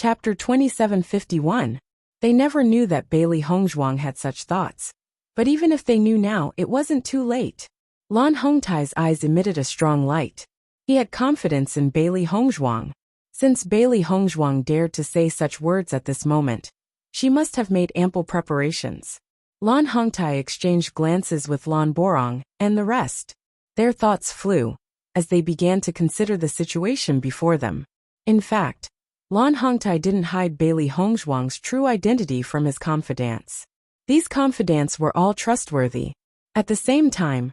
Chapter 2751. They never knew that Bailey Hongzhuang had such thoughts. But even if they knew now, it wasn't too late. Lan Hongtai's eyes emitted a strong light. He had confidence in Bailey Hongzhuang. Since Bailey Hongzhuang dared to say such words at this moment, she must have made ample preparations. Lan Hongtai exchanged glances with Lan Borong, and the rest. Their thoughts flew, as they began to consider the situation before them. In fact, Lan Hongtai didn't hide Bailey Hongzhuang's true identity from his confidants. These confidants were all trustworthy. At the same time,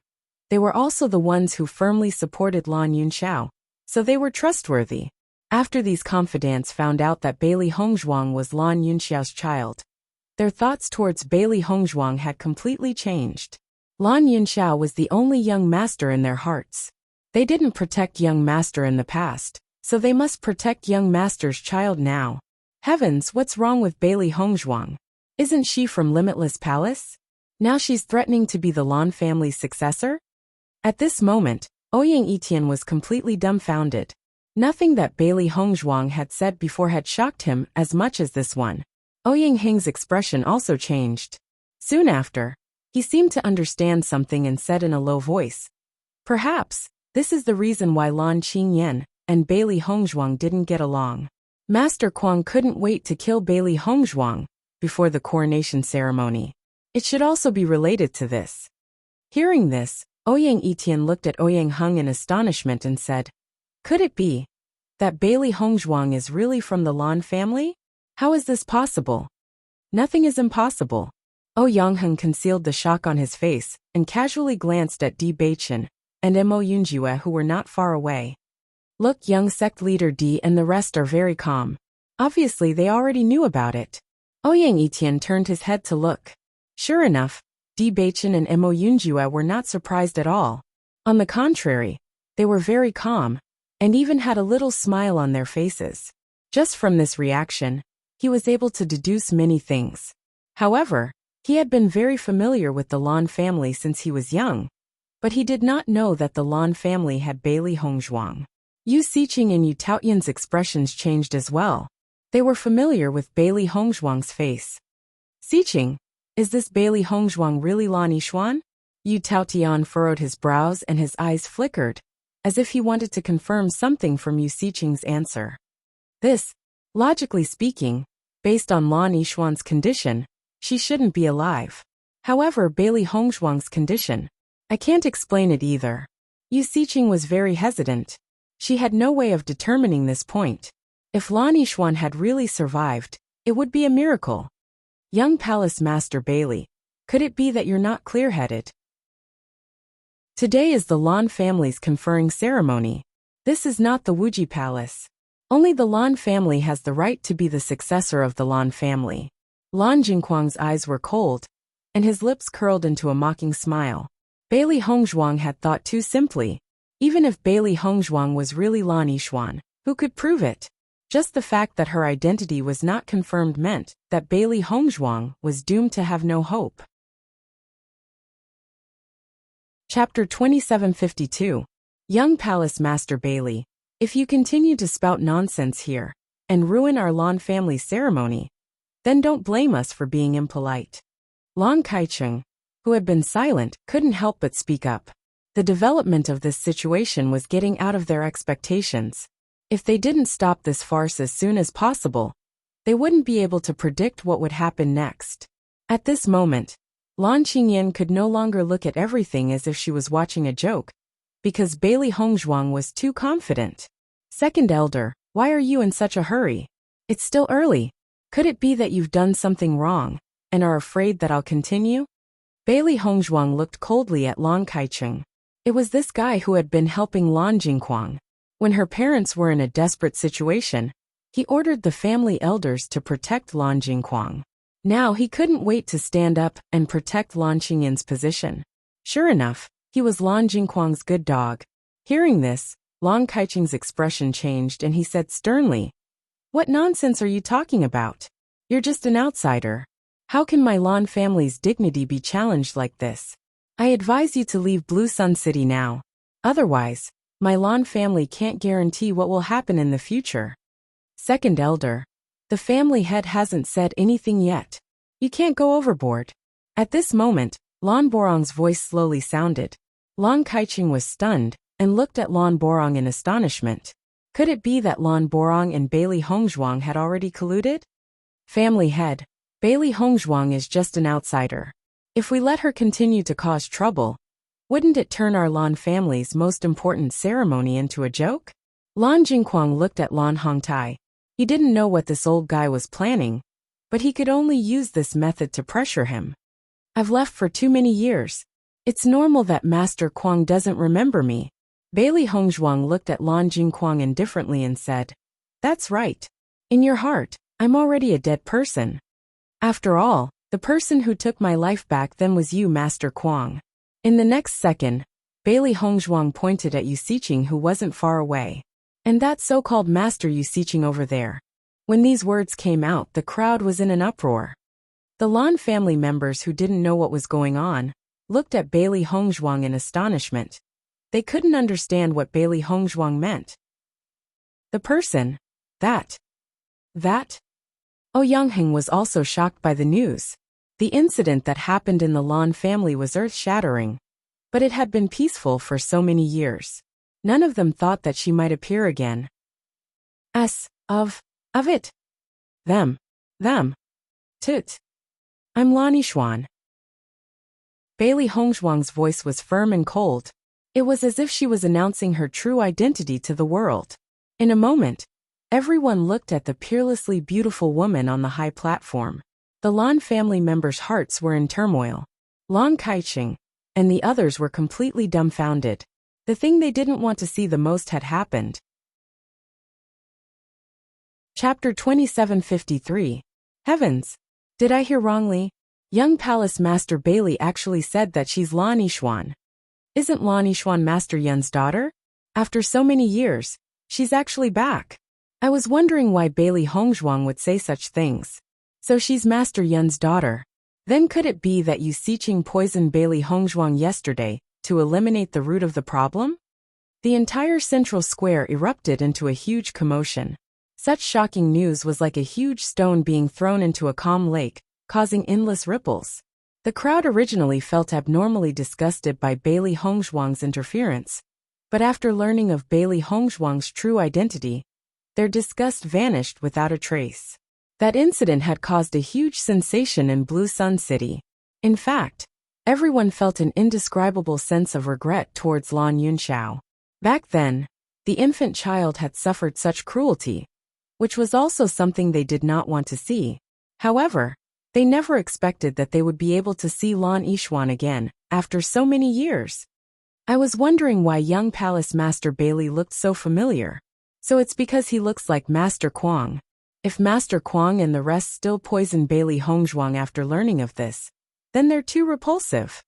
they were also the ones who firmly supported Lan Yunxiao, so they were trustworthy. After these confidants found out that Bailey Hongzhuang was Lan Yunxiao's child, their thoughts towards Bailey Hongzhuang had completely changed. Lan Yunxiao was the only young master in their hearts. They didn't protect young master in the past, so they must protect young master's child now. Heavens, what's wrong with Bailey Hongzhuang? Isn't she from Limitless Palace? Now she's threatening to be the Lan family's successor? At this moment, Ouyang Etian was completely dumbfounded. Nothing that Bailey Hongzhuang had said before had shocked him as much as this one. Ouyang Hing's expression also changed. Soon after, he seemed to understand something and said in a low voice, "Perhaps, this is the reason why Lan Qingyan and Bailey Hongzhuang didn't get along. Master Kuang couldn't wait to kill Bailey Hongzhuang before the coronation ceremony. It should also be related to this." Hearing this, Ouyang Etian looked at Ouyang Hung in astonishment and said, "Could it be that Bailey Hongzhuang is really from the Lan family? How is this possible?" "Nothing is impossible." Ouyang Hung concealed the shock on his face and casually glanced at Di Beichen and Mo Yunjue, who were not far away. "Look, young sect leader Di and the rest are very calm. Obviously they already knew about it." Ouyang Etian turned his head to look. Sure enough, Di Beichen and Mo Yunjue were not surprised at all. On the contrary, they were very calm, and even had a little smile on their faces. Just from this reaction, he was able to deduce many things. However, he had been very familiar with the Lan family since he was young, but he did not know that the Lan family had Bailey Hongzhuang. Yu Xiqing and Yu Taotian's expressions changed as well. They were familiar with Bailey Hongzhuang's face. "Xiqing, is this Bailey Hongzhuang really Lan Yishuan?" Yu Taotian furrowed his brows and his eyes flickered, as if he wanted to confirm something from Yu Xiqing's answer. This, logically speaking, based on Lan Yishuan's condition, she shouldn't be alive. However, Bailey Hongzhuang's condition, I can't explain it either. Yu Xiqing was very hesitant. She had no way of determining this point. If Lan Yishuan had really survived, it would be a miracle. Young Palace Master Bailey, could it be that you're not clear-headed? Today is the Lan family's conferring ceremony. This is not the Wuji Palace. Only the Lan family has the right to be the successor of the Lan family. Lan Jingquang's eyes were cold, and his lips curled into a mocking smile. Bailey Hongzhuang had thought too simply. Even if Bailey Hongzhuang was really Lan Yishuan, who could prove it? Just the fact that her identity was not confirmed meant that Bailey Hongzhuang was doomed to have no hope. Chapter 2752. Young Palace Master Bailey, if you continue to spout nonsense here and ruin our Lan family ceremony, then don't blame us for being impolite. Lan Kaicheng, who had been silent, couldn't help but speak up. The development of this situation was getting out of their expectations. If they didn't stop this farce as soon as possible, they wouldn't be able to predict what would happen next. At this moment, Lan Qingyan could no longer look at everything as if she was watching a joke, because Bailey Hongzhuang was too confident. "Second Elder, why are you in such a hurry? It's still early. Could it be that you've done something wrong, and are afraid that I'll continue?" Bailey Hongzhuang looked coldly at Lan Kaicheng. It was this guy who had been helping Lan Jingquang. When her parents were in a desperate situation, he ordered the family elders to protect Lan Jingquang. Now he couldn't wait to stand up and protect Lan Qingyan's position. Sure enough, he was Lan Jingquang's good dog. Hearing this, Lan Kaicheng's expression changed and he said sternly, "What nonsense are you talking about? You're just an outsider. How can my Lan family's dignity be challenged like this? I advise you to leave Blue Sun City now. Otherwise, my Lan family can't guarantee what will happen in the future." "Second Elder, The family head hasn't said anything yet. You can't go overboard. At this moment, Lan Borong's voice slowly sounded. Lan Kaiching was stunned and looked at Lan Borong in astonishment. Could it be that Lan Borong and Bailey Hongzhuang had already colluded? Family head, Bailey Hongzhuang is just an outsider. If we let her continue to cause trouble, wouldn't it turn our Lan family's most important ceremony into a joke? Lan Jingquang looked at Lan Hongtai. He didn't know what this old guy was planning, but he could only use this method to pressure him. I've left for too many years. It's normal that Master Quang doesn't remember me. Bailey Hongzhuang looked at Lan Jingquang indifferently and said, That's right. In your heart, I'm already a dead person. After all, the person who took my life back then was you, Master Quang. In the next second, Bailey Hongzhuang pointed at Yu Siqing, who wasn't far away. And that so-called Master Yu Siqing over there. When these words came out, the crowd was in an uproar. The Lan family members who didn't know what was going on looked at Bailey Hongzhuang in astonishment. They couldn't understand what Bailey Hongzhuang meant. The person. That. Oh Yangheng was also shocked by the news. The incident that happened in the Lan family was earth-shattering. But it had been peaceful for so many years. None of them thought that she might appear again. Of it. Them. Tut. I'm Lan Yishuan. Bailey Hongzhuang's voice was firm and cold. It was as if she was announcing her true identity to the world. In a moment, everyone looked at the peerlessly beautiful woman on the high platform. The Lan family members' hearts were in turmoil. Lan Kaiching and the others were completely dumbfounded. The thing they didn't want to see the most had happened. Chapter 2753. Heavens! Did I hear wrongly? Young Palace Master Bailey actually said that she's Lan Yishuan. Isn't Lan Yishuan Master Yun's daughter? After so many years, she's actually back. I was wondering why Bailey Hongzhuang would say such things. So she's Master Yun's daughter. Then could it be that Yu Siqing poisoned Bailey Hongzhuang yesterday to eliminate the root of the problem? The entire central square erupted into a huge commotion. Such shocking news was like a huge stone being thrown into a calm lake, causing endless ripples. The crowd originally felt abnormally disgusted by Bailey Hongzhuang's interference, but after learning of Bailey Hongzhuang's true identity, their disgust vanished without a trace. That incident had caused a huge sensation in Blue Sun City. In fact, everyone felt an indescribable sense of regret towards Lan Yunxiao. Back then, the infant child had suffered such cruelty, which was also something they did not want to see. However, they never expected that they would be able to see Lan Yishuan again, after so many years. I was wondering why young Palace Master Bailey looked so familiar. So it's because he looks like Master Quang. If Master Quang and the rest still poison Bailey Hongzhuang after learning of this, then they're too repulsive.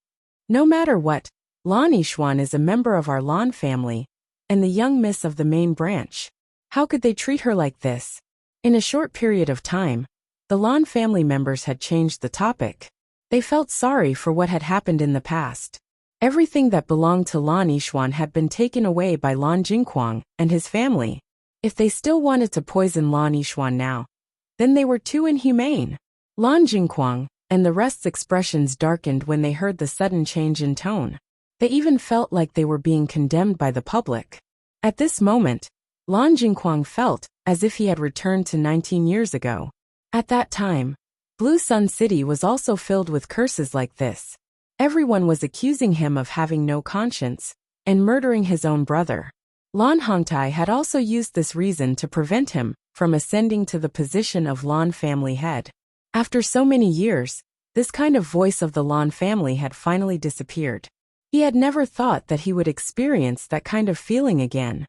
No matter what, Lan Yishuan is a member of our Lan family, and the young miss of the main branch. How could they treat her like this? In a short period of time, the Lan family members had changed the topic. They felt sorry for what had happened in the past. Everything that belonged to Lan Yishuan had been taken away by Lan Jingquang and his family. If they still wanted to poison Lan Yishuan now, then they were too inhumane. Lan Jingquang and the rest's expressions darkened when they heard the sudden change in tone. They even felt like they were being condemned by the public. At this moment, Lan Jingquang felt as if he had returned to 19 years ago. At that time, Blue Sun City was also filled with curses like this. Everyone was accusing him of having no conscience and murdering his own brother. Lan Hongtai had also used this reason to prevent him from ascending to the position of Lan family head. After so many years, this kind of voice of the Lan family had finally disappeared. He had never thought that he would experience that kind of feeling again.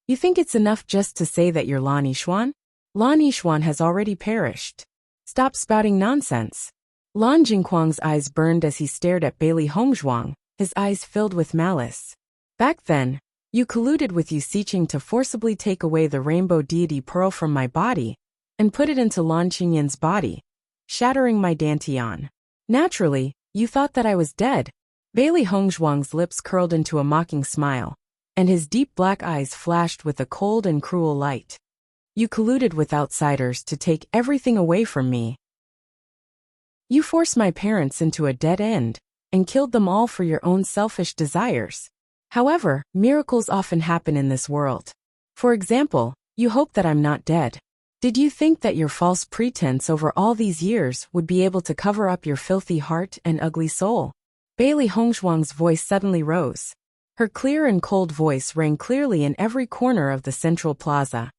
You think it's enough just to say that you're Lan Yishuan? Lan Yishuan has already perished. Stop spouting nonsense. Lan Jingquang's eyes burned as he stared at Bailey Hongzhuang, his eyes filled with malice. Back then, you colluded with Yu Siqing to forcibly take away the rainbow deity pearl from my body and put it into Lan Qingyin's body, shattering my dantian. Naturally, you thought that I was dead. Bailey Hongzhuang's lips curled into a mocking smile, and his deep black eyes flashed with a cold and cruel light. You colluded with outsiders to take everything away from me. You forced my parents into a dead end and killed them all for your own selfish desires. However, miracles often happen in this world. For example, you hope that I'm not dead. Did you think that your false pretense over all these years would be able to cover up your filthy heart and ugly soul? Bailey Hongzhuang's voice suddenly rose. Her clear and cold voice rang clearly in every corner of the central plaza.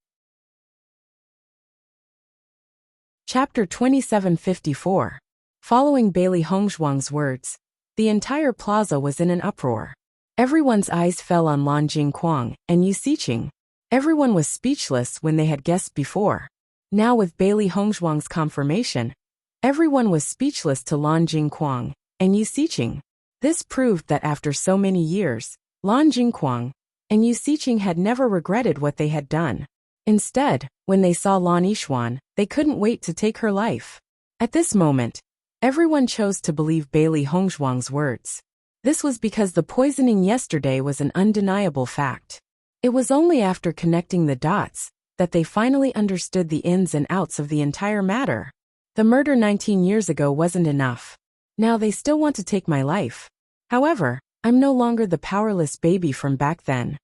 Chapter 2754. Following Bailey Hongzhuang's words, the entire plaza was in an uproar. Everyone's eyes fell on Lan Jingquang and Yu Siqing. Everyone was speechless when they had guessed before. Now with Bailey Hongzhuang's confirmation, everyone was speechless to Lan Jingquang and Yu Siqing. This proved that after so many years, Lan Jingquang and Yu Siqing had never regretted what they had done. Instead, when they saw Lan Yishuan, they couldn't wait to take her life. At this moment, everyone chose to believe Bailey Hongzhuang's words. This was because the poisoning yesterday was an undeniable fact. It was only after connecting the dots that they finally understood the ins and outs of the entire matter. The murder 19 years ago wasn't enough. Now they still want to take my life. However, I'm no longer the powerless baby from back then.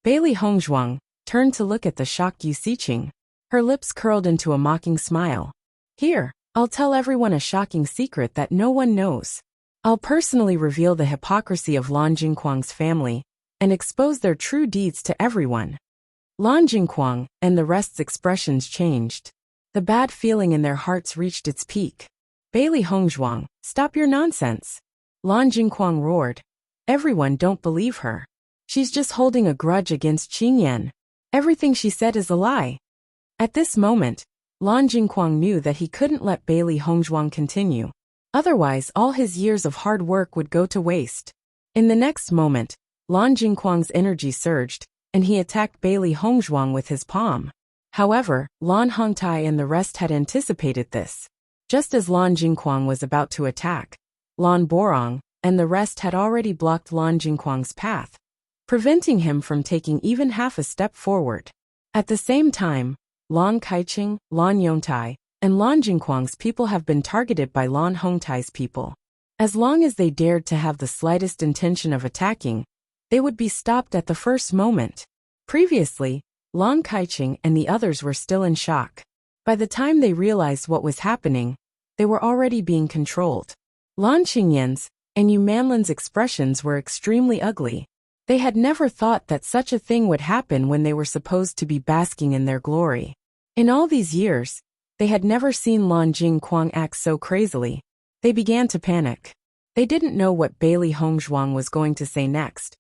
Bailey Hongzhuang turned to look at the shocked Yu Siqing. Her lips curled into a mocking smile. Here, I'll tell everyone a shocking secret that no one knows. I'll personally reveal the hypocrisy of Lan Jingquang's family and expose their true deeds to everyone. Lan Jingquang and the rest's expressions changed. The bad feeling in their hearts reached its peak. Bailey Hongzhuang, stop your nonsense. Lan Jingquang roared. Everyone don't believe her. She's just holding a grudge against Qingyan. Everything she said is a lie. At this moment, Lan Jingquang knew that he couldn't let Bailey Hongzhuang continue. Otherwise, all his years of hard work would go to waste. In the next moment, Lan Jingquang's energy surged, and he attacked Bailey Hongzhuang with his palm. However, Lan Hongtai and the rest had anticipated this. Just as Lan Jingquang was about to attack, Lan Borong and the rest had already blocked Lan Jingquang's path, preventing him from taking even half a step forward. At the same time, Lan Kaiqing, Lan Yongtai, and Lan Jingquang's people have been targeted by Lan Hongtai's people. As long as they dared to have the slightest intention of attacking, they would be stopped at the first moment. Previously, Lan Kaiqing and the others were still in shock. By the time they realized what was happening, they were already being controlled. Lan Qingyan's and Yu Manlin's expressions were extremely ugly. They had never thought that such a thing would happen when they were supposed to be basking in their glory. In all these years, they had never seen Lan Jingquang act so crazily. They began to panic. They didn't know what Bailey Hongzhuang was going to say next,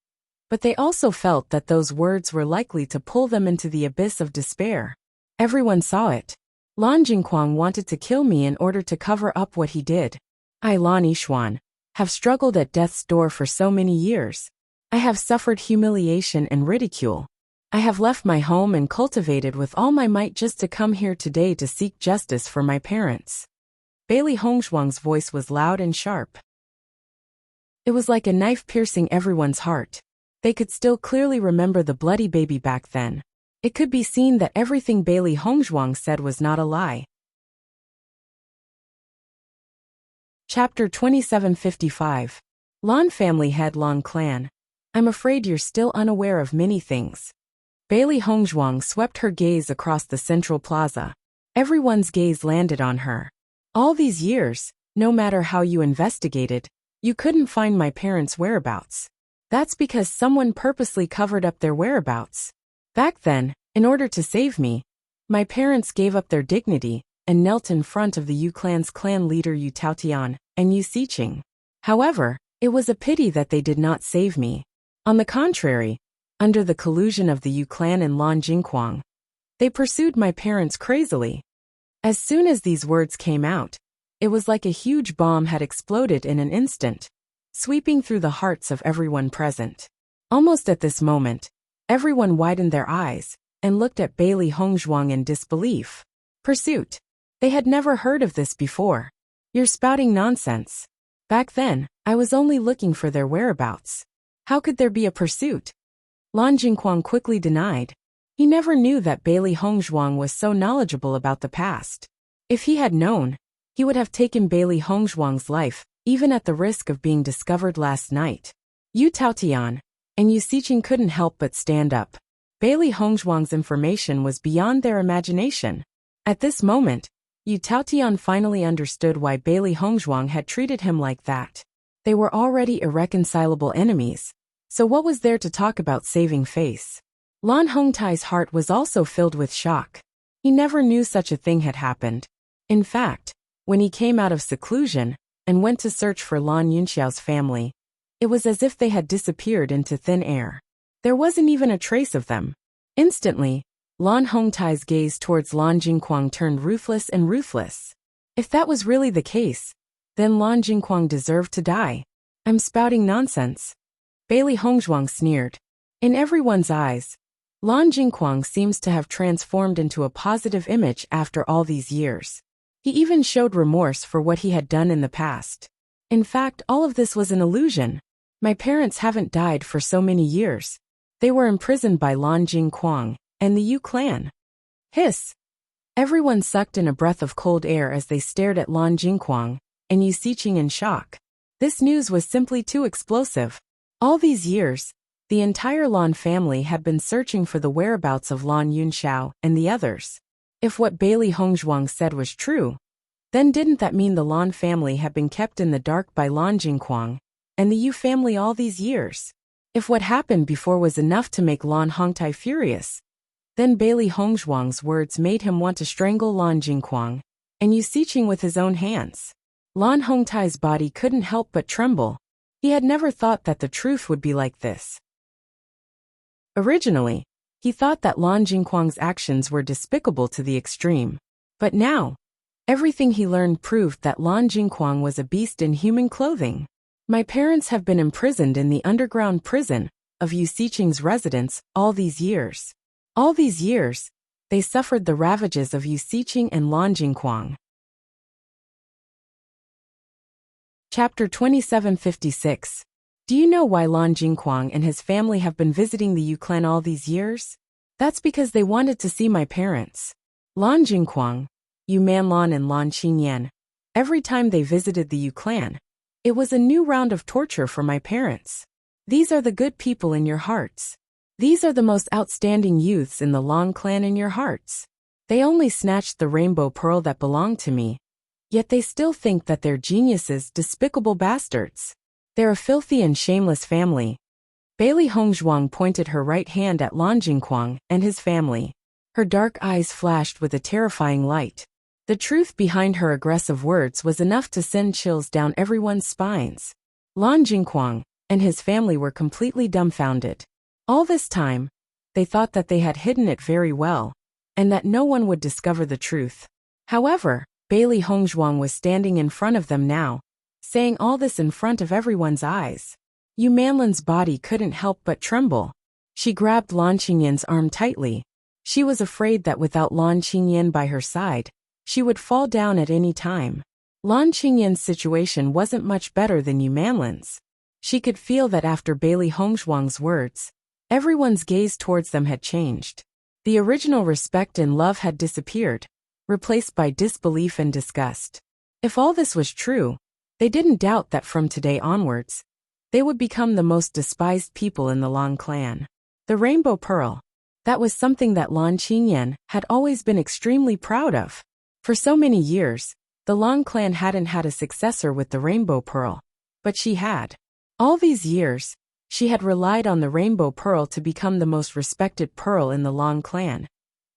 but they also felt that those words were likely to pull them into the abyss of despair. Everyone saw it. Lan Jingquang wanted to kill me in order to cover up what he did. I, Lan Yishuan, have struggled at death's door for so many years. I have suffered humiliation and ridicule. I have left my home and cultivated with all my might just to come here today to seek justice for my parents. Bailey Hongzhuang's voice was loud and sharp. It was like a knife piercing everyone's heart. They could still clearly remember the bloody baby back then. It could be seen that everything Bailey Hongzhuang said was not a lie. Chapter 2755. Lan Family Head Lan Clan. I'm afraid you're still unaware of many things. Bailey Hongzhuang swept her gaze across the central plaza. Everyone's gaze landed on her. All these years, no matter how you investigated, you couldn't find my parents' whereabouts. That's because someone purposely covered up their whereabouts. Back then, in order to save me, my parents gave up their dignity and knelt in front of the Yu clan's clan leader Yu Taotian and Yu Siqing. However, it was a pity that they did not save me. On the contrary, under the collusion of the Yu clan and Lan Jingquang, they pursued my parents crazily. As soon as these words came out, it was like a huge bomb had exploded in an instant, sweeping through the hearts of everyone present. Almost at this moment, everyone widened their eyes and looked at Bailey Hongzhuang in disbelief. Pursuit. They had never heard of this before. You're spouting nonsense. Back then, I was only looking for their whereabouts. How could there be a pursuit? Lan Jingquang quickly denied. He never knew that Bailey Hongzhuang was so knowledgeable about the past. If he had known, he would have taken Bailey Hongzhuang's life, even at the risk of being discovered last night. Yu Taotian and Yu Siqing couldn't help but stand up. Bailey Hongzhuang's information was beyond their imagination. At this moment, Yu Taotian finally understood why Bailey Hongzhuang had treated him like that. They were already irreconcilable enemies, so what was there to talk about saving face? Lan Hongtai's heart was also filled with shock. He never knew such a thing had happened. In fact, when he came out of seclusion and went to search for Lan Yunxiao's family, it was as if they had disappeared into thin air. There wasn't even a trace of them. Instantly, Lan Hongtai's gaze towards Lan Jingquang turned ruthless and ruthless. If that was really the case, then Lan Jingquang deserved to die. I'm spouting nonsense. Bailey Hongzhuang sneered. In everyone's eyes, Lan Jingquang seems to have transformed into a positive image after all these years. He even showed remorse for what he had done in the past. In fact, all of this was an illusion. My parents haven't died for so many years. They were imprisoned by Lan Jingquang and the Yu clan. Hiss! Everyone sucked in a breath of cold air as they stared at Lan Jingquang and Yu Siqing in shock. This news was simply too explosive. All these years, the entire Lan family had been searching for the whereabouts of Lan Yunxiao and the others. If what Bailey Hongzhuang said was true, then didn't that mean the Lan family had been kept in the dark by Lan Jingquang and the Yu family all these years? If what happened before was enough to make Lan Hongtai furious, then Bailey Hongzhuang's words made him want to strangle Lan Jingquang and Yu Siqing with his own hands. Lan Hongtai's body couldn't help but tremble. He had never thought that the truth would be like this. Originally, he thought that Lan Jingquang's actions were despicable to the extreme. But now, everything he learned proved that Lan Jingquang was a beast in human clothing. My parents have been imprisoned in the underground prison of Yu Siqing's residence all these years. All these years, they suffered the ravages of Yu Siqing and Lan Jingquang. Chapter 2756. Do you know why Lan Jingquang and his family have been visiting the Yu clan all these years? That's because they wanted to see my parents. Lan Jingquang, Yu Manlan and Lan Qinyan. Every time they visited the Yu clan, it was a new round of torture for my parents. These are the good people in your hearts. These are the most outstanding youths in the Lan clan in your hearts. They only snatched the rainbow pearl that belonged to me. Yet they still think that they're geniuses, despicable bastards. They're a filthy and shameless family. Bailey Hongzhuang pointed her right hand at Lan Jingquang and his family. Her dark eyes flashed with a terrifying light. The truth behind her aggressive words was enough to send chills down everyone's spines. Lan Jingquang and his family were completely dumbfounded. All this time, they thought that they had hidden it very well, and that no one would discover the truth. However, Bailey Hongzhuang was standing in front of them now, saying all this in front of everyone's eyes. Yu Manlan's body couldn't help but tremble. She grabbed Lan Qingyan's arm tightly. She was afraid that without Lan Qingyan by her side, she would fall down at any time. Lan Qingyan's situation wasn't much better than Yu Manlan's. She could feel that after Bailey Hongzhuang's words, everyone's gaze towards them had changed. The original respect and love had disappeared, replaced by disbelief and disgust. If all this was true, they didn't doubt that from today onwards, they would become the most despised people in the Lan clan. The Rainbow Pearl. That was something that Lan Qingyan had always been extremely proud of. For so many years, the Lan clan hadn't had a successor with the Rainbow Pearl, but she had. All these years, she had relied on the Rainbow Pearl to become the most respected pearl in the Lan clan,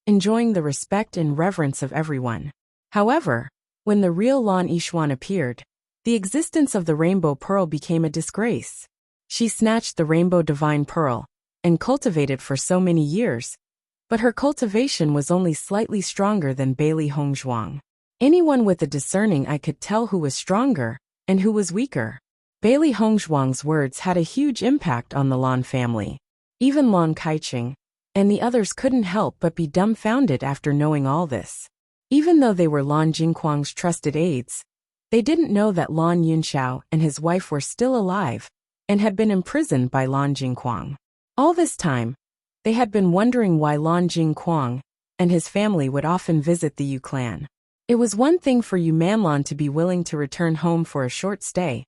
enjoying the respect and reverence of everyone. However, when the real Lan Yishuan appeared, the existence of the Rainbow Pearl became a disgrace. She snatched the Rainbow Divine Pearl and cultivated for so many years, but her cultivation was only slightly stronger than Bailey Hongzhuang. Anyone with a discerning eye could tell who was stronger and who was weaker. Bailey Hongzhuang's words had a huge impact on the Lan family. Even Lan Kaiqing and the others couldn't help but be dumbfounded after knowing all this. Even though they were Lan Jingquang's trusted aides, they didn't know that Lan Yunxiao and his wife were still alive and had been imprisoned by Lan Jingquang. All this time, They had been wondering why Lan Jingquang and his family would often visit the Yu clan. It was one thing for Yu Manlan to be willing to return home for a short stay,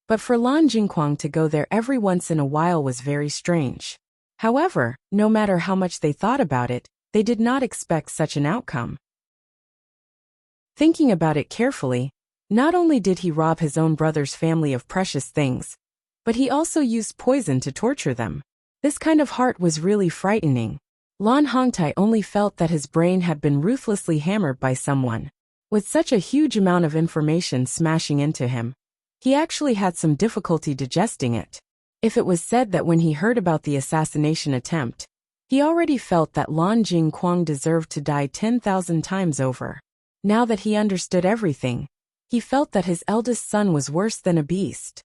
but for Lan Jingquang to go there every once in a while was very strange. However, no matter how much they thought about it, they did not expect such an outcome. Thinking about it carefully, not only did he rob his own brother's family of precious things, but he also used poison to torture them. This kind of heart was really frightening. Lan Hongtai only felt that his brain had been ruthlessly hammered by someone. With such a huge amount of information smashing into him, he actually had some difficulty digesting it. If it was said that when he heard about the assassination attempt, he already felt that Lan Jingquang deserved to die 10,000 times over. Now that he understood everything, he felt that his eldest son was worse than a beast.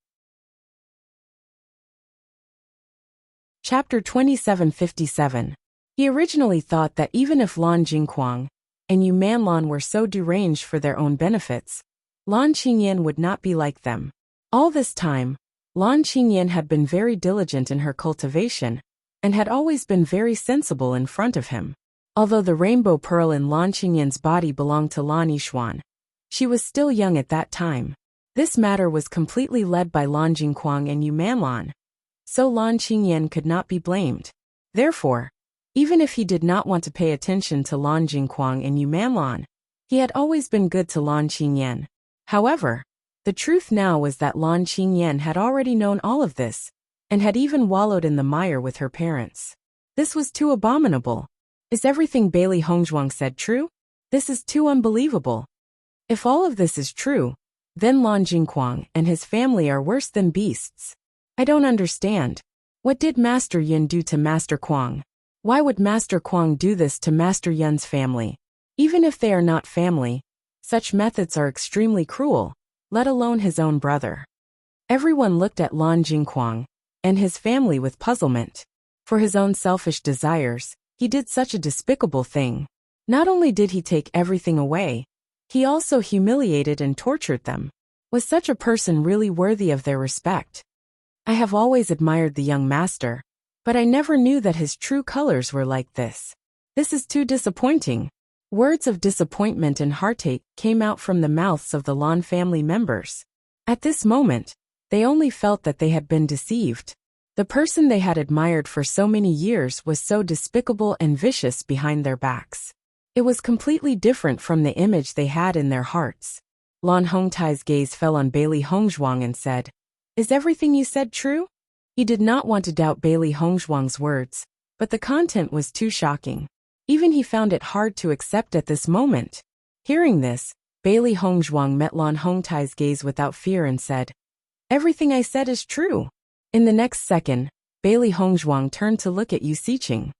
Chapter 2757. He originally thought that even if Lan Jingquang and Yu Manlan were so deranged for their own benefits, Lan Qingyan would not be like them. All this time, Lan Qingyan had been very diligent in her cultivation and had always been very sensible in front of him. Although the rainbow pearl in Lan Qingyan's body belonged to Lan Yishuan, she was still young at that time. This matter was completely led by Lan Jingquang and Yu Manlan, so Lan Qingyan could not be blamed. Therefore, even if he did not want to pay attention to Lan Jingquang and Yu Manlan, he had always been good to Lan Qingyan. However, the truth now was that Lan Qingyan had already known all of this, and had even wallowed in the mire with her parents. This was too abominable. Is everything Bailey Hongzhuang said true? This is too unbelievable. If all of this is true, then Lan Jingquang and his family are worse than beasts. I don't understand. What did Master Yin do to Master Quang? Why would Master Quang do this to Master Yun's family? Even if they are not family, such methods are extremely cruel, let alone his own brother. Everyone looked at Lan Jingquang and his family with puzzlement. For his own selfish desires, he did such a despicable thing. Not only did he take everything away, he also humiliated and tortured them. Was such a person really worthy of their respect? I have always admired the young master, but I never knew that his true colors were like this. This is too disappointing. Words of disappointment and heartache came out from the mouths of the Lan family members. At this moment, they only felt that they had been deceived. The person they had admired for so many years was so despicable and vicious behind their backs. It was completely different from the image they had in their hearts. Lan Hongtai's gaze fell on Bailey Hongzhuang and said, "Is everything you said true?" He did not want to doubt Bailey Hongzhuang's words, but the content was too shocking. Even he found it hard to accept at this moment. Hearing this, Bailey Hongzhuang met Lan Hongtai's gaze without fear and said, "Everything I said is true." In the next second, Bailey Hongzhuang turned to look at Yu Siqing.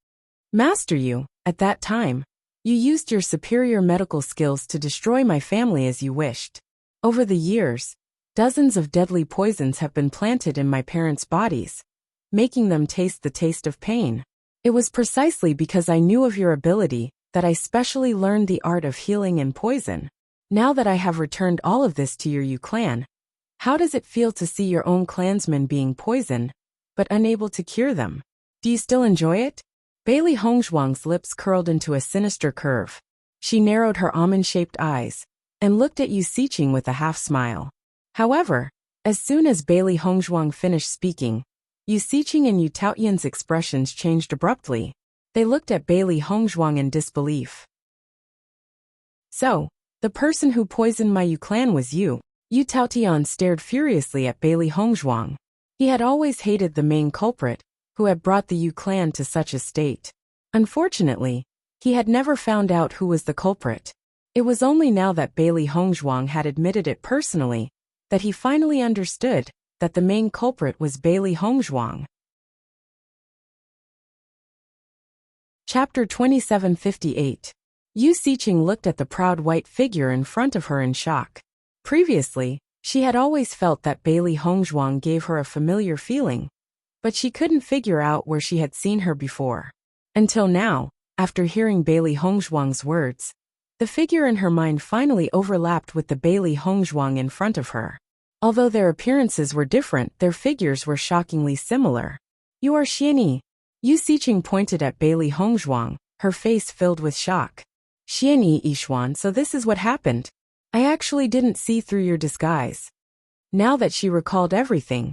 "Master Yu, at that time, you used your superior medical skills to destroy my family as you wished. Over the years, dozens of deadly poisons have been planted in my parents' bodies, making them taste the taste of pain. It was precisely because I knew of your ability that I specially learned the art of healing and poison. Now that I have returned all of this to your Yu clan, how does it feel to see your own clansmen being poisoned, but unable to cure them? Do you still enjoy it?" Bailey Hongzhuang's lips curled into a sinister curve. She narrowed her almond-shaped eyes and looked at Yu Siqing with a half-smile. However, as soon as Bailey Hongzhuang finished speaking, Yu Siqing and Yu Taoyan's expressions changed abruptly. They looked at Bailey Hongzhuang in disbelief. "So, the person who poisoned my Yu clan was you?" Yu Taotian stared furiously at Bailey Hongzhuang. He had always hated the main culprit, who had brought the Yu clan to such a state. Unfortunately, he had never found out who was the culprit. It was only now that Bailey Hongzhuang had admitted it personally that he finally understood that the main culprit was Bailey Hongzhuang. Chapter 2758. Yu Siqing looked at the proud white figure in front of her in shock. Previously, she had always felt that Bailey Hongzhuang gave her a familiar feeling, but she couldn't figure out where she had seen her before. Until now, after hearing Bailey Hongzhuang's words, the figure in her mind finally overlapped with the Bailey Hongzhuang in front of her. Although their appearances were different, their figures were shockingly similar. "You are Xianyi. Yu Siqing pointed at Bailey Hongzhuang, her face filled with shock. Xianyi Yishuan, so this is what happened. I actually didn't see through your disguise. Now that she recalled everything,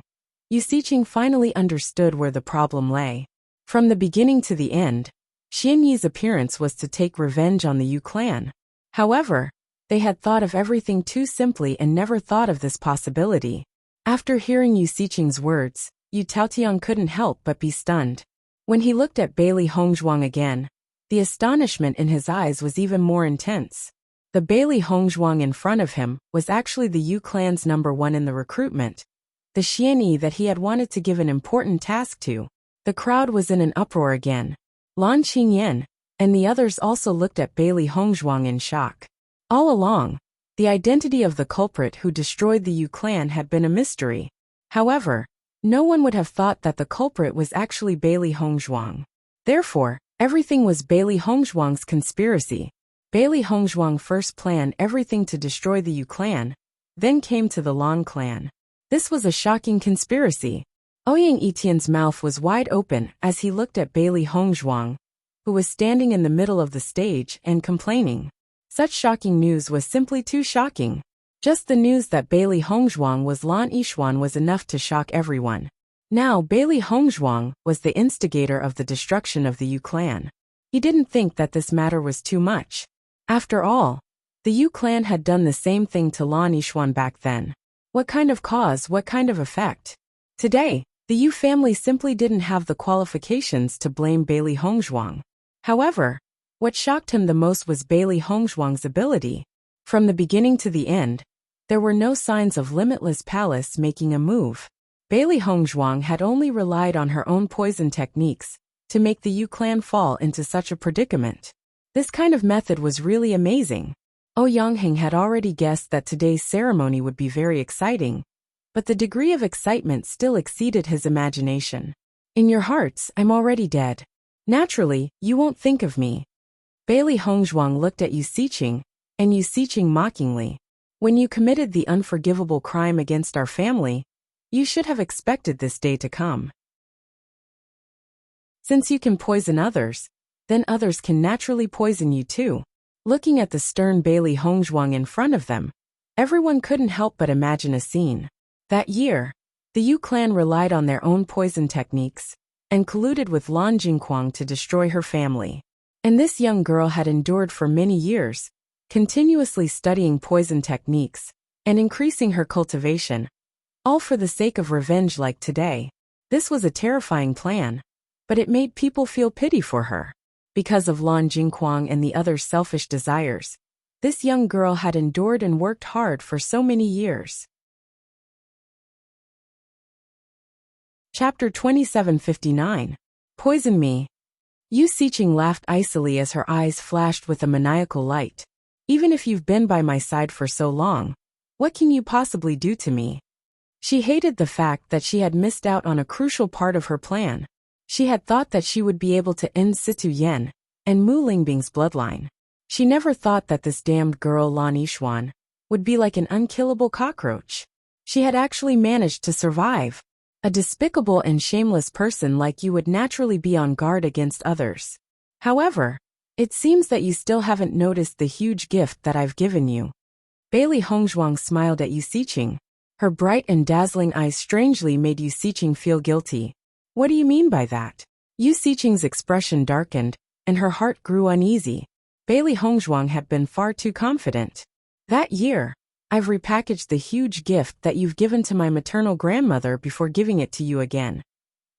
Yu Siqing finally understood where the problem lay. From the beginning to the end, Xianyi's appearance was to take revenge on the Yu clan. However, they had thought of everything too simply and never thought of this possibility. After hearing Yu Siqing's words, Yu Taotiang couldn't help but be stunned. When he looked at Bailey Hongzhuang again, the astonishment in his eyes was even more intense. The Bailey Hongzhuang in front of him was actually the Yu clan's #1 in the recruitment, the Xianyi that he had wanted to give an important task to. The crowd was in an uproar again. Lan Qingyan and the others also looked at Bailey Hongzhuang in shock. All along, the identity of the culprit who destroyed the Yu clan had been a mystery. However, no one would have thought that the culprit was actually Bailey Hongzhuang. Therefore, everything was Bailey Hongzhuang's conspiracy. Bailey Hongzhuang first planned everything to destroy the Yu clan, then came to the Lan clan. This was a shocking conspiracy. Ouyang Etien's mouth was wide open as he looked at Bailey Hongzhuang, who was standing in the middle of the stage and complaining. Such shocking news was simply too shocking. Just the news that Bailey Hongzhuang was Lan Yishuan was enough to shock everyone. Now Bailey Hongzhuang was the instigator of the destruction of the Yu clan. He didn't think that this matter was too much. After all, the Yu clan had done the same thing to Lan Yishuan back then. What kind of cause, what kind of effect? Today, the Yu family simply didn't have the qualifications to blame Bailey Hongzhuang. However, what shocked him the most was Bailey Hongzhuang's ability. From the beginning to the end, there were no signs of Limitless Palace making a move. Bailey Hongzhuang had only relied on her own poison techniques to make the Yu clan fall into such a predicament. This kind of method was really amazing. Ouyang had already guessed that today's ceremony would be very exciting, but the degree of excitement still exceeded his imagination. In your hearts, I'm already dead. Naturally, you won't think of me. Bailey Hongzhuang looked at Yu Siqing, and Yu Siqing mockingly. When you committed the unforgivable crime against our family, you should have expected this day to come. Since you can poison others, then others can naturally poison you too. Looking at the stern Bailey Hongzhuang in front of them, everyone couldn't help but imagine a scene. That year, the Yu clan relied on their own poison techniques and colluded with Lan Jingquang to destroy her family. And this young girl had endured for many years, continuously studying poison techniques and increasing her cultivation, all for the sake of revenge like today. This was a terrifying plan, but it made people feel pity for her. Because of Lan Jingquang and the other selfish desires, this young girl had endured and worked hard for so many years. Chapter 2759. Poison me. Yu Siqing laughed icily as her eyes flashed with a maniacal light. Even if you've been by my side for so long, what can you possibly do to me? She hated the fact that she had missed out on a crucial part of her plan. She had thought that she would be able to end Situ Yen and Mu Lingbing's bloodline. She never thought that this damned girl Lan Yishuan would be like an unkillable cockroach. She had actually managed to survive. A despicable and shameless person like you would naturally be on guard against others. However, it seems that you still haven't noticed the huge gift that I've given you. Bailey Hongzhuang smiled at Yu Siqing. Her bright and dazzling eyes strangely made Yu Siqing feel guilty. What do you mean by that? Yu Siqing's expression darkened, and her heart grew uneasy. Bailey Hongzhuang had been far too confident. That year, I've repackaged the huge gift that you've given to my maternal grandmother before giving it to you again.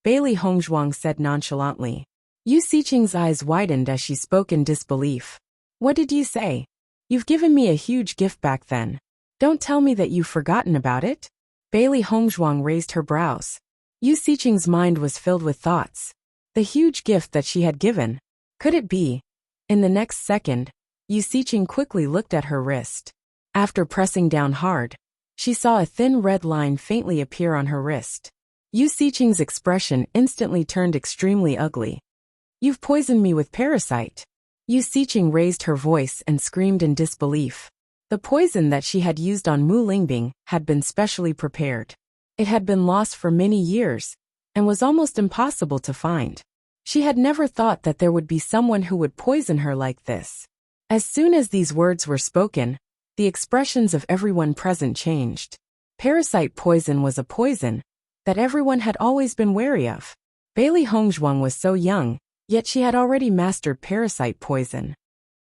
Bailey Hongzhuang said nonchalantly. Yu Siqing's eyes widened as she spoke in disbelief. What did you say? You've given me a huge gift back then. Don't tell me that you've forgotten about it? Bailey Hongzhuang raised her brows. Yu Siqing's mind was filled with thoughts. The huge gift that she had given. Could it be? In the next second, Yu Siqing quickly looked at her wrist. After pressing down hard, she saw a thin red line faintly appear on her wrist. Yu Siqing's expression instantly turned extremely ugly. You've poisoned me with parasite. Yu Siqing raised her voice and screamed in disbelief. The poison that she had used on Mu Lingbing had been specially prepared. It had been lost for many years, and was almost impossible to find. She had never thought that there would be someone who would poison her like this. As soon as these words were spoken, the expressions of everyone present changed. Parasite poison was a poison that everyone had always been wary of. Bailey Hongzhuang was so young, yet she had already mastered parasite poison.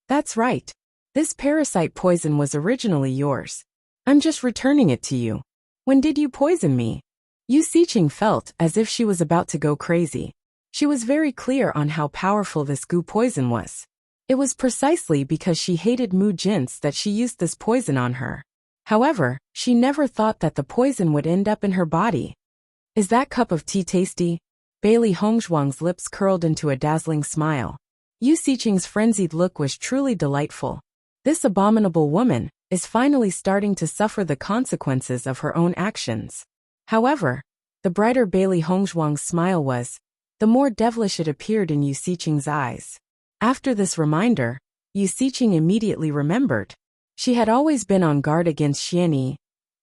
That's right. This parasite poison was originally yours. I'm just returning it to you. When did you poison me? Yu Siqing felt as if she was about to go crazy. She was very clear on how powerful this goo poison was. It was precisely because she hated Mu Jin's that she used this poison on her. However, she never thought that the poison would end up in her body. Is that cup of tea tasty? Bailey Hongzhuang's lips curled into a dazzling smile. Yu Siqing's frenzied look was truly delightful. This abominable woman is finally starting to suffer the consequences of her own actions. However, the brighter Bailey Hongzhuang's smile was, the more devilish it appeared in Yu Siqing's eyes. After this reminder, Yu Siqing immediately remembered. She had always been on guard against Xian Yi,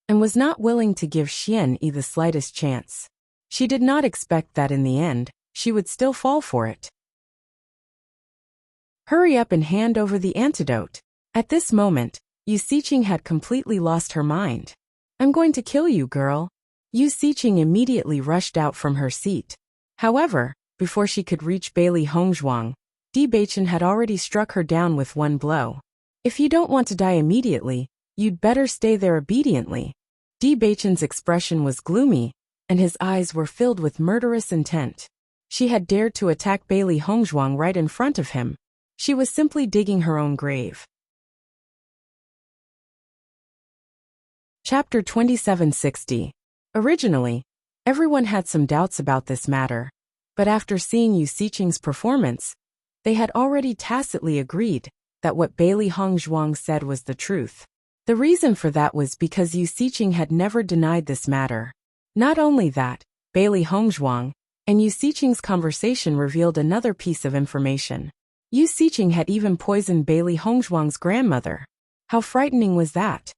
and was not willing to give Xian Yi the slightest chance. She did not expect that in the end, she would still fall for it. Hurry up and hand over the antidote. At this moment, Yu Siqing had completely lost her mind. I'm going to kill you, girl. Yu Siqing immediately rushed out from her seat. However, before she could reach Bailey Hongzhuang, Bewitching had already struck her down with one blow. If you don't want to die immediately, you'd better stay there obediently. Bewitching's expression was gloomy, and his eyes were filled with murderous intent. She had dared to attack Bailey Hongzhuang right in front of him. She was simply digging her own grave. Chapter 2760. Originally, everyone had some doubts about this matter, but after seeing Yu Siqing's performance, they had already tacitly agreed that what Bailey Hongzhuang said was the truth. The reason for that was because Yu Siqing had never denied this matter. Not only that, Bailey Hongzhuang and Yu Siqing's conversation revealed another piece of information. Yu Siqing had even poisoned Bailey Hongzhuang's grandmother. How frightening was that?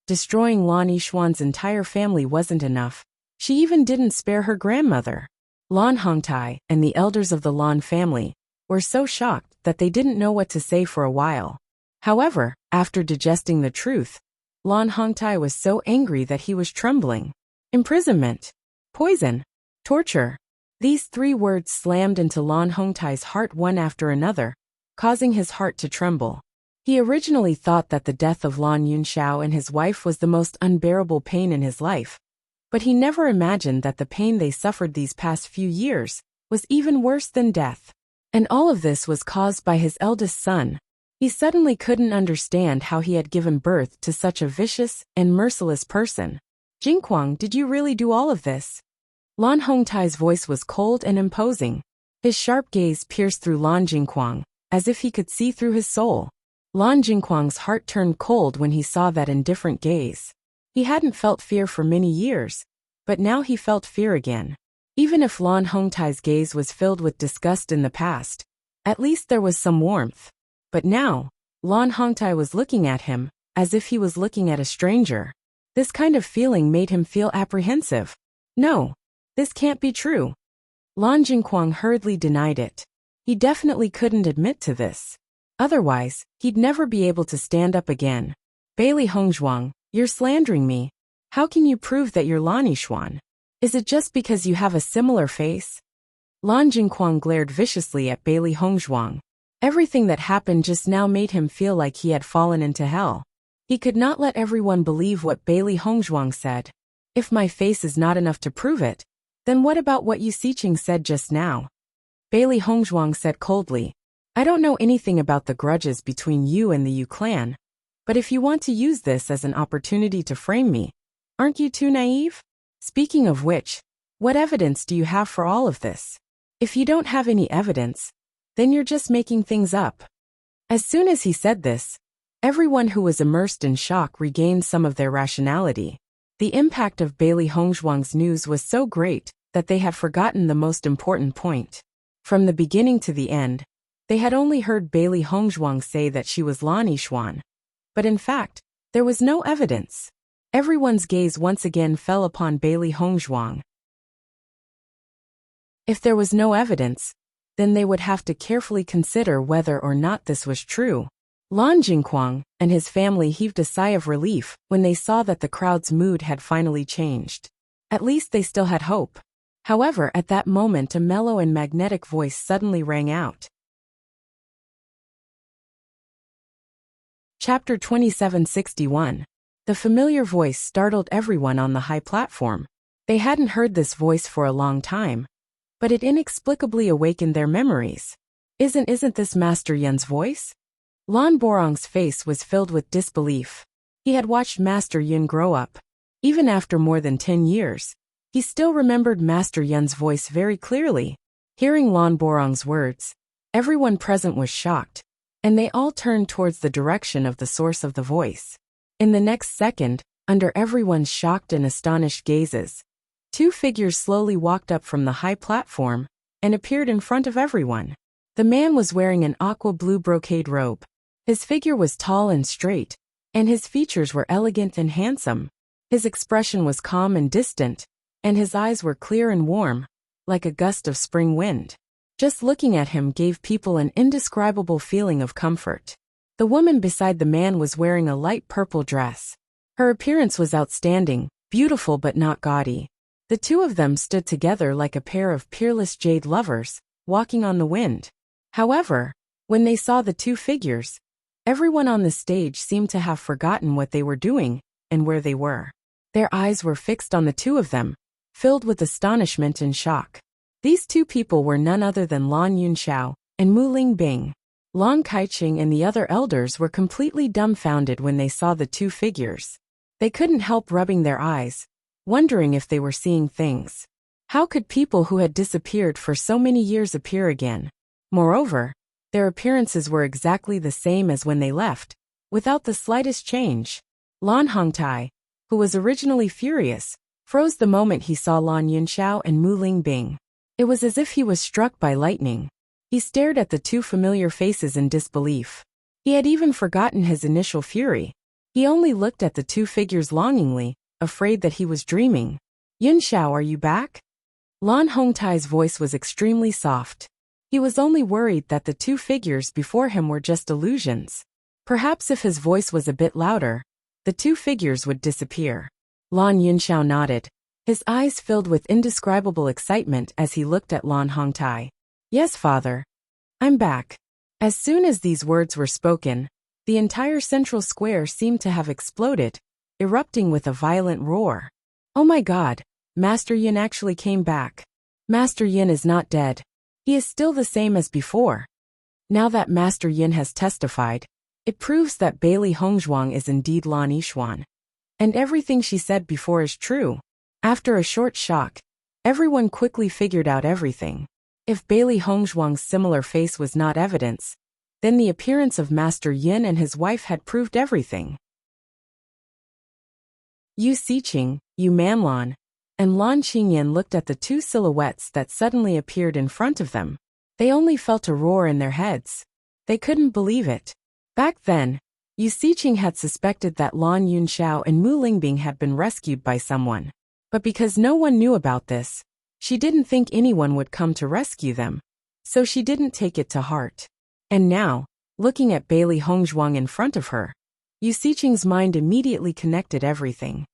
Destroying Lan Yishuan's entire family wasn't enough. She even didn't spare her grandmother. Lan Hongtai and the elders of the Lan family were so shocked that they didn't know what to say for a while. However, after digesting the truth, Lan Hongtai was so angry that he was trembling. Imprisonment, poison, torture. These three words slammed into Lan Hongtai's heart one after another, causing his heart to tremble. He originally thought that the death of Lan Yunxiao and his wife was the most unbearable pain in his life, but he never imagined that the pain they suffered these past few years was even worse than death. And all of this was caused by his eldest son. He suddenly couldn't understand how he had given birth to such a vicious and merciless person. Jingquang, did you really do all of this? Lan Hongtai's voice was cold and imposing. His sharp gaze pierced through Lan Jingquang, as if he could see through his soul. Lan Jingquang's heart turned cold when he saw that indifferent gaze. He hadn't felt fear for many years, but now he felt fear again. Even if Lan Hongtai's gaze was filled with disgust in the past, at least there was some warmth. But now, Lan Hongtai was looking at him, as if he was looking at a stranger. This kind of feeling made him feel apprehensive. No, this can't be true. Lan Jingquang hurriedly denied it. He definitely couldn't admit to this. Otherwise, he'd never be able to stand up again. Bailey Hongzhuang, you're slandering me. How can you prove that you're Lan Yishuan? Is it just because you have a similar face? Lan Jingquang glared viciously at Bailey Hongzhuang. Everything that happened just now made him feel like he had fallen into hell. He could not let everyone believe what Bailey Hongzhuang said. If my face is not enough to prove it, then what about what Yu Siqing said just now? Bailey Hongzhuang said coldly, I don't know anything about the grudges between you and the Yu clan, but if you want to use this as an opportunity to frame me, aren't you too naive? Speaking of which, what evidence do you have for all of this? If you don't have any evidence, then you're just making things up. As soon as he said this, everyone who was immersed in shock regained some of their rationality. The impact of Bailey Hongzhuang's news was so great that they had forgotten the most important point. From the beginning to the end, they had only heard Bailey Hongzhuang say that she was Lan Yishuan. But in fact, there was no evidence. Everyone's gaze once again fell upon Bailey Hongzhuang. If there was no evidence, then they would have to carefully consider whether or not this was true. Lan Jingquang and his family heaved a sigh of relief when they saw that the crowd's mood had finally changed. At least they still had hope. However, at that moment a mellow and magnetic voice suddenly rang out. Chapter 2761. The familiar voice startled everyone on the high platform. They hadn't heard this voice for a long time, but it inexplicably awakened their memories. Isn't this Master Yun's voice? Lan Borong's face was filled with disbelief. He had watched Master Yun grow up. Even after more than 10 years, he still remembered Master Yun's voice very clearly. Hearing Lan Borong's words, everyone present was shocked, and they all turned towards the direction of the source of the voice. In the next second, under everyone's shocked and astonished gazes, two figures slowly walked up from the high platform and appeared in front of everyone. The man was wearing an aqua blue brocade robe. His figure was tall and straight, and his features were elegant and handsome. His expression was calm and distant, and his eyes were clear and warm, like a gust of spring wind. Just looking at him gave people an indescribable feeling of comfort. The woman beside the man was wearing a light purple dress. Her appearance was outstanding, beautiful but not gaudy. The two of them stood together like a pair of peerless jade lovers, walking on the wind. However, when they saw the two figures, everyone on the stage seemed to have forgotten what they were doing and where they were. Their eyes were fixed on the two of them, filled with astonishment and shock. These two people were none other than Lan Yunxiao and Mu Lingbing. Lan Kaiqing and the other elders were completely dumbfounded when they saw the two figures. They couldn't help rubbing their eyes, wondering if they were seeing things. How could people who had disappeared for so many years appear again? Moreover, their appearances were exactly the same as when they left, without the slightest change. Lan Hongtai, who was originally furious, froze the moment he saw Lan Yunxiao and Mu Lingbing. It was as if he was struck by lightning. He stared at the two familiar faces in disbelief. He had even forgotten his initial fury. He only looked at the two figures longingly, afraid that he was dreaming. Yunxiao, are you back? Lan Hongtai's voice was extremely soft. He was only worried that the two figures before him were just illusions. Perhaps if his voice was a bit louder, the two figures would disappear. Lan Yunxiao nodded, his eyes filled with indescribable excitement as he looked at Lan Hongtai. Yes, father. I'm back. As soon as these words were spoken, the entire central square seemed to have exploded, erupting with a violent roar. Oh my God, Master Yin actually came back. Master Yin is not dead. He is still the same as before. Now that Master Yin has testified, it proves that Bailey Hongzhuang is indeed Lan Yishuan. And everything she said before is true. After a short shock, everyone quickly figured out everything. If Bailey Hongzhuang's similar face was not evidence, then the appearance of Master Yin and his wife had proved everything. Yu Xiqing, Yu Manlan, and Lan Qingyan looked at the two silhouettes that suddenly appeared in front of them. They only felt a roar in their heads. They couldn't believe it. Back then, Yu Xiqing had suspected that Lan Yunxiao and Mu Lingbing had been rescued by someone. But because no one knew about this, she didn't think anyone would come to rescue them, so she didn't take it to heart. And now, looking at Bailey Hongzhuang in front of her, Yu Xiqing's mind immediately connected everything.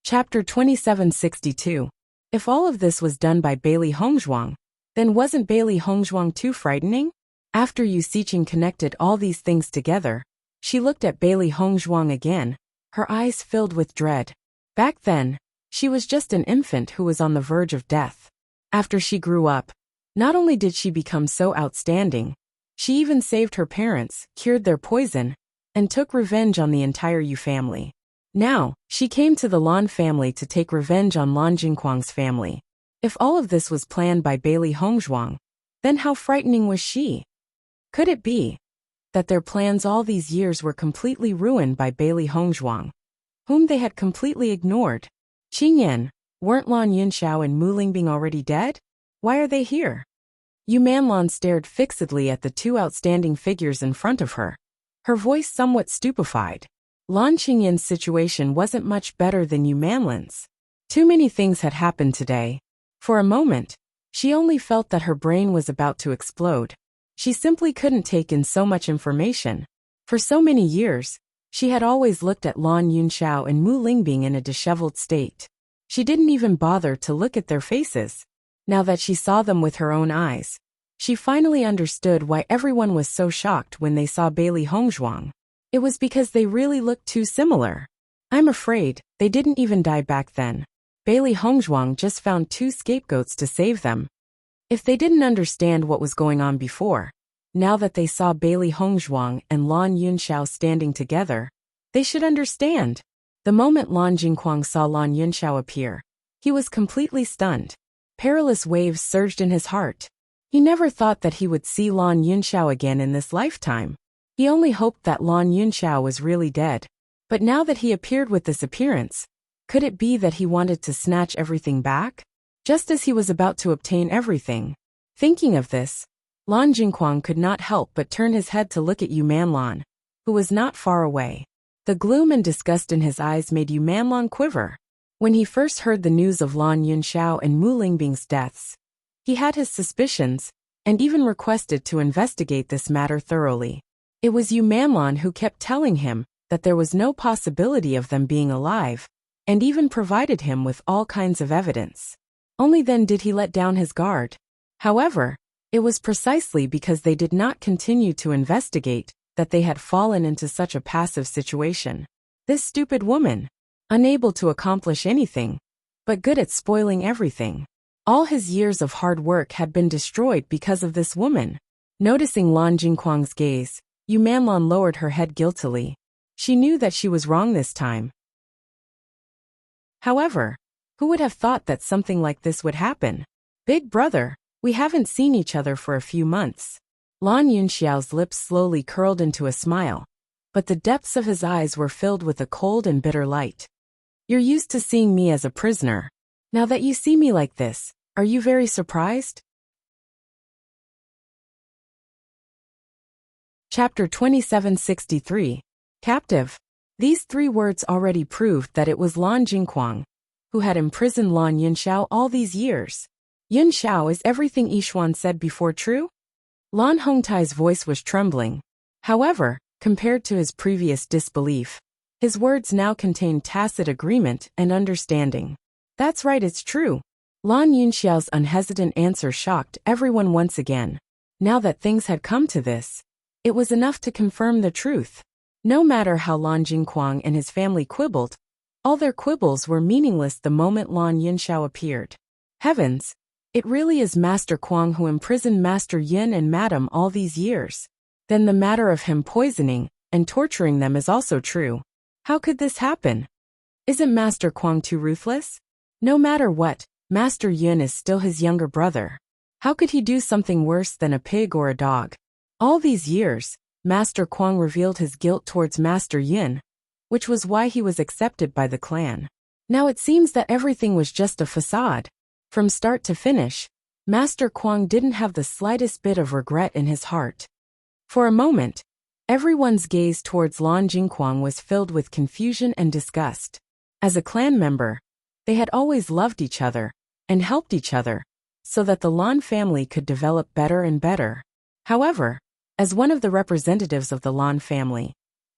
Chapter 2762. If all of this was done by Bailey Hongzhuang, then wasn't Bailey Hongzhuang too frightening? After Yu Xiqing connected all these things together, she looked at Bailey Hongzhuang again, her eyes filled with dread. Back then, she was just an infant who was on the verge of death. After she grew up, not only did she become so outstanding, she even saved her parents, cured their poison, and took revenge on the entire Yu family. Now, she came to the Lan family to take revenge on Lan Jingquang's family. If all of this was planned by Bailey Hongzhuang, then how frightening was she? Could it be that their plans all these years were completely ruined by Bailey Hongzhuang, whom they had completely ignored? Qingyan, weren't Lan Yunxiao and Mu Lingbing already dead? Why are they here? Yu Manlan stared fixedly at the two outstanding figures in front of her, her voice somewhat stupefied. Lan Qingyan's situation wasn't much better than Yu Manlan's. Too many things had happened today. For a moment, she only felt that her brain was about to explode. She simply couldn't take in so much information. For so many years, she had always looked at Lan Yunxiao and Mu Lingbing in a disheveled state. She didn't even bother to look at their faces. Now that she saw them with her own eyes, she finally understood why everyone was so shocked when they saw Bailey Hongzhuang. It was because they really looked too similar. I'm afraid they didn't even die back then. Bailey Hongzhuang just found two scapegoats to save them. If they didn't understand what was going on before, now that they saw Bailey Hongzhuang and Lan Yunxiao standing together, they should understand. The moment Lan Jingquang saw Lan Yunxiao appear, he was completely stunned. Perilous waves surged in his heart. He never thought that he would see Lan Yunxiao again in this lifetime. He only hoped that Lan Yunxiao was really dead. But now that he appeared with this appearance, could it be that he wanted to snatch everything back? Just as he was about to obtain everything. Thinking of this, Lan Jingquang could not help but turn his head to look at Yu Manlan, who was not far away. The gloom and disgust in his eyes made Yu Manlan quiver. When he first heard the news of Lan Yunxiao and Mu Lingbing's deaths, he had his suspicions, and even requested to investigate this matter thoroughly. It was Yu Manlan who kept telling him that there was no possibility of them being alive, and even provided him with all kinds of evidence. Only then did he let down his guard. However, it was precisely because they did not continue to investigate that they had fallen into such a passive situation. This stupid woman, unable to accomplish anything, but good at spoiling everything. All his years of hard work had been destroyed because of this woman. Noticing Lan Jingquang's gaze, Yu Manlan lowered her head guiltily. She knew that she was wrong this time. However, who would have thought that something like this would happen? Big brother, we haven't seen each other for a few months. Lan Yunxiao's lips slowly curled into a smile, but the depths of his eyes were filled with a cold and bitter light. You're used to seeing me as a prisoner. Now that you see me like this, are you very surprised? Chapter 2763. Captive. These three words already proved that it was Lan Jingquang who had imprisoned Lan Yunxiao all these years. Yunxiao, is everything Yishuan said before true? Lan Hongtai's voice was trembling. However, compared to his previous disbelief, his words now contained tacit agreement and understanding. That's right, it's true. Lan Yunxiao's unhesitant answer shocked everyone once again. Now that things had come to this, it was enough to confirm the truth. No matter how Lan Jingquang and his family quibbled, all their quibbles were meaningless the moment Lan Yunxiao appeared. Heavens! It really is Master Quang who imprisoned Master Yin and Madam all these years. Then the matter of him poisoning and torturing them is also true. How could this happen? Isn't Master Quang too ruthless? No matter what, Master Yin is still his younger brother. How could he do something worse than a pig or a dog? All these years, Master Quang revealed his guilt towards Master Yin, which was why he was accepted by the clan. Now it seems that everything was just a facade. From start to finish, Master Quang didn't have the slightest bit of regret in his heart. For a moment, everyone's gaze towards Lan Jingquang was filled with confusion and disgust. As a clan member, they had always loved each other and helped each other, so that the Lan family could develop better and better. However, as one of the representatives of the Lan family,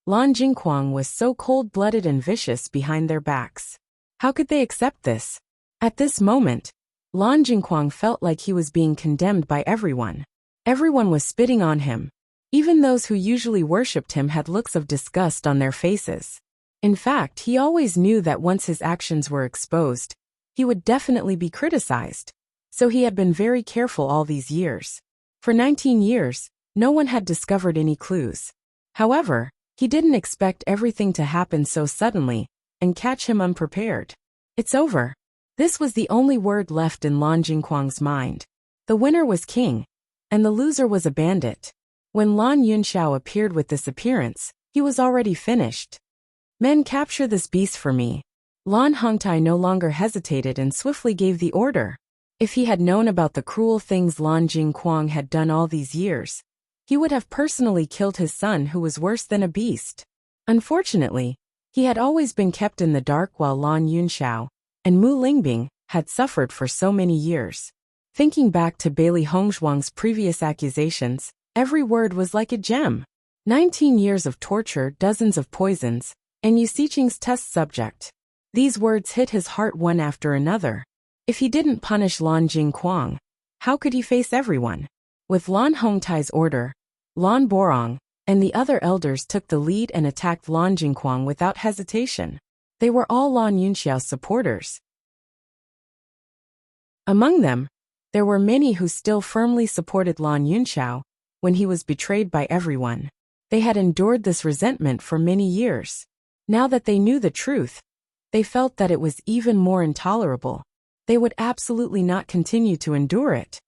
Lan Jingquang was so cold-blooded and vicious behind their backs. How could they accept this? At this moment, Lan Jingquang felt like he was being condemned by everyone. Everyone was spitting on him. Even those who usually worshipped him had looks of disgust on their faces. In fact, he always knew that once his actions were exposed, he would definitely be criticized. So he had been very careful all these years. For 19 years, no one had discovered any clues. However, he didn't expect everything to happen so suddenly and catch him unprepared. It's over. This was the only word left in Lan Jingquang's mind. The winner was king, and the loser was a bandit. When Lan Yunxiao appeared with this appearance, he was already finished. Men, capture this beast for me. Lan Hongtai no longer hesitated and swiftly gave the order. If he had known about the cruel things Lan Jingquang had done all these years, he would have personally killed his son, who was worse than a beast. Unfortunately, he had always been kept in the dark while Lan Yunxiao and Mu Lingbing had suffered for so many years. Thinking back to Bailey Hongzhuang's previous accusations, every word was like a gem. 19 years of torture, dozens of poisons, and Yu Xiqing's test subject. These words hit his heart one after another. If he didn't punish Lan Jingquang, how could he face everyone? With Lan Hongtai's order, Lan Borong and the other elders took the lead and attacked Lan Jingquang without hesitation. They were all Lan Yunxiao's supporters. Among them, there were many who still firmly supported Lan Yunxiao when he was betrayed by everyone. They had endured this resentment for many years. Now that they knew the truth, they felt that it was even more intolerable. They would absolutely not continue to endure it.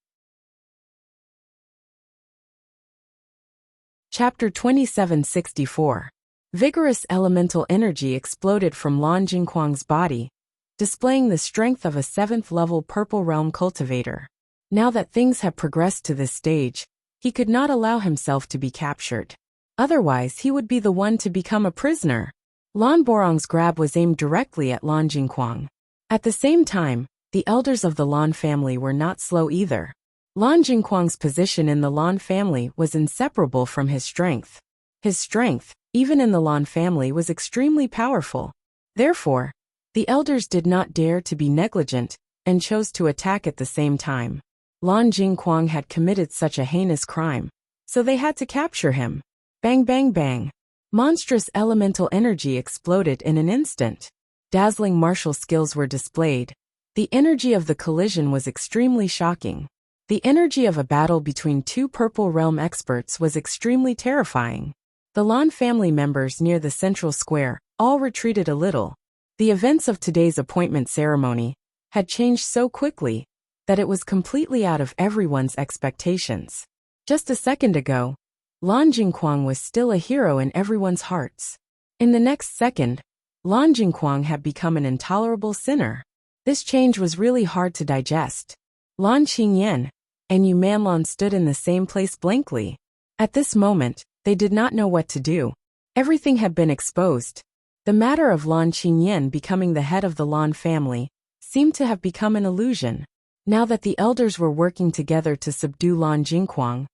Chapter 2764. Vigorous elemental energy exploded from Lan Jingquang's body, displaying the strength of a 7th-level Purple Realm cultivator. Now that things had progressed to this stage, he could not allow himself to be captured. Otherwise, he would be the one to become a prisoner. Lan Borong's grab was aimed directly at Lan Jingquang. At the same time, the elders of the Lan family were not slow either. Lan Jingquang's position in the Lan family was inseparable from his strength. His strength, even in the Lan family, was extremely powerful. Therefore, the elders did not dare to be negligent and chose to attack at the same time. Lan Jingquang had committed such a heinous crime, so they had to capture him. Bang bang bang. Monstrous elemental energy exploded in an instant. Dazzling martial skills were displayed. The energy of the collision was extremely shocking. The energy of a battle between two Purple Realm experts was extremely terrifying. The Lan family members near the central square all retreated a little. The events of today's appointment ceremony had changed so quickly that it was completely out of everyone's expectations. Just a second ago, Lan Jingquang was still a hero in everyone's hearts. In the next second, Lan Jingquang had become an intolerable sinner. This change was really hard to digest. Lan Qingyan and Yu Manlan stood in the same place blankly. At this moment, they did not know what to do. Everything had been exposed. The matter of Lan Qingyan becoming the head of the Lan family seemed to have become an illusion. Now that the elders were working together to subdue Lan Jingquang,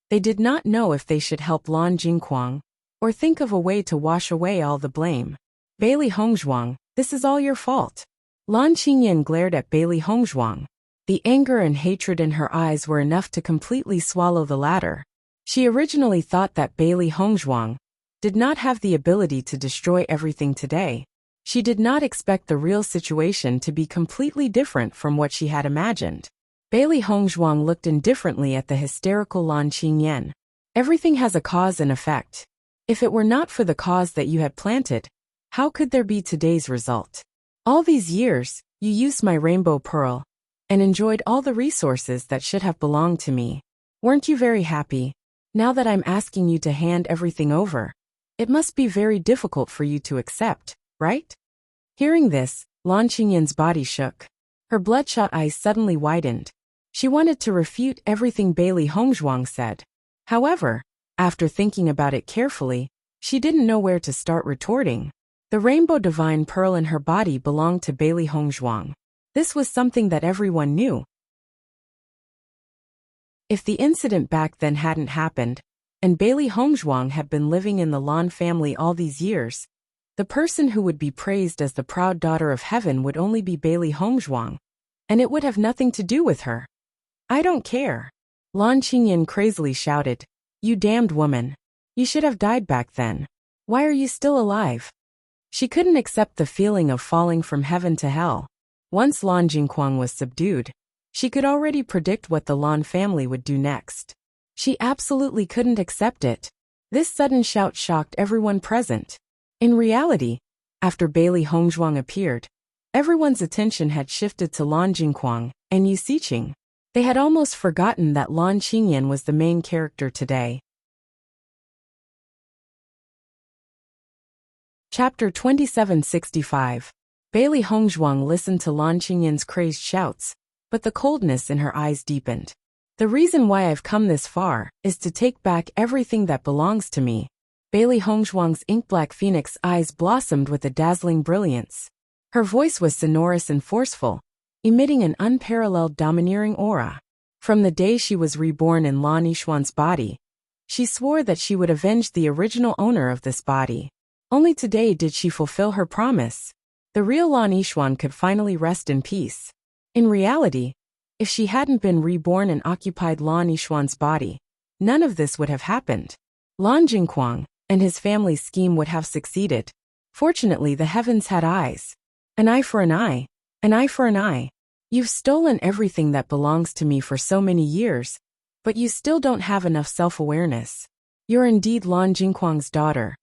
they did not know if they should help Lan Jingquang or think of a way to wash away all the blame. Bailey Hongzhuang, this is all your fault. Lan Qingyan glared at Bailey Hongzhuang. The anger and hatred in her eyes were enough to completely swallow the latter. She originally thought that Bailey Hongzhuang did not have the ability to destroy everything today. She did not expect the real situation to be completely different from what she had imagined. Bailey Hongzhuang looked indifferently at the hysterical Lan Qingyan. Everything has a cause and effect. If it were not for the cause that you had planted, how could there be today's result? All these years, you used my rainbow pearl and enjoyed all the resources that should have belonged to me. Weren't you very happy? Now that I'm asking you to hand everything over, it must be very difficult for you to accept, right? Hearing this, Lan Qingyan's body shook. Her bloodshot eyes suddenly widened. She wanted to refute everything Bailey Hongzhuang said. However, after thinking about it carefully, she didn't know where to start retorting. The rainbow divine pearl in her body belonged to Bailey Hongzhuang. This was something that everyone knew. If the incident back then hadn't happened, and Bailey Hongzhuang had been living in the Lan family all these years, the person who would be praised as the proud daughter of heaven would only be Bailey Hongzhuang, and it would have nothing to do with her. I don't care. Lan Qingyan crazily shouted. You damned woman. You should have died back then. Why are you still alive? She couldn't accept the feeling of falling from heaven to hell. Once Lan Jingquang was subdued, she could already predict what the Lan family would do next. She absolutely couldn't accept it. This sudden shout shocked everyone present. In reality, after Bailey Hongzhuang appeared, everyone's attention had shifted to Lan Jingquang and Yu Xiqing. They had almost forgotten that Lan Qingyan was the main character today. Chapter 2765. Bailey Hongzhuang listened to Lan Qingyan's crazed shouts, but the coldness in her eyes deepened. The reason why I've come this far is to take back everything that belongs to me. Bailey Hongzhuang's ink-black phoenix eyes blossomed with a dazzling brilliance. Her voice was sonorous and forceful, emitting an unparalleled domineering aura. From the day she was reborn in Lan Yixuan's body, she swore that she would avenge the original owner of this body. Only today did she fulfill her promise. The real Lan Yixuan could finally rest in peace. In reality, if she hadn't been reborn and occupied Lan Yixuan's body, none of this would have happened. Lan Jingquang and his family's scheme would have succeeded. Fortunately, the heavens had eyes. An eye for an eye, an eye for an eye. You've stolen everything that belongs to me for so many years, but you still don't have enough self-awareness. You're indeed Lan Jingquang's daughter.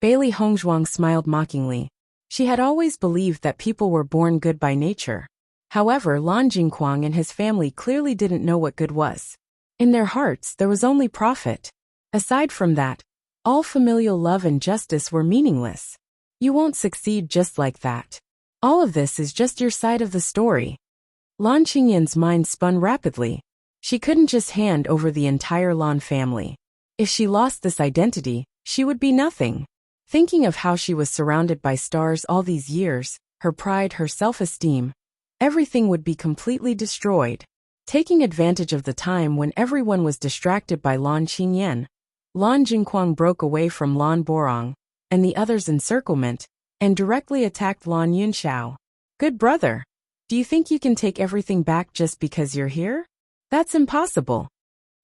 Bailey Hongzhuang smiled mockingly. She had always believed that people were born good by nature. However, Lan Jingquang and his family clearly didn't know what good was. In their hearts, there was only profit. Aside from that, all familial love and justice were meaningless. You won't succeed just like that. All of this is just your side of the story. Lan Qingyan's mind spun rapidly. She couldn't just hand over the entire Lan family. If she lost this identity, she would be nothing. Thinking of how she was surrounded by stars all these years, her pride, her self-esteem, everything would be completely destroyed. Taking advantage of the time when everyone was distracted by Lan Qingyan, Lan Jingquang broke away from Lan Borong and the others' encirclement and directly attacked Lan Yunxiao. Good brother, do you think you can take everything back just because you're here? That's impossible.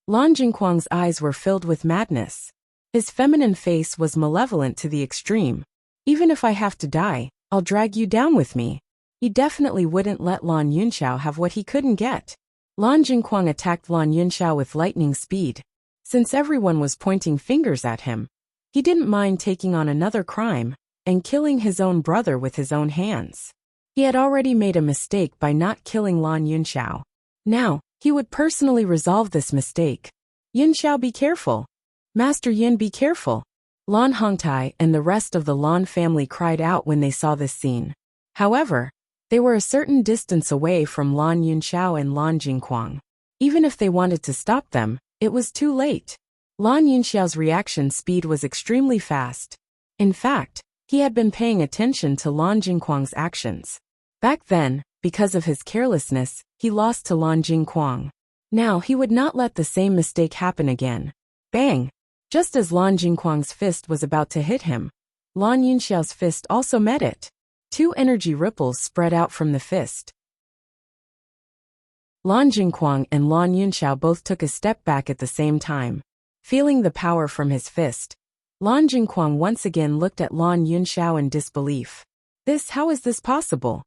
Lan Jingquang's eyes were filled with madness. His feminine face was malevolent to the extreme. Even if I have to die, I'll drag you down with me. He definitely wouldn't let Lan Yunxiao have what he couldn't get. Lan Jingquang attacked Lan Yunxiao with lightning speed. Since everyone was pointing fingers at him, he didn't mind taking on another crime and killing his own brother with his own hands. He had already made a mistake by not killing Lan Yunxiao. Now, he would personally resolve this mistake. Yunxiao, be careful. Master Yun, be careful. Lan Hongtai and the rest of the Lan family cried out when they saw this scene. However, they were a certain distance away from Lan Yunxiao and Lan Jingquang. Even if they wanted to stop them, it was too late. Lan Yunxiao's reaction speed was extremely fast. In fact, he had been paying attention to Lan Jingquang's actions. Back then, because of his carelessness, he lost to Lan Jingquang. Now he would not let the same mistake happen again. Bang! Just as Lan Jingquang's fist was about to hit him, Lan Yunxiao's fist also met it. Two energy ripples spread out from the fist. Lan Jingquang and Lan Yunxiao both took a step back at the same time. Feeling the power from his fist, Lan Jingquang once again looked at Lan Yunxiao in disbelief. How is this possible?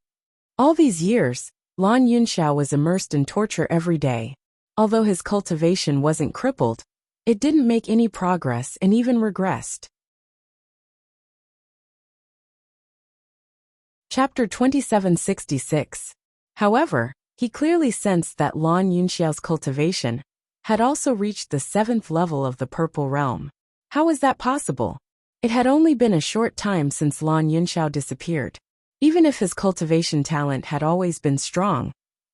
All these years, Lan Yunxiao was immersed in torture every day. Although his cultivation wasn't crippled, it didn't make any progress and even regressed. Chapter 2766. However, he clearly sensed that Lan Yunxiao's cultivation had also reached the 7th level of the Purple Realm. How was that possible? It had only been a short time since Lan Yunxiao disappeared. Even if his cultivation talent had always been strong,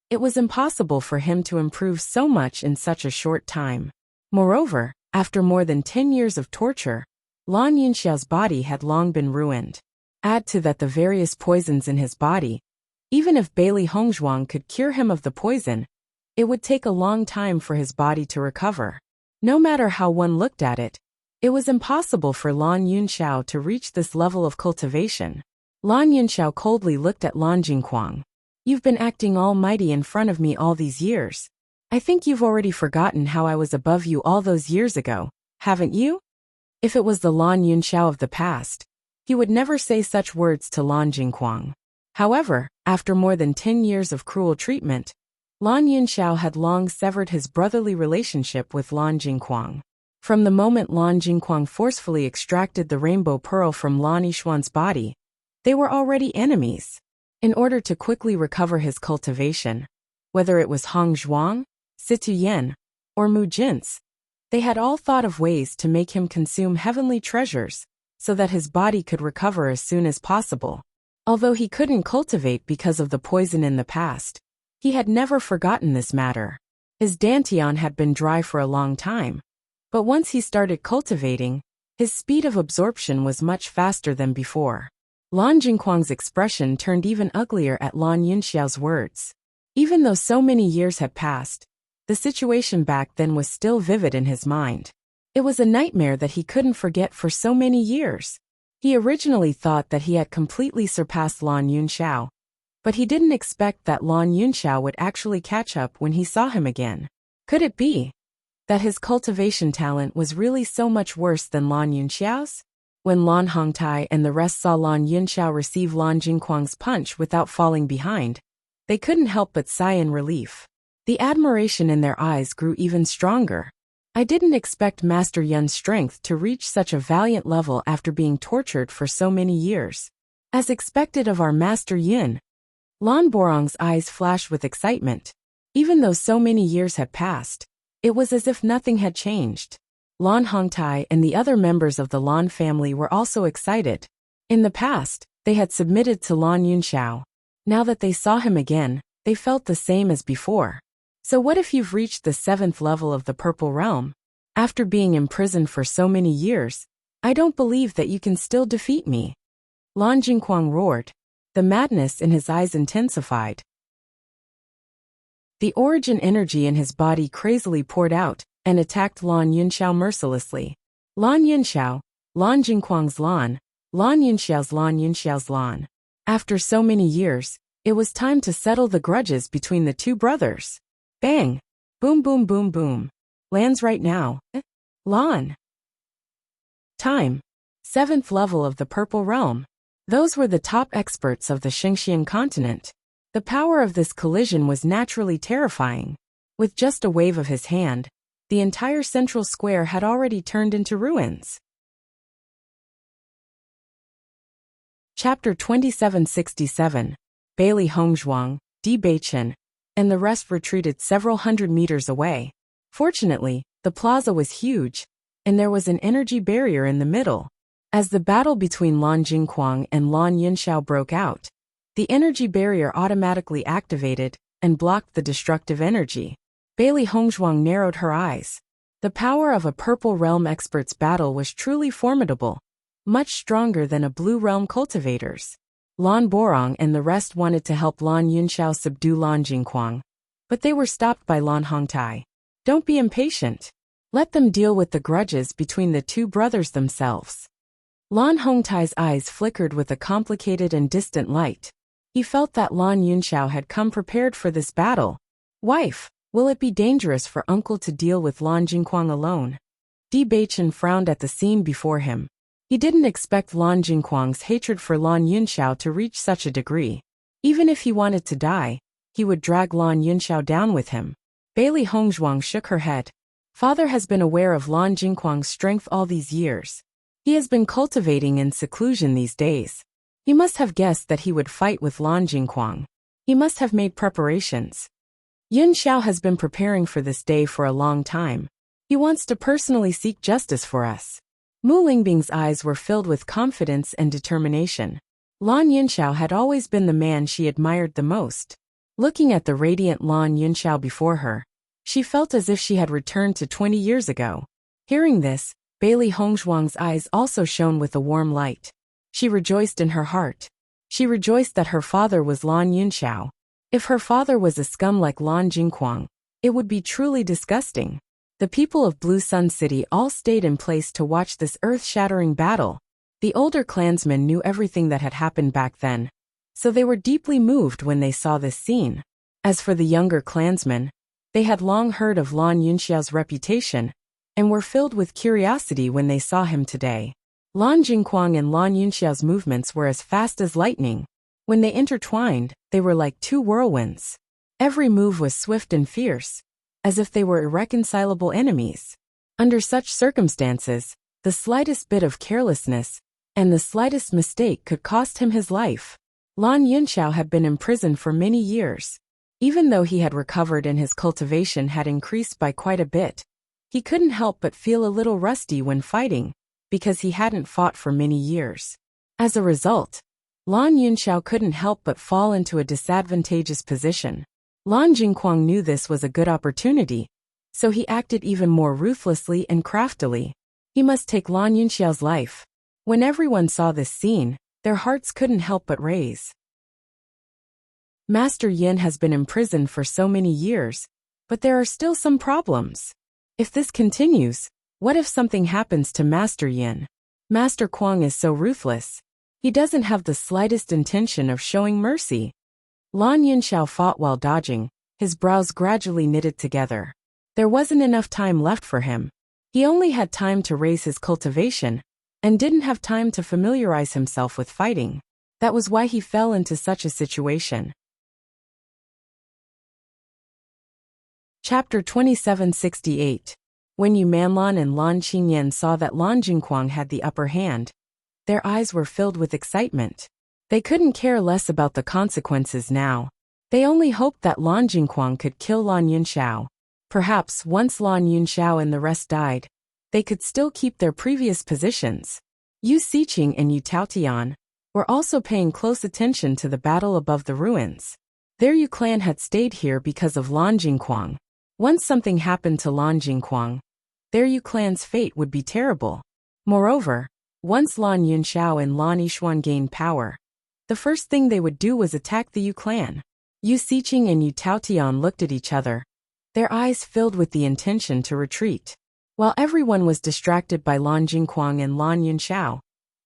it was impossible for him to improve so much in such a short time. Moreover, after more than 10 years of torture, Lan Yunxiao's body had long been ruined. Add to that the various poisons in his body. Even if Bailey Hongzhuang could cure him of the poison, it would take a long time for his body to recover. No matter how one looked at it, it was impossible for Lan Yunxiao to reach this level of cultivation. Lan Yunxiao coldly looked at Lan Jingquang. You've been acting almighty in front of me all these years. I think you've already forgotten how I was above you all those years ago, haven't you? If it was the Lan Yunxiao of the past, he would never say such words to Lan Jingquang. However, after more than 10 years of cruel treatment, Lan Yunxiao had long severed his brotherly relationship with Lan Jingquang. From the moment Lan Jingquang forcefully extracted the rainbow pearl from Lan Yixuan's body, they were already enemies. In order to quickly recover his cultivation, whether it was Hong Zhuang, Situ Yen, or Mu Jin's, they had all thought of ways to make him consume heavenly treasures, so that his body could recover as soon as possible. Although he couldn't cultivate because of the poison in the past, he had never forgotten this matter. His dantian had been dry for a long time, but once he started cultivating, his speed of absorption was much faster than before. Lan Jingquang's expression turned even uglier at Lan Yunxiao's words. Even though so many years had passed, the situation back then was still vivid in his mind. It was a nightmare that he couldn't forget for so many years. He originally thought that he had completely surpassed Lan Yunxiao, but he didn't expect that Lan Yunxiao would actually catch up when he saw him again. Could it be that his cultivation talent was really so much worse than Lan Yunxiao's? When Lan Hongtai and the rest saw Lan Yunxiao receive Lan Jingquang's punch without falling behind, they couldn't help but sigh in relief. The admiration in their eyes grew even stronger. I didn't expect Master Yun's strength to reach such a valiant level after being tortured for so many years. As expected of our Master Yun. Lan Borong's eyes flashed with excitement. Even though so many years had passed, it was as if nothing had changed. Lan Hongtai and the other members of the Lan family were also excited. In the past, they had submitted to Lan Yunxiao. Now that they saw him again, they felt the same as before. So what if you've reached the 7th level of the Purple Realm? After being imprisoned for so many years, I don't believe that you can still defeat me. Lan Jingquang roared. The madness in his eyes intensified. The origin energy in his body crazily poured out and attacked Lan Yunxiao mercilessly. Lan Yunxiao, Lan Jingquang's Lan, Lan Yunxiao's Lan Yunxiao's Lan. After so many years, it was time to settle the grudges between the two brothers. Bang! Boom boom boom boom. Lands right now. Lan. Time. 7th level of the Purple Realm. Those were the top experts of the Xingxian continent. The power of this collision was naturally terrifying. With just a wave of his hand, the entire central square had already turned into ruins. Chapter 2767. Bailey Hongzhuang, Bewitching, and the rest retreated several hundred meters away. Fortunately, the plaza was huge, and there was an energy barrier in the middle. As the battle between Lan Jingquang and Lan Yunxiao broke out, the energy barrier automatically activated and blocked the destructive energy. Bailey Hongzhuang narrowed her eyes. The power of a Purple Realm expert's battle was truly formidable, much stronger than a Blue Realm cultivator's. Lan Borong and the rest wanted to help Lan Yunxiao subdue Lan Jingquang, but they were stopped by Lan Hongtai. Don't be impatient. Let them deal with the grudges between the two brothers themselves. Lan Hongtai's eyes flickered with a complicated and distant light. He felt that Lan Yunxiao had come prepared for this battle. Wife, will it be dangerous for uncle to deal with Lan Jingquang alone? Bewitching frowned at the scene before him. He didn't expect Lan Jingquang's hatred for Lan Yunxiao to reach such a degree. Even if he wanted to die, he would drag Lan Yunxiao down with him. Bailey Hongzhuang shook her head. Father has been aware of Lan Jingquang's strength all these years. He has been cultivating in seclusion these days. He must have guessed that he would fight with Lan Jingquang. He must have made preparations. Yunxiao has been preparing for this day for a long time. He wants to personally seek justice for us. Mu Lingbing's eyes were filled with confidence and determination. Lan Yunxiao had always been the man she admired the most. Looking at the radiant Lan Yunxiao before her, she felt as if she had returned to 20 years ago. Hearing this, Bailey Hongzhuang's eyes also shone with a warm light. She rejoiced in her heart. She rejoiced that her father was Lan Yunxiao. If her father was a scum like Lan Jingquang, it would be truly disgusting. The people of Blue Sun City all stayed in place to watch this earth-shattering battle. The older clansmen knew everything that had happened back then, so they were deeply moved when they saw this scene. As for the younger clansmen, they had long heard of Lan Yunxiao's reputation, and were filled with curiosity when they saw him today. Lan Jingquang and Lan Yunxiao's movements were as fast as lightning. When they intertwined, they were like two whirlwinds. Every move was swift and fierce, as if they were irreconcilable enemies. Under such circumstances, the slightest bit of carelessness and the slightest mistake could cost him his life. Lan Yunxiao had been imprisoned for many years. Even though he had recovered and his cultivation had increased by quite a bit, he couldn't help but feel a little rusty when fighting, because he hadn't fought for many years. As a result, Lan Yunxiao couldn't help but fall into a disadvantageous position. Lan Jingquang knew this was a good opportunity, so he acted even more ruthlessly and craftily. He must take Lan Yunxiao's life. When everyone saw this scene, their hearts couldn't help but raise. Master Yin has been imprisoned for so many years, but there are still some problems. If this continues, what if something happens to Master Yin? Master Kuang is so ruthless. He doesn't have the slightest intention of showing mercy. Lan Yunxiao fought while dodging, his brows gradually knitted together. There wasn't enough time left for him. He only had time to raise his cultivation, and didn't have time to familiarize himself with fighting. That was why he fell into such a situation. Chapter 2768. When Yu Manlan and Lan Qingyan saw that Lan Jingquang had the upper hand, their eyes were filled with excitement. They couldn't care less about the consequences now. They only hoped that Lan Jingquang could kill Lan Yunxiao. Perhaps once Lan Yunxiao and the rest died, they could still keep their previous positions. Yu Xiqing and Yu Taotian were also paying close attention to the battle above the ruins. Their Yu clan had stayed here because of Lan Jingquang. Once something happened to Lan Jingquang, their Yu clan's fate would be terrible. Moreover, once Lan Yunxiao and Lan Yishuan gained power, the first thing they would do was attack the Yu clan. Yu Xiqing and Yu Taotian looked at each other, their eyes filled with the intention to retreat. While everyone was distracted by Lan Jingquang and Lan Yunxiao,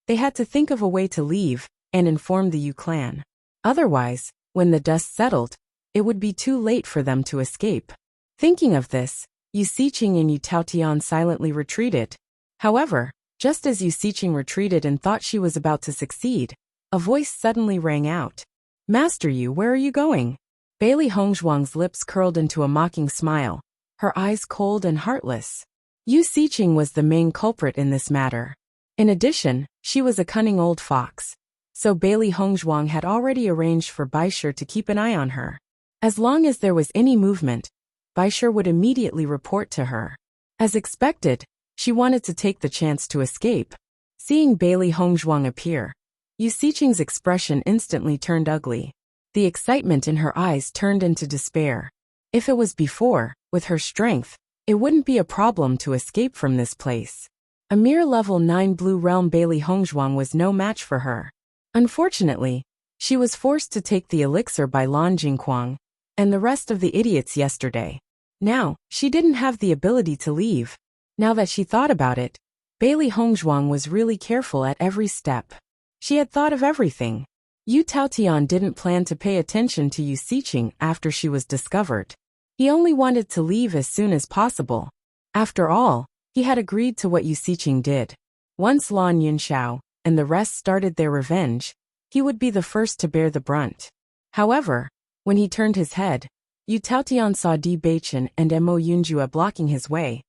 they had to think of a way to leave and inform the Yu clan. Otherwise, when the dust settled, it would be too late for them to escape. Thinking of this, Yu Xiqing and Yu Taotian silently retreated. However, just as Yu Xiqing retreated and thought she was about to succeed, a voice suddenly rang out. Master Yu, where are you going? Bailey Hongzhuang's lips curled into a mocking smile, her eyes cold and heartless. Yu Xiqing was the main culprit in this matter. In addition, she was a cunning old fox, so Bailey Hongzhuang had already arranged for Baisher to keep an eye on her. As long as there was any movement, Baisher would immediately report to her. As expected, she wanted to take the chance to escape. Seeing Bailey Hongzhuang appear, Yu Xiqing's expression instantly turned ugly. The excitement in her eyes turned into despair. If it was before, with her strength, it wouldn't be a problem to escape from this place. A mere level 9 Blue Realm Bailey Hongzhuang was no match for her. Unfortunately, she was forced to take the elixir by Lan Jingquang and the rest of the idiots yesterday. Now, she didn't have the ability to leave. Now that she thought about it, Bailey Hongzhuang was really careful at every step. She had thought of everything. Yu Taotian didn't plan to pay attention to Yu Xiqing after she was discovered. He only wanted to leave as soon as possible. After all, he had agreed to what Yu Xiqing did. Once Lan Yunxiao and the rest started their revenge, he would be the first to bear the brunt. However, when he turned his head, Yu Taotian saw Di Baichen and Mo Yunjue blocking his way.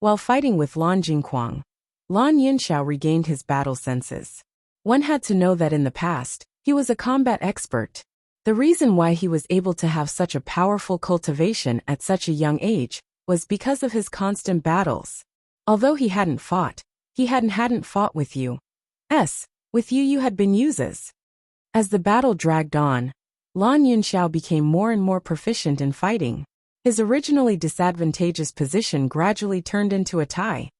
While fighting with Lan Jingquang, Lan Yunxiao regained his battle senses. One had to know that in the past, he was a combat expert. The reason why he was able to have such a powerful cultivation at such a young age was because of his constant battles. Although he hadn't fought with you. With you had been uses. As the battle dragged on, Lan Yunxiao became more and more proficient in fighting. His originally disadvantageous position gradually turned into a tie.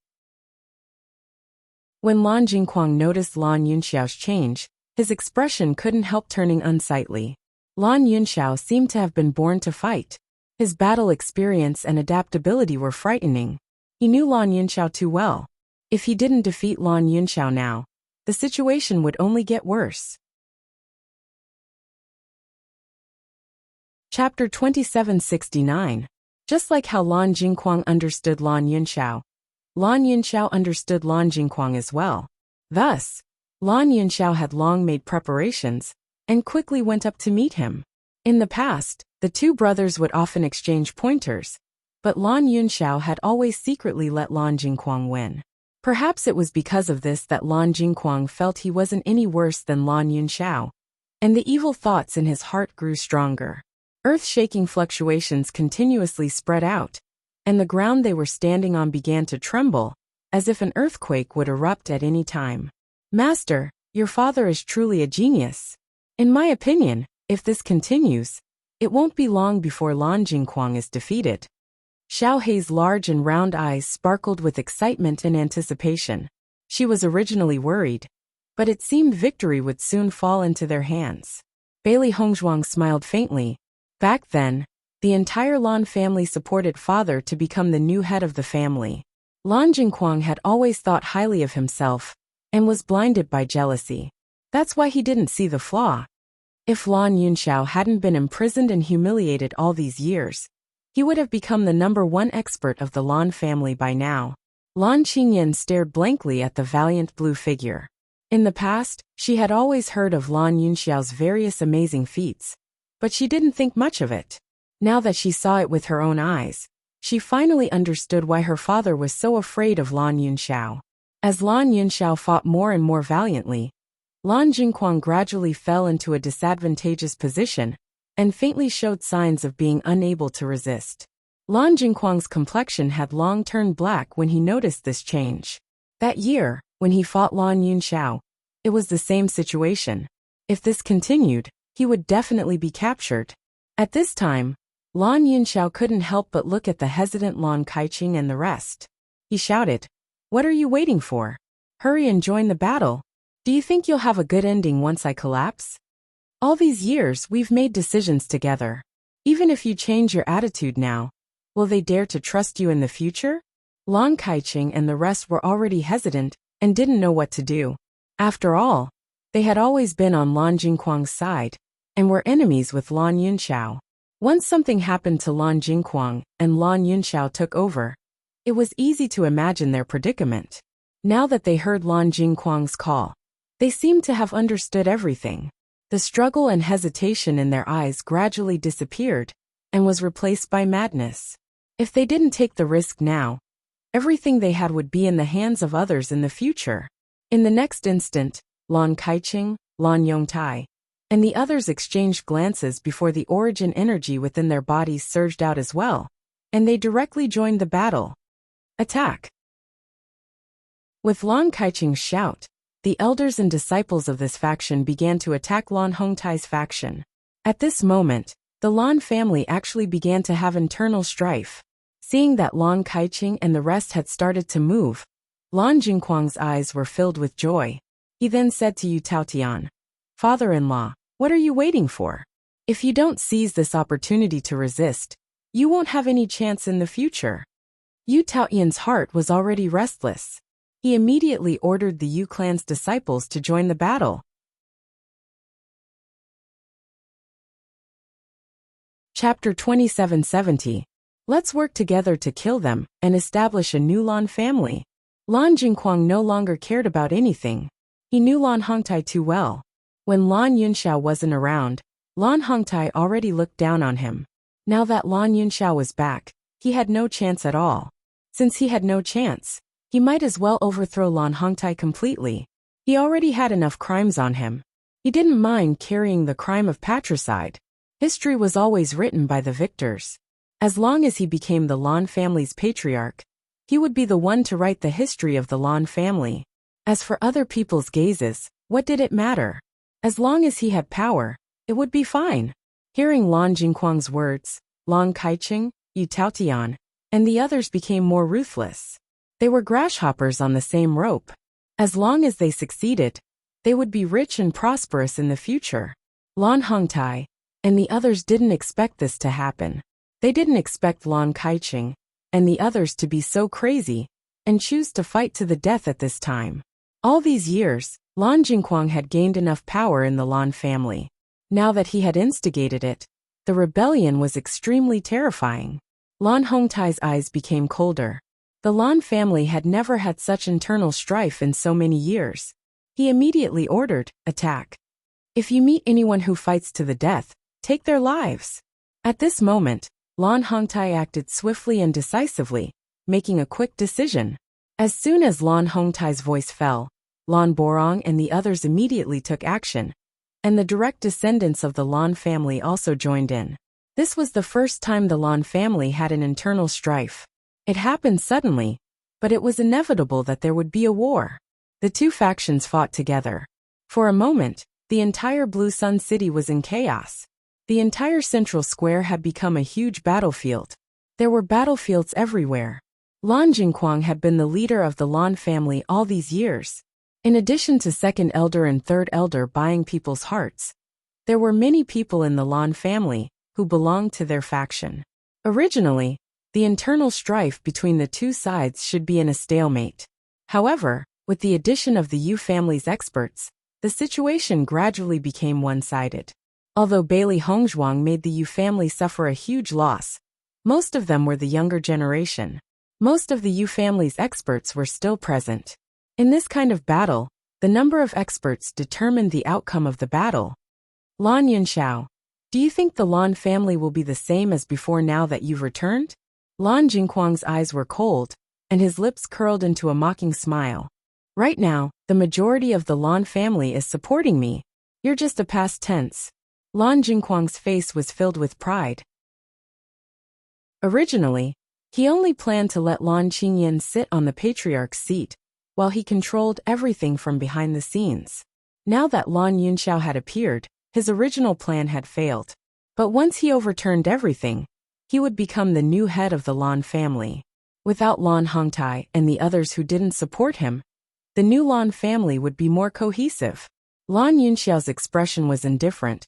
When Lan Jingquang noticed Lan Yunxiao's change, his expression couldn't help turning unsightly. Lan Yunxiao seemed to have been born to fight. His battle experience and adaptability were frightening. He knew Lan Yunxiao too well. If he didn't defeat Lan Yunxiao now, the situation would only get worse. Chapter 2769. Just like how Lan Jingquang understood Lan Yunxiao understood Lan Jingquang as well. Thus, Lan Yunxiao had long made preparations and quickly went up to meet him. In the past, the two brothers would often exchange pointers, but Lan Yunxiao had always secretly let Lan Jingquang win. Perhaps it was because of this that Lan Jingquang felt he wasn't any worse than Lan Yunxiao, and the evil thoughts in his heart grew stronger. Earth-shaking fluctuations continuously spread out, and the ground they were standing on began to tremble, as if an earthquake would erupt at any time. Master, your father is truly a genius. In my opinion, if this continues, it won't be long before Lan Jingquang is defeated. Xiao Hei's large and round eyes sparkled with excitement and anticipation. She was originally worried, but it seemed victory would soon fall into their hands. Bailey Hongzhuang smiled faintly. Back then, the entire Lan family supported father to become the new head of the family. Lan Jingquang had always thought highly of himself and was blinded by jealousy. That's why he didn't see the flaw. If Lan Yunxiao hadn't been imprisoned and humiliated all these years, he would have become the #1 expert of the Lan family by now. Lan Qingyan stared blankly at the valiant blue figure. In the past, she had always heard of Lan Yunxiao's various amazing feats, but she didn't think much of it. Now that she saw it with her own eyes, she finally understood why her father was so afraid of Lan Yunxiao. As Lan Yunxiao fought more and more valiantly, Lan Jingquang gradually fell into a disadvantageous position and faintly showed signs of being unable to resist. Lan Jingquang's complexion had long turned black when he noticed this change. That year, when he fought Lan Yunxiao, it was the same situation. If this continued, he would definitely be captured. At this time, Lan Yunxiao couldn't help but look at the hesitant Lan Kaiqing and the rest. He shouted, "What are you waiting for? Hurry and join the battle. Do you think you'll have a good ending once I collapse? All these years we've made decisions together. Even if you change your attitude now, will they dare to trust you in the future?" Lan Kaiqing and the rest were already hesitant and didn't know what to do. After all, they had always been on Lan Jingquang's side and were enemies with Lan Yunxiao. Once something happened to Lan Jingquang and Lan Yunxiao took over, it was easy to imagine their predicament. Now that they heard Lan Jingquang's call, they seemed to have understood everything. The struggle and hesitation in their eyes gradually disappeared and was replaced by madness. If they didn't take the risk now, everything they had would be in the hands of others in the future. In the next instant, Lan Kaiqing, Lan Yongtai, and the others exchanged glances before the origin energy within their bodies surged out as well, and they directly joined the battle. Attack! With Lan Kaiqing's shout, the elders and disciples of this faction began to attack Lan Hongtai's faction. At this moment, the Lan family actually began to have internal strife. Seeing that Lan Kaiqing and the rest had started to move, Lan Jingquang's eyes were filled with joy. He then said to Yu Taotian, "Father-in-law, what are you waiting for? If you don't seize this opportunity to resist, you won't have any chance in the future." Yu Taotian's heart was already restless. He immediately ordered the Yu clan's disciples to join the battle. Chapter 2770. Let's work together to kill them and establish a new Lan family. Lan Jingquang no longer cared about anything. He knew Lan Hongtai too well. When Lan Yunxiao wasn't around, Lan Hongtai already looked down on him. Now that Lan Yunxiao was back, he had no chance at all. Since he had no chance, he might as well overthrow Lan Hongtai completely. He already had enough crimes on him. He didn't mind carrying the crime of patricide. History was always written by the victors. As long as he became the Lan family's patriarch, he would be the one to write the history of the Lan family. As for other people's gazes, what did it matter? As long as he had power, it would be fine. Hearing Lan Jingquang's words, Lan Kaiqing, Yu Taotian, and the others became more ruthless. They were grasshoppers on the same rope. As long as they succeeded, they would be rich and prosperous in the future. Lan Hongtai and the others didn't expect this to happen. They didn't expect Lan Kaiqing and the others to be so crazy and choose to fight to the death at this time. All these years, Lan Jingquang had gained enough power in the Lan family. Now that he had instigated it, the rebellion was extremely terrifying. Lan Hongtai's eyes became colder. The Lan family had never had such internal strife in so many years. He immediately ordered, "Attack. If you meet anyone who fights to the death, take their lives." At this moment, Lan Hongtai acted swiftly and decisively, making a quick decision. As soon as Lan Hongtai's voice fell, Lan Borong and the others immediately took action, and the direct descendants of the Lan family also joined in. This was the first time the Lan family had an internal strife. It happened suddenly, but it was inevitable that there would be a war. The two factions fought together. For a moment, the entire Blue Sun City was in chaos. The entire central square had become a huge battlefield. There were battlefields everywhere. Lan Jingquang had been the leader of the Lan family all these years. In addition to second elder and third elder buying people's hearts, There were many people in the Lan family who belonged to their faction. Originally, the internal strife between the two sides should be in a stalemate. However, with the addition of the Yu family's experts, the situation gradually became one-sided. Although Bailey Hongzhuang made the Yu family suffer a huge loss, most of them were the younger generation. Most of the Yu family's experts were still present. In this kind of battle, the number of experts determined the outcome of the battle. Lan Yunxiao, do you think the Lan family will be the same as before now that you've returned? Lan Jingquang's eyes were cold, and his lips curled into a mocking smile. Right now, the majority of the Lan family is supporting me. You're just a past tense. Lan Jingquang's face was filled with pride. Originally, he only planned to let Lan Qingyan sit on the patriarch's seat, while he controlled everything from behind the scenes. Now that Lan Yunxiao had appeared, his original plan had failed. But once he overturned everything, he would become the new head of the Lan family. Without Lan Hongtai and the others who didn't support him, the new Lan family would be more cohesive. Lan Yunxiao's expression was indifferent,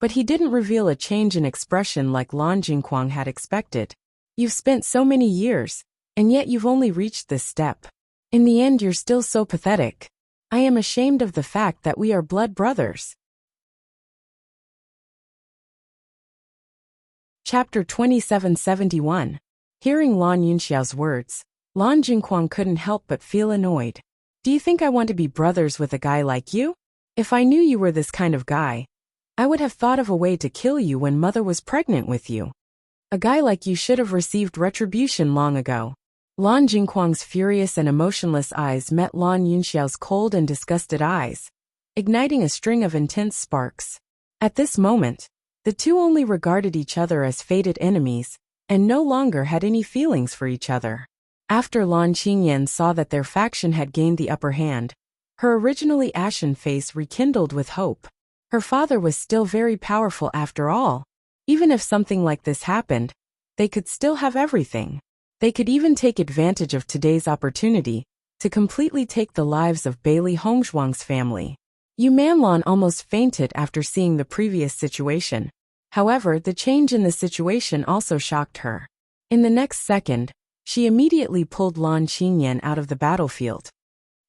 but he didn't reveal a change in expression like Lan Jingquang had expected. You've spent so many years, and yet you've only reached this step. In the end, you're still so pathetic. I am ashamed of the fact that we are blood brothers. Chapter 2771. Hearing Lan Yunxiao's words, Lan Jingquang couldn't help but feel annoyed. Do you think I want to be brothers with a guy like you? If I knew you were this kind of guy, I would have thought of a way to kill you when mother was pregnant with you. A guy like you should have received retribution long ago. Lan Jingquang's furious and emotionless eyes met Lan Yunxiao's cold and disgusted eyes, igniting a string of intense sparks. At this moment, the two only regarded each other as fated enemies, and no longer had any feelings for each other. After Lan Qingyan saw that their faction had gained the upper hand, her originally ashen face rekindled with hope. Her father was still very powerful after all. Even if something like this happened, they could still have everything. They could even take advantage of today's opportunity to completely take the lives of Bailey Hongzhuang's family. Yu Manlan almost fainted after seeing the previous situation. However, the change in the situation also shocked her. In the next second, she immediately pulled Lan Qingyan out of the battlefield.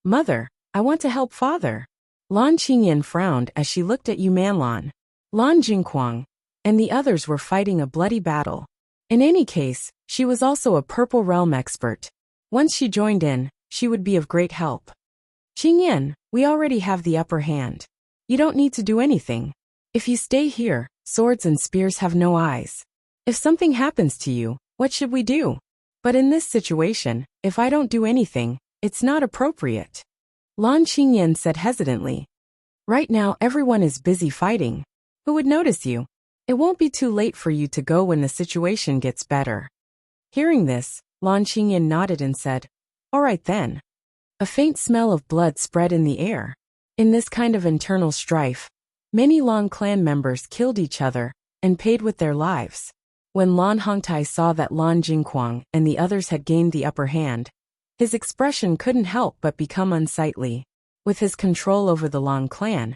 Mother, I want to help father. Lan Qingyan frowned as she looked at Yu Manlan. Lan Jingquang and the others were fighting a bloody battle. In any case, she was also a Purple Realm expert. Once she joined in, she would be of great help. Qingyan, we already have the upper hand. You don't need to do anything. If you stay here, swords and spears have no eyes. If something happens to you, what should we do? But in this situation, if I don't do anything, it's not appropriate. Lan Qingyan said hesitantly. Right now everyone is busy fighting. Who would notice you? It won't be too late for you to go when the situation gets better. Hearing this, Lan Qingyan nodded and said, All right then. A faint smell of blood spread in the air. In this kind of internal strife, many Lan clan members killed each other and paid with their lives. When Lan Hongtai saw that Lan Jingquang and the others had gained the upper hand, his expression couldn't help but become unsightly. With his control over the Lan clan,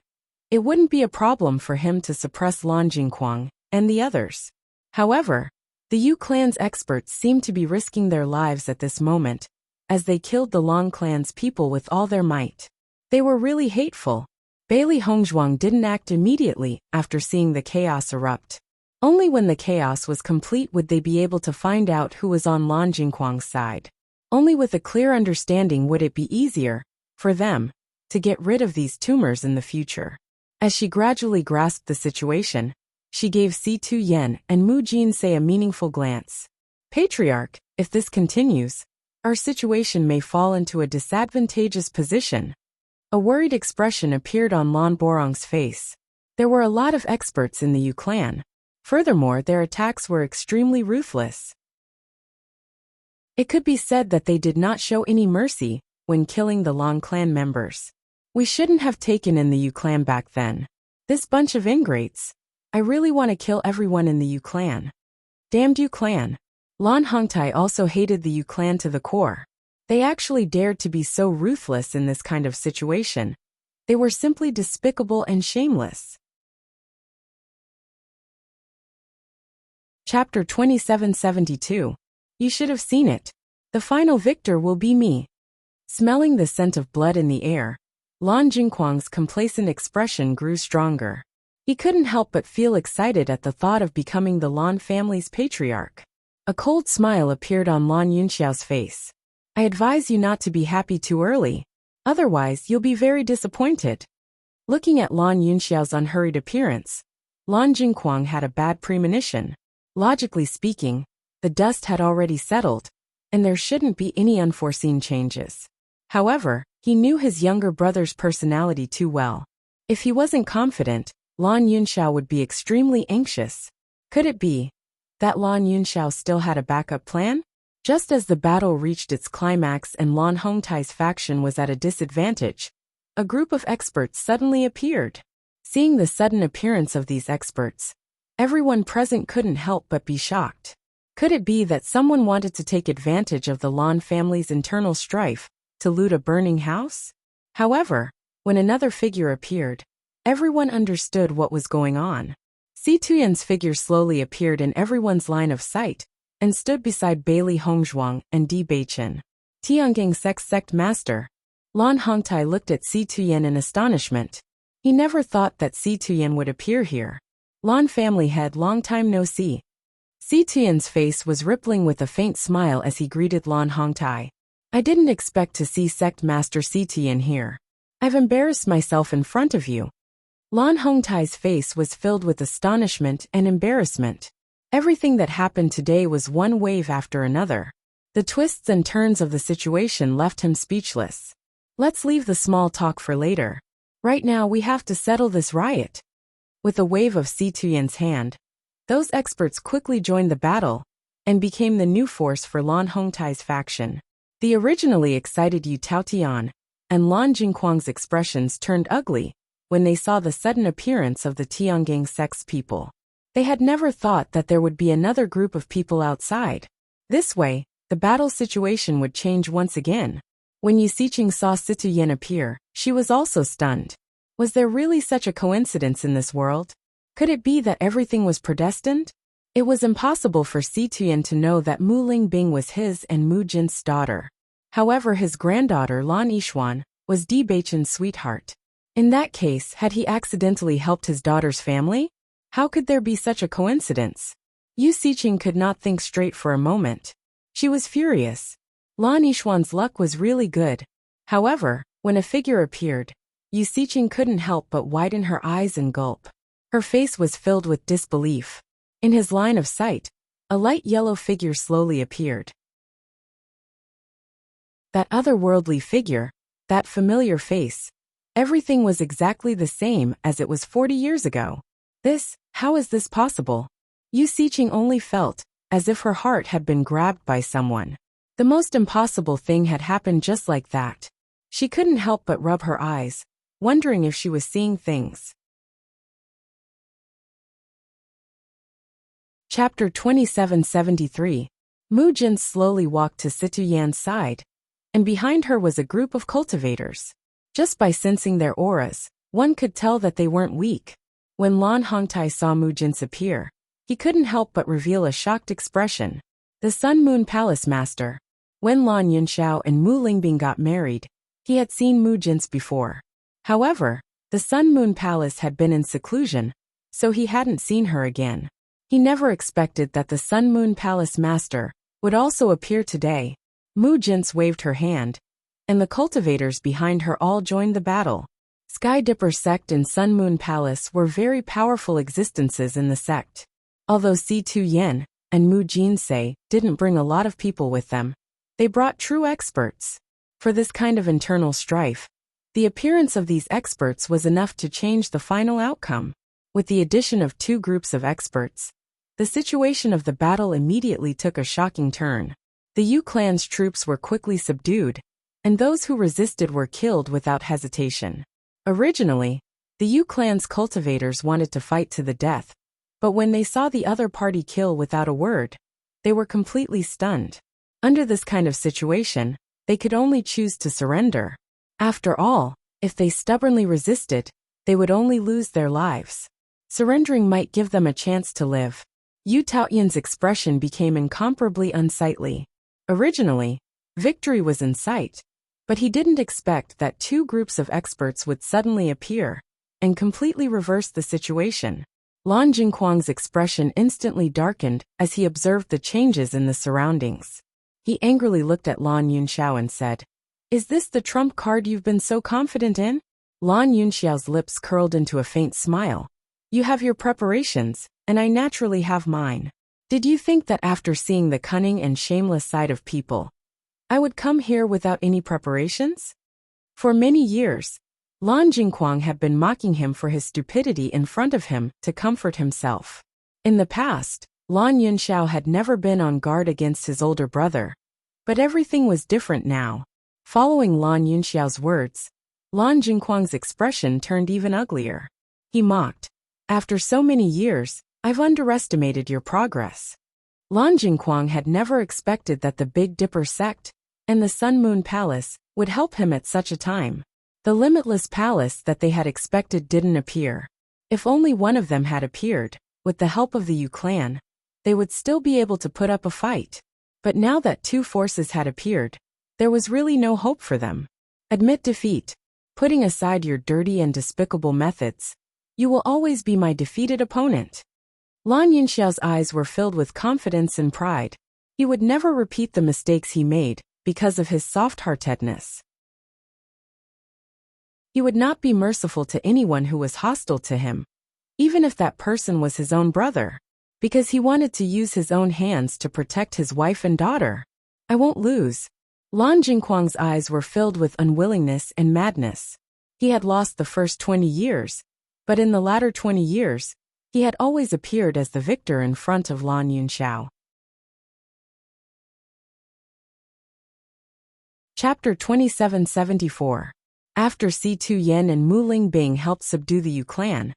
it wouldn't be a problem for him to suppress Lan Jingquang and the others. However, the Yu clan's experts seemed to be risking their lives at this moment, as they killed the Lan clan's people with all their might. They were really hateful. Bailey Hongzhuang didn't act immediately after seeing the chaos erupt. Only when the chaos was complete would they be able to find out who was on Lan Jingquang's side. Only with a clear understanding would it be easier for them to get rid of these tumors in the future. As she gradually grasped the situation, she gave Si Tu Yen and Mu Jinsei a meaningful glance. Patriarch, if this continues, our situation may fall into a disadvantageous position. A worried expression appeared on Lan Borong's face. There were a lot of experts in the Yu clan. Furthermore, their attacks were extremely ruthless. It could be said that they did not show any mercy when killing the Lan clan members. We shouldn't have taken in the Yu clan back then. This bunch of ingrates. I really want to kill everyone in the Yu clan. Damned Yu clan. Lan Hongtai also hated the Yu clan to the core. They actually dared to be so ruthless in this kind of situation. They were simply despicable and shameless. Chapter 2772. You should have seen it. The final victor will be me. Smelling the scent of blood in the air, Lan Jingquang's complacent expression grew stronger. He couldn't help but feel excited at the thought of becoming the Lan family's patriarch. A cold smile appeared on Lan Yunxiao's face. I advise you not to be happy too early. Otherwise, you'll be very disappointed. Looking at Lan Yunxiao's unhurried appearance, Lan Jingquang had a bad premonition. Logically speaking, the dust had already settled, and there shouldn't be any unforeseen changes. However, he knew his younger brother's personality too well. If he wasn't confident, Lan Yunxiao would be extremely anxious. Could it be that Lan Yunxiao still had a backup plan? Just as the battle reached its climax and Lan Hongtai's faction was at a disadvantage, a group of experts suddenly appeared. Seeing the sudden appearance of these experts, everyone present couldn't help but be shocked. Could it be that someone wanted to take advantage of the Lan family's internal strife to loot a burning house? However, when another figure appeared, everyone understood what was going on. Si Tuyan's figure slowly appeared in everyone's line of sight and stood beside Bailey Hongzhuang and Di Beichen. Tiangang sect master. Lan Hongtai looked at Si Tuyan in astonishment. He never thought that Si Tuyan would appear here. Lan family head, long time no see. Si Tuyan's face was rippling with a faint smile as he greeted Lan Hongtai. I didn't expect to see sect master Si Tuyan here. I've embarrassed myself in front of you. Lan Hongtai's face was filled with astonishment and embarrassment. Everything that happened today was one wave after another. The twists and turns of the situation left him speechless. Let's leave the small talk for later. Right now we have to settle this riot. With a wave of Si Tuyan's hand, those experts quickly joined the battle and became the new force for Lan Hongtai's faction. The originally excited Yu Taotian and Lan Jingquang's expressions turned ugly when they saw the sudden appearance of the Tiangang sect's people. They had never thought that there would be another group of people outside. This way, the battle situation would change once again. When Yu Siqing saw Si Tuyan appear, she was also stunned. Was there really such a coincidence in this world? Could it be that everything was predestined? It was impossible for Si Tuyan to know that Mu Lingbing was his and Mu Jin's daughter. However, his granddaughter Lan Yishuan was Di Beichen's sweetheart. In that case, had he accidentally helped his daughter's family? How could there be such a coincidence? Yu Siqing could not think straight for a moment. She was furious. Lan Yishuan's luck was really good. However, when a figure appeared, Yu Siqing couldn't help but widen her eyes and gulp. Her face was filled with disbelief. In his line of sight, a light yellow figure slowly appeared. That otherworldly figure, that familiar face, everything was exactly the same as it was 40 years ago. How is this possible? Yu Siqing only felt as if her heart had been grabbed by someone. The most impossible thing had happened just like that. She couldn't help but rub her eyes, wondering if she was seeing things. Chapter 2773. Mu Jin slowly walked to Si Tuyan's side, and behind her was a group of cultivators. Just by sensing their auras, one could tell that they weren't weak. When Lan Hongtai saw Mu Jin's appear, he couldn't help but reveal a shocked expression. The Sun Moon Palace master. When Lan Yunxiao and Mu Lingbing got married, he had seen Mu Jin's before. However, the Sun Moon Palace had been in seclusion, so he hadn't seen her again. He never expected that the Sun Moon Palace master would also appear today. Mu Jin's waved her hand, and the cultivators behind her all joined the battle. Sky Dipper sect and Sun Moon Palace were very powerful existences in the sect. Although Si Tuyan and Mu Jinsei didn't bring a lot of people with them, they brought true experts. For this kind of internal strife, the appearance of these experts was enough to change the final outcome. With the addition of two groups of experts, the situation of the battle immediately took a shocking turn. The Yu clan's troops were quickly subdued, and those who resisted were killed without hesitation. Originally, the Yu clan's cultivators wanted to fight to the death, but when they saw the other party kill without a word, they were completely stunned. Under this kind of situation, they could only choose to surrender. After all, if they stubbornly resisted, they would only lose their lives. Surrendering might give them a chance to live. Yu Taoyan's expression became incomparably unsightly. Originally, victory was in sight, but he didn't expect that two groups of experts would suddenly appear and completely reverse the situation. Lan Jingquang's expression instantly darkened as he observed the changes in the surroundings. He angrily looked at Lan Yunxiao and said, "Is this the trump card you've been so confident in?" Lan Yunxiao's lips curled into a faint smile. "You have your preparations, and I naturally have mine. Did you think that after seeing the cunning and shameless side of people, I would come here without any preparations?" For many years, Lan Jingquang had been mocking him for his stupidity in front of him to comfort himself. In the past, Lan Yunxiao had never been on guard against his older brother, but everything was different now. Following Lan Yunxiao's words, Lan Jingquang's expression turned even uglier. He mocked, "After so many years, I've underestimated your progress." Lan Jingquang had never expected that the Big Dipper sect and the Sun Moon Palace would help him at such a time. The limitless palace that they had expected didn't appear. If only one of them had appeared, with the help of the Yu clan, they would still be able to put up a fight. But now that two forces had appeared, there was really no hope for them. Admit defeat. Putting aside your dirty and despicable methods, you will always be my defeated opponent. Lan Yunxiao's eyes were filled with confidence and pride. He would never repeat the mistakes he made because of his soft-heartedness. He would not be merciful to anyone who was hostile to him, even if that person was his own brother, because he wanted to use his own hands to protect his wife and daughter. "I won't lose." Lan Jingquang's eyes were filled with unwillingness and madness. He had lost the first 20 years, but in the latter 20 years, he had always appeared as the victor in front of Lan Yunxiao. Chapter 2774. After Si Tu-yen and Mu Ling-bing helped subdue the Yu clan,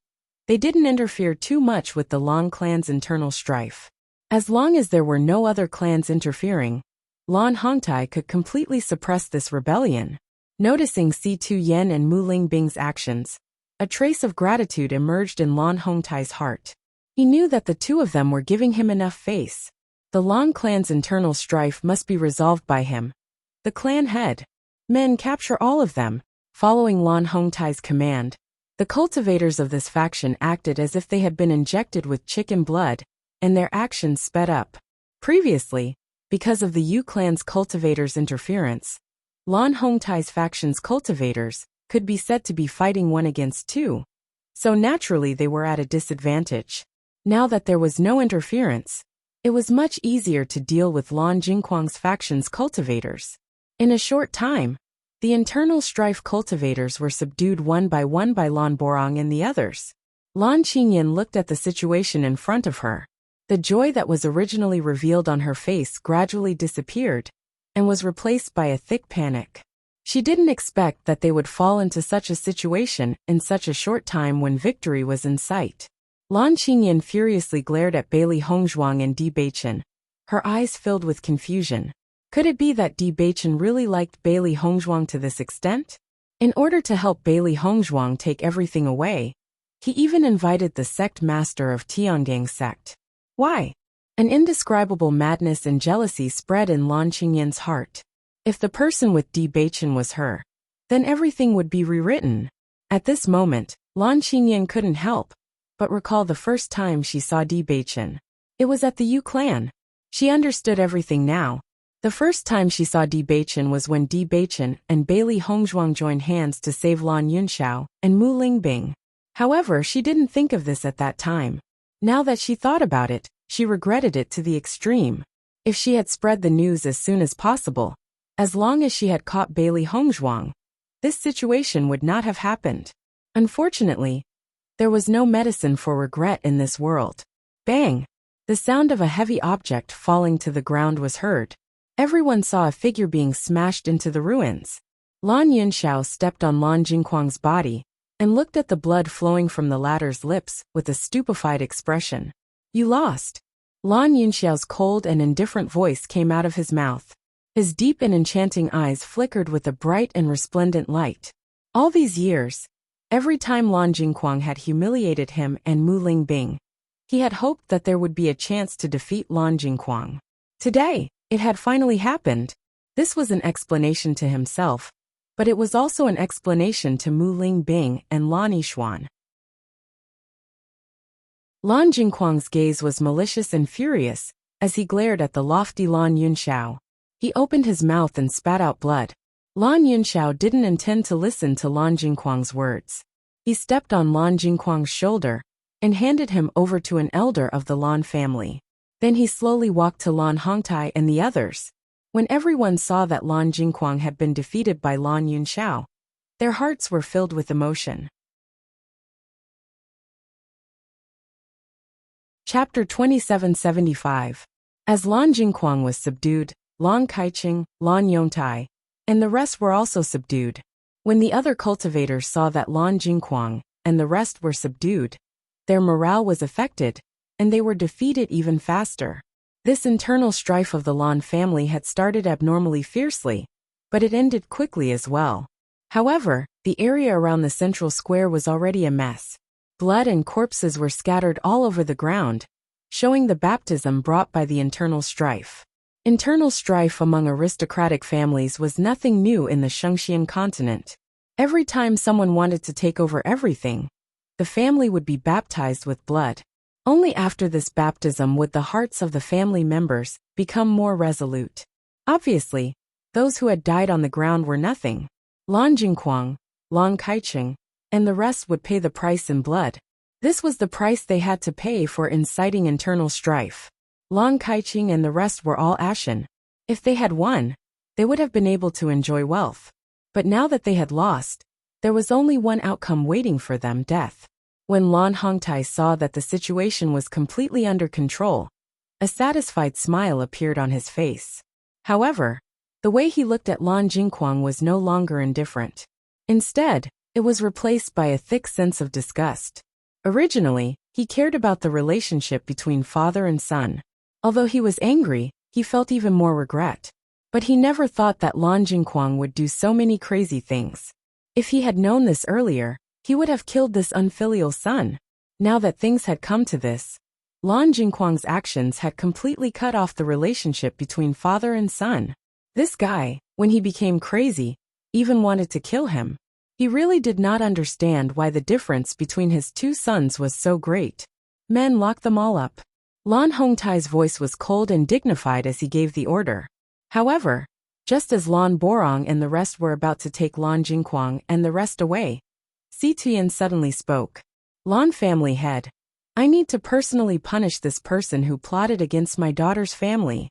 they didn't interfere too much with the Lan clan's internal strife. As long as there were no other clans interfering, Lan Hongtai could completely suppress this rebellion. Noticing Si Tu-yen and Mu Ling-bing's actions, a trace of gratitude emerged in Lan Hongtai's heart. He knew that the two of them were giving him enough face. The Lan clan's internal strife must be resolved by him. The clan head. "Men, capture all of them." Following Lan Hongtai's command, the cultivators of this faction acted as if they had been injected with chicken blood, and their actions sped up. Previously, because of the Yu clan's cultivators' interference, Lan Hongtai's faction's cultivators could be said to be fighting one against two, so naturally they were at a disadvantage. Now that there was no interference, it was much easier to deal with Lan Jingquang's faction's cultivators. In a short time, the internal strife cultivators were subdued one by Lan Borong and the others. Lan Qingyan looked at the situation in front of her. The joy that was originally revealed on her face gradually disappeared and was replaced by a thick panic. She didn't expect that they would fall into such a situation in such a short time when victory was in sight. Lan Qingyan furiously glared at Bailey Hongzhuang and Di Beichen, her eyes filled with confusion. Could it be that Di Beichen really liked Bailey Hongzhuang to this extent? In order to help Bailey Hongzhuang take everything away, he even invited the sect master of Tiangang sect. Why? An indescribable madness and jealousy spread in Lan Qingyan's heart. If the person with Di Beichen was her, then everything would be rewritten. At this moment, Lan Qingyan couldn't help but recall the first time she saw Di Beichen. It was at the Yu clan. She understood everything now. The first time she saw Di Beichen was when Di Beichen and Bailey Hongzhuang joined hands to save Lan Yunxiao and Mu Ling-bing. However, she didn't think of this at that time. Now that she thought about it, she regretted it to the extreme. If she had spread the news as soon as possible, as long as she had caught Bailey Hongzhuang, this situation would not have happened. Unfortunately, there was no medicine for regret in this world. Bang! The sound of a heavy object falling to the ground was heard. Everyone saw a figure being smashed into the ruins. Lan Yunxiao stepped on Lan Jingquang's body and looked at the blood flowing from the latter's lips with a stupefied expression. "You lost." Lan Yunxiao's cold and indifferent voice came out of his mouth. His deep and enchanting eyes flickered with a bright and resplendent light. All these years, every time Lan Jingquang had humiliated him and Mu Ling-bing, He had hoped that there would be a chance to defeat Lan Jingquang. Today, it had finally happened. This was an explanation to himself, but it was also an explanation to Mu Lingbing and Lan Yixuan. Lan Jingquang's gaze was malicious and furious as he glared at the lofty Lan Yunxiao. He opened his mouth and spat out blood. Lan Yunxiao didn't intend to listen to Lan Jingquang's words. He stepped on Lan Jingquang's shoulder and handed him over to an elder of the Lan family. Then he slowly walked to Lan Hongtai and the others. When everyone saw that Lan Jingquang had been defeated by Lan Yunxiao, their hearts were filled with emotion. Chapter 2775. As Lan Jingquang was subdued, Lan Kaiqing, Lan Yongtai, and the rest were also subdued. When the other cultivators saw that Lan Jingquang and the rest were subdued, their morale was affected, and they were defeated even faster. This internal strife of the Lan family had started abnormally fiercely, but it ended quickly as well. However, the area around the central square was already a mess. Blood and corpses were scattered all over the ground, showing the baptism brought by the internal strife. Internal strife among aristocratic families was nothing new in the Shengxian continent. Every time someone wanted to take over everything, the family would be baptized with blood. Only after this baptism would the hearts of the family members become more resolute. Obviously, those who had died on the ground were nothing. Lan Jingquang, Lan Kaiqing, and the rest would pay the price in blood. This was the price they had to pay for inciting internal strife. Lan Kaiqing and the rest were all ashen. If they had won, they would have been able to enjoy wealth. But now that they had lost, there was only one outcome waiting for them: death. When Lan Hongtai saw that the situation was completely under control, a satisfied smile appeared on his face. However, the way he looked at Lan Jingquang was no longer indifferent. Instead, it was replaced by a thick sense of disgust. Originally, he cared about the relationship between father and son. Although he was angry, he felt even more regret. But he never thought that Lan Jingquang would do so many crazy things. If he had known this earlier, he would have killed this unfilial son. Now that things had come to this, Lan Jingquang's actions had completely cut off the relationship between father and son. This guy, when he became crazy, even wanted to kill him. He really did not understand why the difference between his two sons was so great. Men, lock them all up. Lan Hongtai's voice was cold and dignified as he gave the order. However, just as Lan Borong and the rest were about to take Lan Jingquang and the rest away, Si Tuyen suddenly spoke. Lan family head, I need to personally punish this person who plotted against my daughter's family.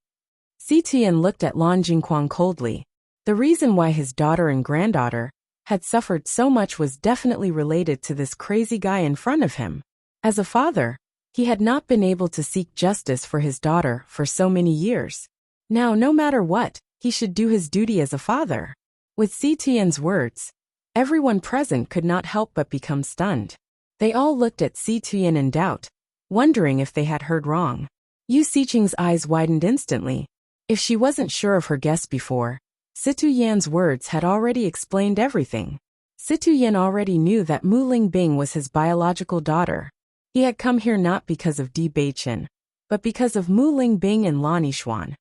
Si Tuyen looked at Lan Jingquang coldly. The reason why his daughter and granddaughter had suffered so much was definitely related to this crazy guy in front of him. As a father, he had not been able to seek justice for his daughter for so many years. Now, no matter what, he should do his duty as a father. With Si Tian's words, everyone present could not help but become stunned. They all looked at Si Tuyen in doubt, wondering if they had heard wrong. Yu Siqing's eyes widened instantly. If she wasn't sure of her guess before, Si Tuyen's words had already explained everything. Si Tuyen already knew that Mu Lingbing was his biological daughter. He had come here not because of Bewitching, but because of Mu Lingbing and Lan Yixuan.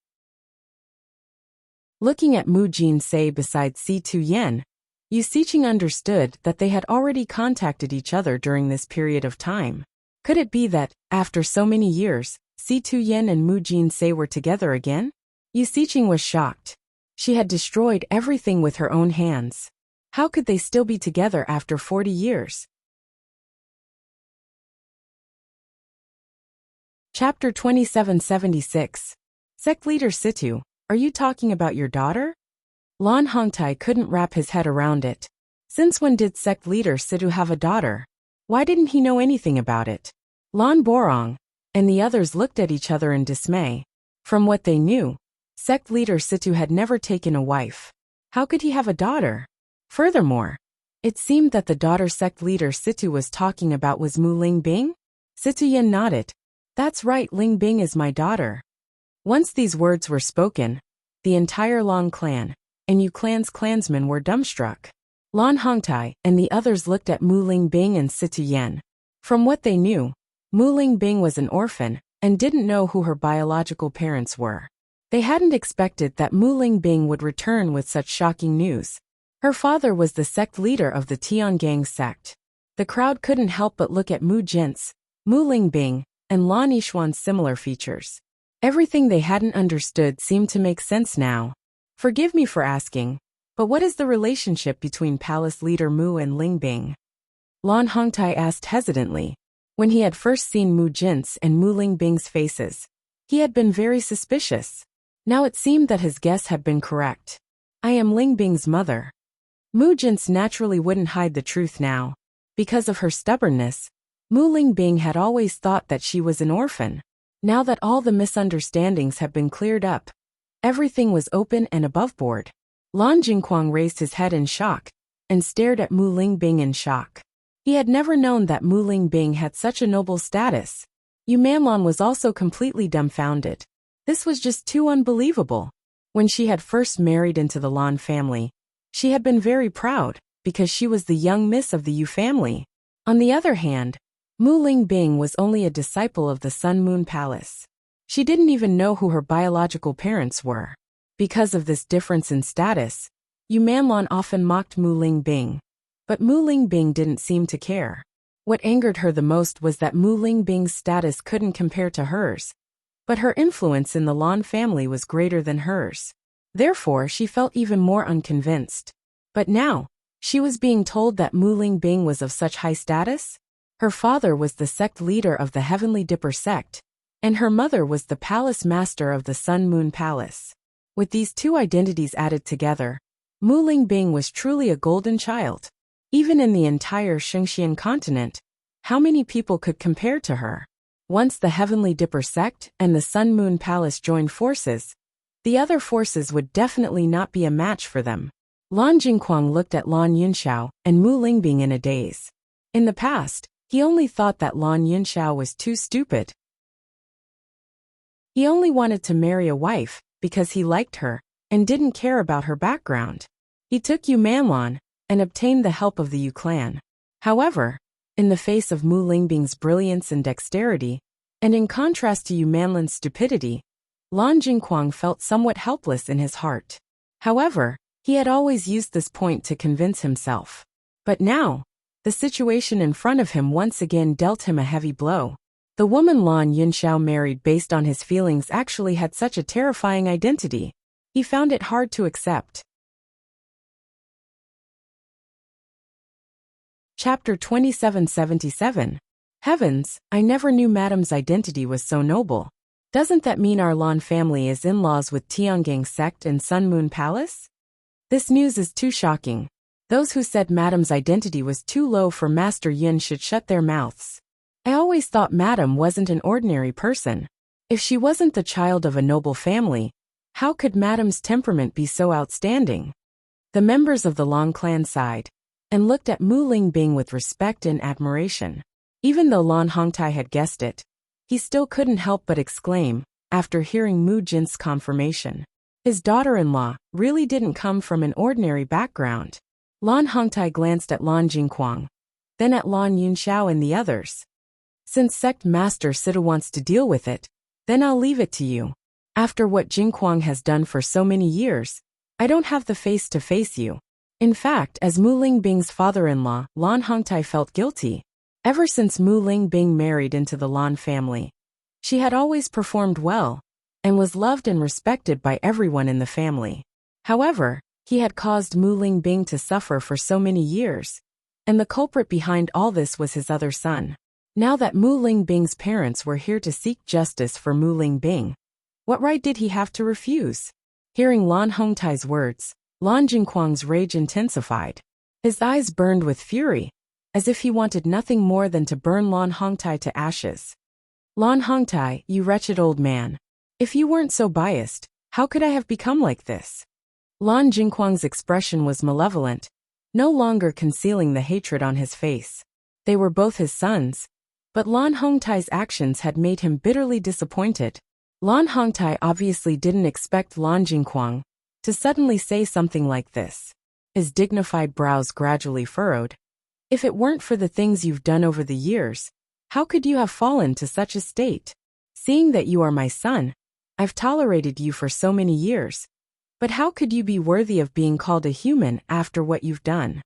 Looking at Mu Jinsei beside Si Tuyen, Yu Siqing understood that they had already contacted each other during this period of time. Could it be that, after so many years, Si Tuyen and Mu Jinsei were together again? Yu Siqing was shocked. She had destroyed everything with her own hands. How could they still be together after 40 years? Chapter 2776. Sect Leader Situ, are you talking about your daughter? Lan Hongtai couldn't wrap his head around it. Since when did Sect Leader Situ have a daughter? Why didn't he know anything about it? Lan Borong and the others looked at each other in dismay. From what they knew, Sect Leader Situ had never taken a wife. How could he have a daughter? Furthermore, it seemed that the daughter Sect Leader Situ was talking about was Mu Lingbing? Situyen nodded. That's right, Lingbing is my daughter. Once these words were spoken, the entire Lan clan and Yu clan's clansmen were dumbstruck. Lan Hongtai and the others looked at Mu Lingbing and Situyen. From what they knew, Mu Lingbing was an orphan and didn't know who her biological parents were. They hadn't expected that Mu Lingbing would return with such shocking news. Her father was the sect leader of the Tiangang sect. The crowd couldn't help but look at Mu Jin's, Mu Lingbing, and Lan Yishuan's similar features. Everything they hadn't understood seemed to make sense now. Forgive me for asking, but what is the relationship between palace leader Mu and Lingbing? Lan Hongtai asked hesitantly. When he had first seen Mu Jin's and Mu Lingbing's faces, he had been very suspicious. Now it seemed that his guess had been correct. I am Lingbing's mother. Mu Jin's naturally wouldn't hide the truth now. Because of her stubbornness, Mu Lingbing had always thought that she was an orphan. Now that all the misunderstandings have been cleared up, everything was open and aboveboard. Lan Jingquang raised his head in shock and stared at Mu Lingbing in shock. He had never known that Mu Lingbing had such a noble status. Yu Manlan was also completely dumbfounded. This was just too unbelievable. When she had first married into the Lan family, she had been very proud because she was the young miss of the Yu family. On the other hand, Mu Lingbing was only a disciple of the Sun Moon Palace. She didn't even know who her biological parents were. Because of this difference in status, Yu Manlan often mocked Mu Lingbing. But Mu Lingbing didn't seem to care. What angered her the most was that Mu Lingbing's status couldn't compare to hers. But her influence in the Lan family was greater than hers. Therefore, she felt even more unconvinced. But now, she was being told that Mu Lingbing was of such high status? Her father was the sect leader of the Heavenly Dipper sect, and her mother was the palace master of the Sun Moon Palace. With these two identities added together, Mu Lingbing was truly a golden child. Even in the entire Shengxian continent, how many people could compare to her? Once the Heavenly Dipper sect and the Sun Moon Palace joined forces, the other forces would definitely not be a match for them. Lan Jingquang looked at Lan Yunxiao and Mu Lingbing in a daze. In the past, he only thought that Lan Yunxiao was too stupid. He only wanted to marry a wife because he liked her and didn't care about her background. He took Yu Manlan and obtained the help of the Yu clan. However, in the face of Mu Lingbing's brilliance and dexterity, and in contrast to Yu Manlan's stupidity, Lan Jingquang felt somewhat helpless in his heart. However, he had always used this point to convince himself. But now, the situation in front of him once again dealt him a heavy blow. The woman Lan Yunxiao married based on his feelings actually had such a terrifying identity. He found it hard to accept. Chapter 2777. Heavens, I never knew Madam's identity was so noble. Doesn't that mean our Lan family is in-laws with Tiangang sect and Sun Moon Palace? This news is too shocking. Those who said Madam's identity was too low for Master Yin should shut their mouths. I always thought Madam wasn't an ordinary person. If she wasn't the child of a noble family, how could Madam's temperament be so outstanding? The members of the Lan clan sighed and looked at Mu Lingbing with respect and admiration. Even though Lan Hongtai had guessed it, he still couldn't help but exclaim, after hearing Mu Jin's confirmation. His daughter-in-law really didn't come from an ordinary background. Lan Hongtai glanced at Lan Jingquang, then at Lan Yunxiao and the others. Since Sect Master Sita wants to deal with it, then I'll leave it to you. After what Jingquang has done for so many years, I don't have the face to face you. In fact, as Mu Lingbing's father-in-law, Lan Hongtai felt guilty. Ever since Mu Lingbing married into the Lan family, she had always performed well, and was loved and respected by everyone in the family. However, he had caused Mu Lingbing to suffer for so many years, and the culprit behind all this was his other son. Now that Mu Lingbing's parents were here to seek justice for Mu Lingbing, what right did he have to refuse? Hearing Lan Hongtai's words, Lan Jingquang's rage intensified. His eyes burned with fury, as if he wanted nothing more than to burn Lan Hongtai to ashes. Lan Hongtai, you wretched old man. If you weren't so biased, how could I have become like this? Lan Jingquang's expression was malevolent, no longer concealing the hatred on his face. They were both his sons, but Lan Hongtai's actions had made him bitterly disappointed. Lan Hongtai obviously didn't expect Lan Jingquang to suddenly say something like this. His dignified brows gradually furrowed. If it weren't for the things you've done over the years, How could you have fallen to such a state? Seeing that you are my son, I've tolerated you for so many years. But how could you be worthy of being called a human after what you've done?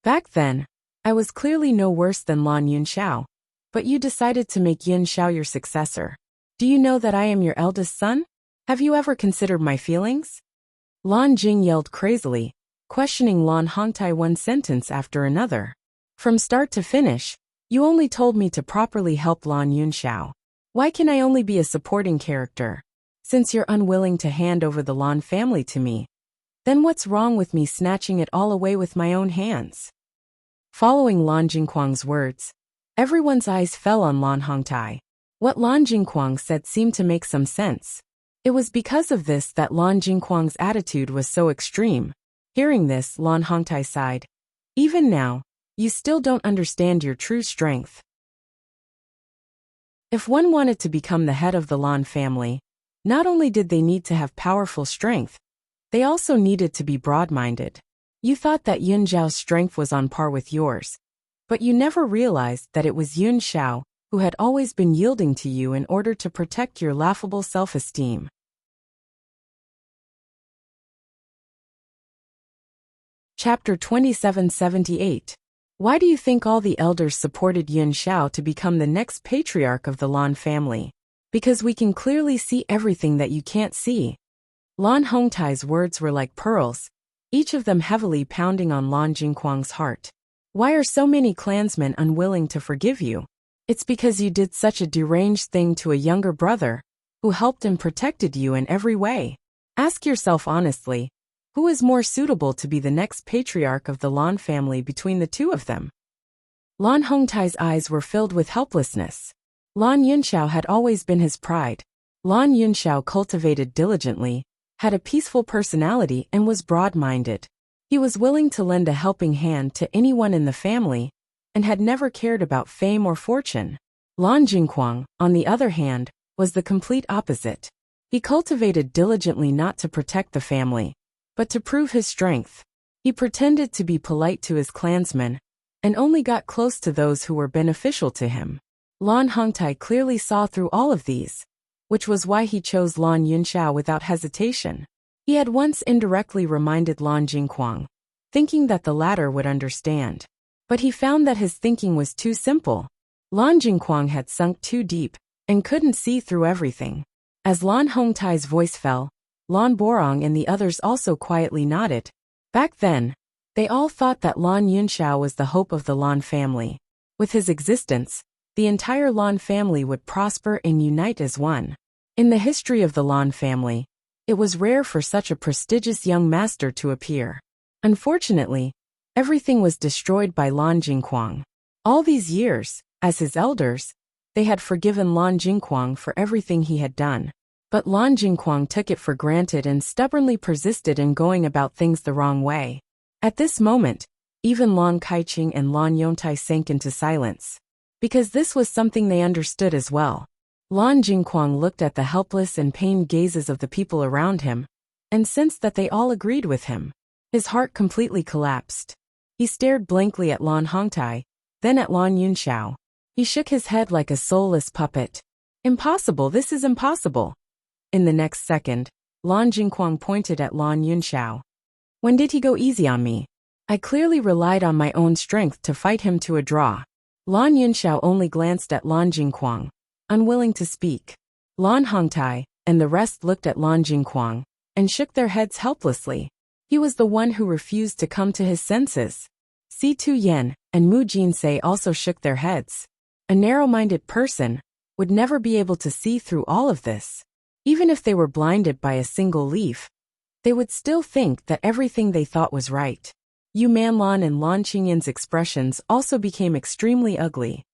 Back then, I was clearly no worse than Lan Yunxiao, but you decided to make Yun Xiao your successor. Do you know that I am your eldest son? Have you ever considered my feelings? Lan Jing yelled crazily, questioning Lan Hongtai one sentence after another. From start to finish, you only told me to properly help Lan Yunxiao. Why can I only be a supporting character? Since you're unwilling to hand over the Lan family to me, then what's wrong with me snatching it all away with my own hands? Following Lan Jingquang's words, everyone's eyes fell on Lan Hongtai. What Lan Jingquang said seemed to make some sense. It was because of this that Lan Jingquang's attitude was so extreme. Hearing this, Lan Hongtai sighed. Even now, you still don't understand your true strength. If one wanted to become the head of the Lan family, not only did they need to have powerful strength, they also needed to be broad-minded. You thought that Yun Zhao's strength was on par with yours, but you never realized that it was Yun Xiao who had always been yielding to you in order to protect your laughable self-esteem. Chapter 2778. Why do you think all the elders supported Yun Xiao to become the next patriarch of the Lan family? Because we can clearly see everything that you can't see. Lan Hongtai's words were like pearls, each of them heavily pounding on Lan Jingquang's heart. Why are so many clansmen unwilling to forgive you? It's because you did such a deranged thing to a younger brother, who helped and protected you in every way. Ask yourself honestly, who is more suitable to be the next patriarch of the Lan family between the two of them? Lan Hongtai's eyes were filled with helplessness. Lan Yunxiao had always been his pride. Lan Yunxiao cultivated diligently, had a peaceful personality and was broad-minded. He was willing to lend a helping hand to anyone in the family, and had never cared about fame or fortune. Lan Jingquang, on the other hand, was the complete opposite. He cultivated diligently not to protect the family, but to prove his strength. He pretended to be polite to his clansmen, and only got close to those who were beneficial to him. Lan Hongtai clearly saw through all of these, which was why he chose Lan Yunxiao without hesitation. He had once indirectly reminded Lan Jingquang, thinking that the latter would understand. But he found that his thinking was too simple. Lan Jingquang had sunk too deep, and couldn't see through everything. As Lan Hongtai's voice fell, Lan Borong and the others also quietly nodded. Back then, they all thought that Lan Yunxiao was the hope of the Lan family. With his existence, the entire Lan family would prosper and unite as one. In the history of the Lan family, it was rare for such a prestigious young master to appear. Unfortunately, everything was destroyed by Lan Jingquang. All these years, as his elders, they had forgiven Lan Jingquang for everything he had done. But Lan Jingquang took it for granted and stubbornly persisted in going about things the wrong way. At this moment, even Lan Kaiqing and Lan Yongtai sank into silence, because this was something they understood as well. Lan Jingquang looked at the helpless and pained gazes of the people around him, and sensed that they all agreed with him. His heart completely collapsed. He stared blankly at Lan Hongtai, then at Lan Yunxiao. He shook his head like a soulless puppet. Impossible, this is impossible. In the next second, Lan Jingquang pointed at Lan Yunxiao. When did he go easy on me? I clearly relied on my own strength to fight him to a draw. Lan Yunxiao only glanced at Lan Jingquang, unwilling to speak. Lan Hongtai and the rest looked at Lan Jingquang, and shook their heads helplessly. He was the one who refused to come to his senses. Si Tu Yen and Mu Jinsei also shook their heads. A narrow-minded person would never be able to see through all of this. Even if they were blinded by a single leaf, they would still think that everything they thought was right. Yu Manlan and Lan Qingyan's expressions also became extremely ugly.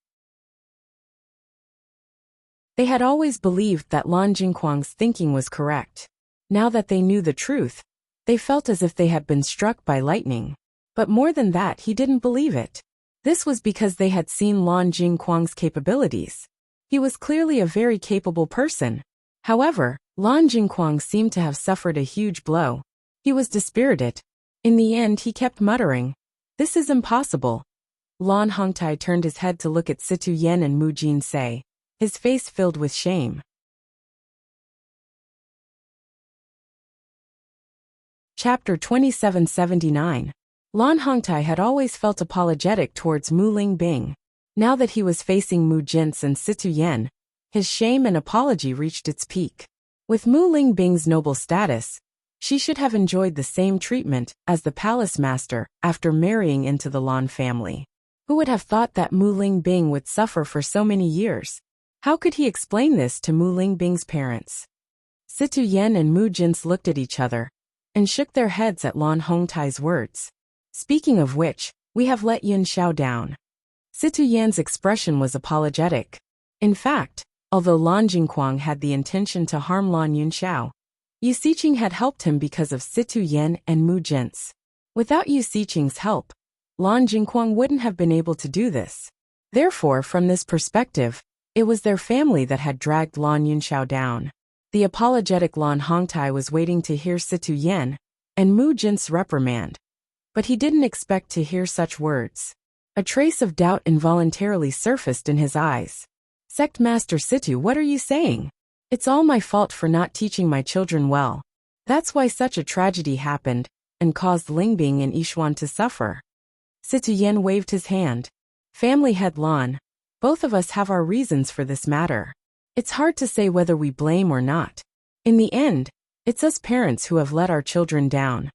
They had always believed that Lan Jingquang's thinking was correct. Now that they knew the truth, they felt as if they had been struck by lightning. But more than that, he didn't believe it. This was because they had seen Lan Jingquang's capabilities. He was clearly a very capable person. However, Lan Jingquang seemed to have suffered a huge blow. He was dispirited. In the end, he kept muttering, "This is impossible." Lan Hongtai turned his head to look at Situ Yen and Mu Jinsei, his face filled with shame. Chapter 2779. Lan Hongtai had always felt apologetic towards Mu Lingbing. Now that he was facing Mu Jins and Situ Yen, his shame and apology reached its peak. With Mu Lingbing's noble status, she should have enjoyed the same treatment as the palace master after marrying into the Lan family. Who would have thought that Mu Lingbing would suffer for so many years? How could he explain this to Mu Lingbing's parents? Situ Yen and Mu Jins looked at each other and shook their heads at Lan Hongtai's words. Speaking of which, we have let Yun Xiao down. Situ Yan's expression was apologetic. In fact, although Lan Jingquang had the intention to harm Lan Yun Xiao, Yu Siqing had helped him because of Situ Yen and Mu Jins. Without Yu Siqing's help, Lan Jingquang wouldn't have been able to do this. Therefore, from this perspective, it was their family that had dragged Lan Yun Xiao down. The apologetic Lan Hongtai was waiting to hear Situ Yen and Mu Jin's reprimand, but he didn't expect to hear such words. A trace of doubt involuntarily surfaced in his eyes. Sect Master Situ, what are you saying? It's all my fault for not teaching my children well. That's why such a tragedy happened and caused Lingbing and Yishuan to suffer. Situ Yen waved his hand. Family head Lan, both of us have our reasons for this matter. It's hard to say whether we blame or not. In the end, it's us parents who have let our children down.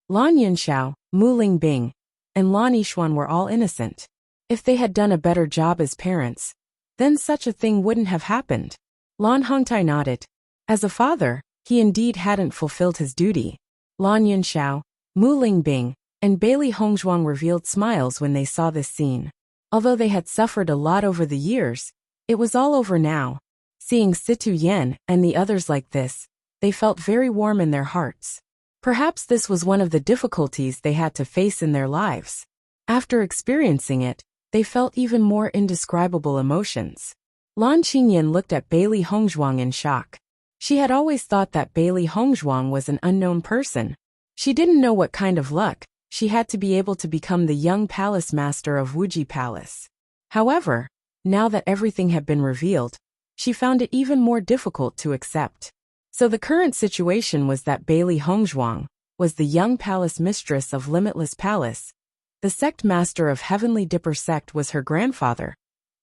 Lan Yunxiao, Mu Lingbing, and Lan Yishuan were all innocent. If they had done a better job as parents, then such a thing wouldn't have happened. Lan Hongtai nodded. As a father, he indeed hadn't fulfilled his duty. Lan Yunxiao, Mu Lingbing, and Bailey Hongzhuang revealed smiles when they saw this scene. Although they had suffered a lot over the years, it was all over now. Seeing Situ Yen and the others like this, they felt very warm in their hearts. Perhaps this was one of the difficulties they had to face in their lives. After experiencing it, they felt even more indescribable emotions. Lan Qingyan looked at Bailey Hongzhuang in shock. She had always thought that Bailey Hongzhuang was an unknown person. She didn't know what kind of luck she had to be able to become the young palace master of Wuji Palace. However, now that everything had been revealed, she found it even more difficult to accept. So the current situation was that Bailey Hongzhuang was the young palace mistress of Limitless Palace. The sect master of Heavenly Dipper sect was her grandfather.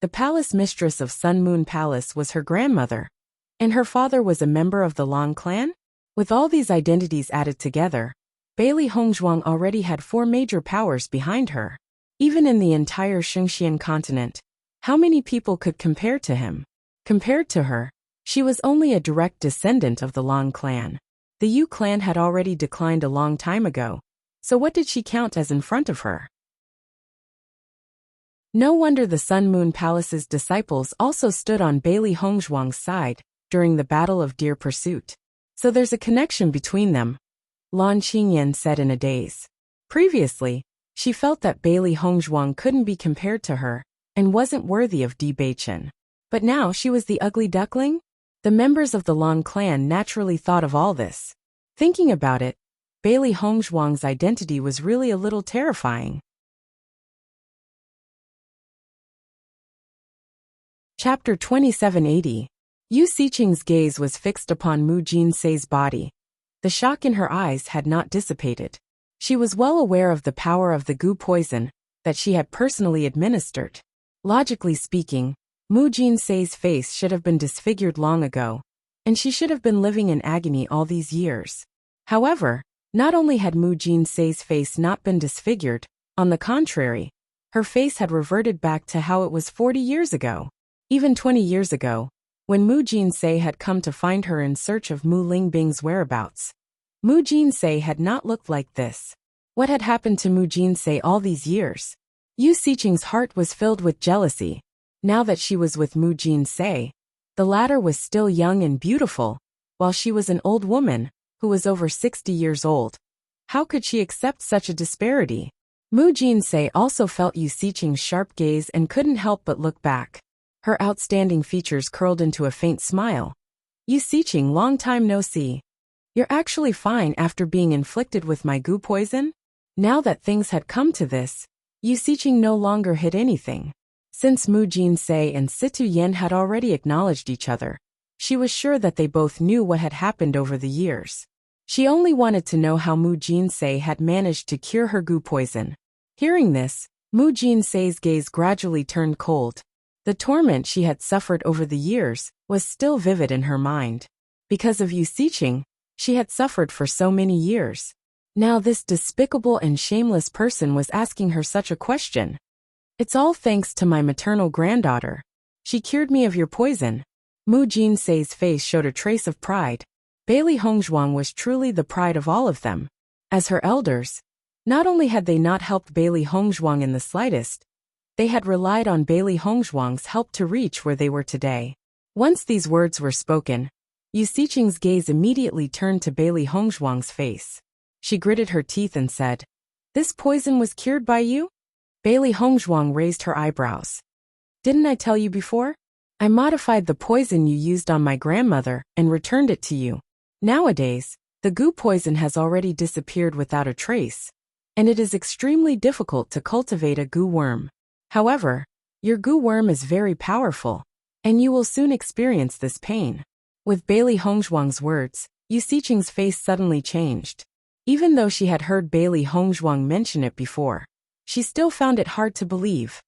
The palace mistress of Sun Moon Palace was her grandmother. And her father was a member of the Lan clan? With all these identities added together, Bailey Hongzhuang already had 4 major powers behind her. Even in the entire Xingxian continent, how many people could compare to him? Compared to her, she was only a direct descendant of the Lan clan. The Yu clan had already declined a long time ago, so what did she count as in front of her? No wonder the Sun Moon Palace's disciples also stood on Bailey Hongzhuang's side during the Battle of Deer Pursuit. So there's a connection between them, Lan Qingyan said in a daze. Previously, she felt that Bailey Hongzhuang couldn't be compared to her and wasn't worthy of Bewitching. But now she was the ugly duckling? The members of the Lan clan naturally thought of all this. Thinking about it, Bailey Hongzhuang's identity was really a little terrifying. Chapter 2780. Yu Siqing's gaze was fixed upon Mu Jinsei's body. The shock in her eyes had not dissipated. She was well aware of the power of the goo poison that she had personally administered. Logically speaking, Mu Jinsei's face should have been disfigured long ago, and she should have been living in agony all these years. However, not only had Mu Jinsei's face not been disfigured, on the contrary, her face had reverted back to how it was 40 years ago. Even 20 years ago, when Mu Jinsei had come to find her in search of Mu Lingbing's whereabouts. Mu Jinsei had not looked like this. What had happened to Mu Jinsei all these years? Yu Siqing's heart was filled with jealousy. Now that she was with Mu Jinsei, the latter was still young and beautiful, while she was an old woman who was over 60 years old. How could she accept such a disparity? Mu Jinsei also felt Yu Siqing's sharp gaze and couldn't help but look back. Her outstanding features curled into a faint smile. Yu Siqing, long time no see. You're actually fine after being inflicted with my goo poison? Now that things had come to this, Yu Siqing no longer hid anything. Since Mu Jinsei and Situ Yen had already acknowledged each other, she was sure that they both knew what had happened over the years. She only wanted to know how Mu Jinsei had managed to cure her gu poison. Hearing this, Mu Jinsei's gaze gradually turned cold. The torment she had suffered over the years was still vivid in her mind. Because of Yu Siqing, she had suffered for so many years. Now this despicable and shameless person was asking her such a question. It's all thanks to my maternal granddaughter. She cured me of your poison. Mu Jinsei's face showed a trace of pride. Bailey Hongzhuang was truly the pride of all of them. As her elders, not only had they not helped Bailey Hongzhuang in the slightest, they had relied on Bailey Hongzhuang's help to reach where they were today. Once these words were spoken, Yu Siqing's gaze immediately turned to Bailey Hongzhuang's face. She gritted her teeth and said, "This poison was cured by you?" Bailey Hongzhuang raised her eyebrows. "Didn't I tell you before? I modified the poison you used on my grandmother and returned it to you. Nowadays, the gu poison has already disappeared without a trace, and it is extremely difficult to cultivate a gu worm. However, your gu worm is very powerful, and you will soon experience this pain." With Bailey Hongzhuang's words, Yu Siqing's face suddenly changed. Even though she had heard Bailey Hongzhuang mention it before, she still found it hard to believe.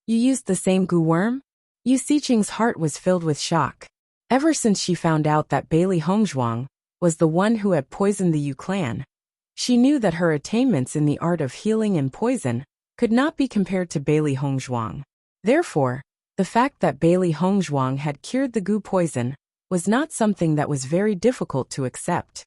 "You used the same gu worm?" Yu Siqing's heart was filled with shock. Ever since she found out that Bailey Hongzhuang was the one who had poisoned the Yu clan, she knew that her attainments in the art of healing and poison could not be compared to Bailey Hongzhuang. Therefore, the fact that Bailey Hongzhuang had cured the gu poison was not something that was very difficult to accept.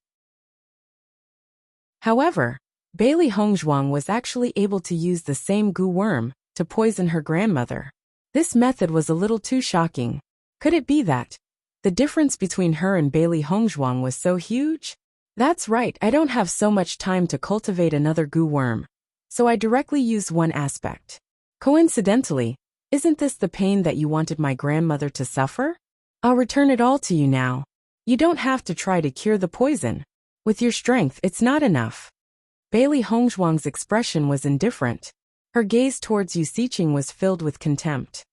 However, Bailey Hongzhuang was actually able to use the same gu worm to poison her grandmother. This method was a little too shocking. Could it be that the difference between her and Bailey Hongzhuang was so huge? That's right, I don't have so much time to cultivate another gu worm, so I directly used one aspect. Coincidentally, isn't this the pain that you wanted my grandmother to suffer? I'll return it all to you now. You don't have to try to cure the poison. With your strength, it's not enough. Bailey Hongzhuang's expression was indifferent. Her gaze towards Yu Siqing was filled with contempt.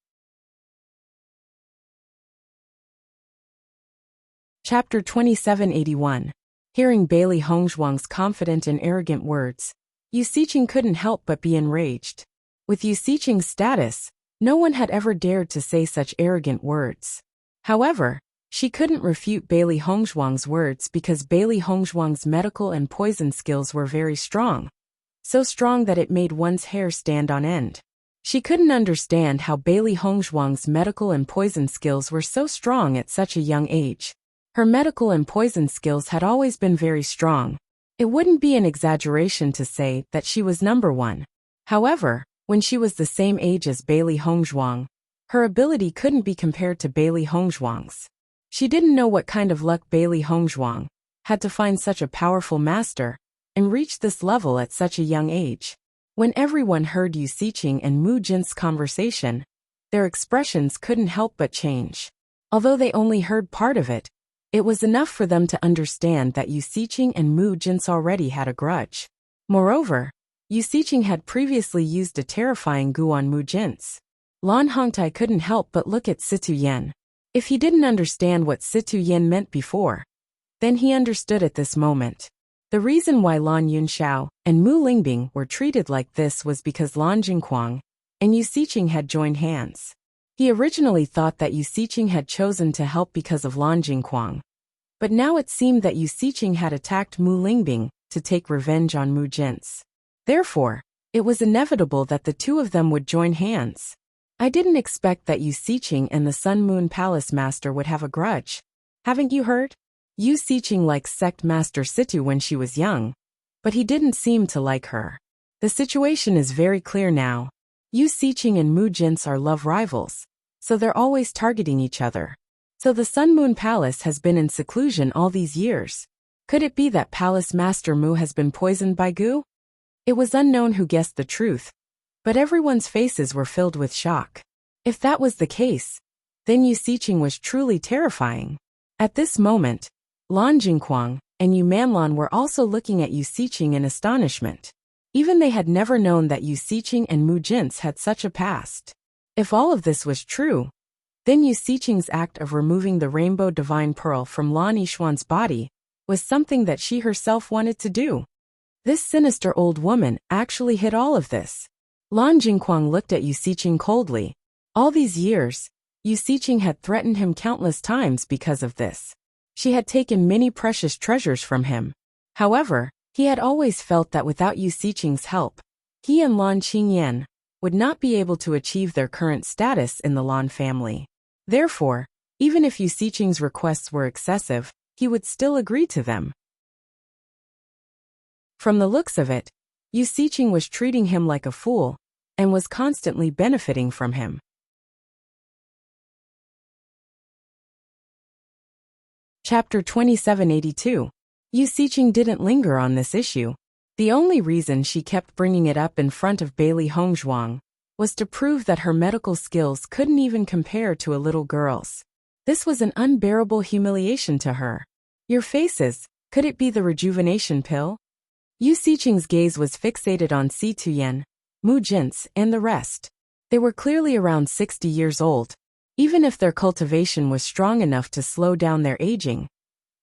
Chapter 2781. Hearing Bailey Hongzhuang's confident and arrogant words, Yu Siqing couldn't help but be enraged. With Yu Siqing's status, no one had ever dared to say such arrogant words. However, she couldn't refute Bailey Hongzhuang's words because Bailey Hongzhuang's medical and poison skills were very strong. So strong that it made one's hair stand on end. She couldn't understand how Bailey Hongzhuang's medical and poison skills were so strong at such a young age. Her medical and poison skills had always been very strong. It wouldn't be an exaggeration to say that she was number one. However, when she was the same age as Bailey Hongzhuang, her ability couldn't be compared to Bailey Hongzhuang's. She didn't know what kind of luck Bailey Hongzhuang had to find such a powerful master and reach this level at such a young age. When everyone heard Yu Siqing and Mu Jin's conversation, their expressions couldn't help but change. Although they only heard part of it, it was enough for them to understand that Yu Siqing and Mu Jin already had a grudge. Moreover, Yu Siqing had previously used a terrifying gu on Mu Jin. Lan Hongtai couldn't help but look at Situ Yen. If he didn't understand what Situ Yen meant before, then he understood at this moment. The reason why Lan Yunxiao and Mu Lingbing were treated like this was because Lan Jingquang and Yu Siqing had joined hands. He originally thought that Yu Siqing had chosen to help because of Lan Jingquang, but now it seemed that Yu Siqing had attacked Mu Lingbing to take revenge on Mu Jin. Therefore, it was inevitable that the two of them would join hands. I didn't expect that Yu Siqing and the Sun Moon Palace Master would have a grudge. Haven't you heard? Yu Siqing liked Sect Master Situ when she was young, but he didn't seem to like her. The situation is very clear now. Yu Siqing and Mu Jin are love rivals, so they're always targeting each other. So the Sun Moon Palace has been in seclusion all these years. Could it be that Palace Master Mu has been poisoned by gu? It was unknown who guessed the truth, but everyone's faces were filled with shock. If that was the case, then Yu Siqing was truly terrifying. At this moment, Lan Jingquang and Yu Manlan were also looking at Yu Siqing in astonishment. Even they had never known that Wuxia and Mu Jin's had such a past. If all of this was true, then Wuxia's act of removing the rainbow divine pearl from Lan Yishuan's body was something that she herself wanted to do. This sinister old woman actually hid all of this. Lan Jingquang looked at Wuxia coldly. All these years, Wuxia had threatened him countless times because of this. She had taken many precious treasures from him. However, he had always felt that without Wuxia's help, he and Lan Qingyan would not be able to achieve their current status in the Lan family. Therefore, even if Wuxia's requests were excessive, he would still agree to them. From the looks of it, Wuxia was treating him like a fool and was constantly benefiting from him. Chapter 2782. Wuxia didn't linger on this issue. The only reason she kept bringing it up in front of Bailey Hongzhuang was to prove that her medical skills couldn't even compare to a little girl's. This was an unbearable humiliation to her. Your faces, could it be the rejuvenation pill? Wuxia's gaze was fixated on Si Tuyen, Mu Jin's, and the rest. They were clearly around 60 years old. Even if their cultivation was strong enough to slow down their aging,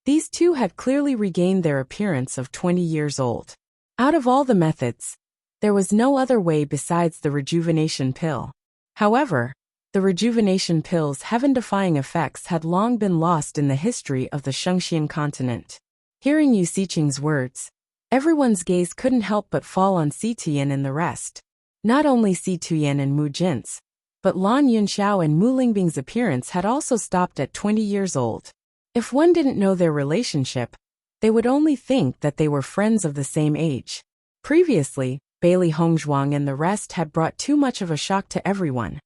these two had clearly regained their appearance of 20 years old. Out of all the methods, there was no other way besides the rejuvenation pill. However, the rejuvenation pill's heaven-defying effects had long been lost in the history of the Shengxian continent. Hearing Wuxia's words, everyone's gaze couldn't help but fall on Si Tuyen and the rest. Not only Si Tuyen and Mu Jin's, but Lan Yunxiao and Mu Lingbing's appearance had also stopped at 20 years old. If one didn't know their relationship, they would only think that they were friends of the same age. Previously, Bailey Hongzhuang and the rest had brought too much of a shock to everyone,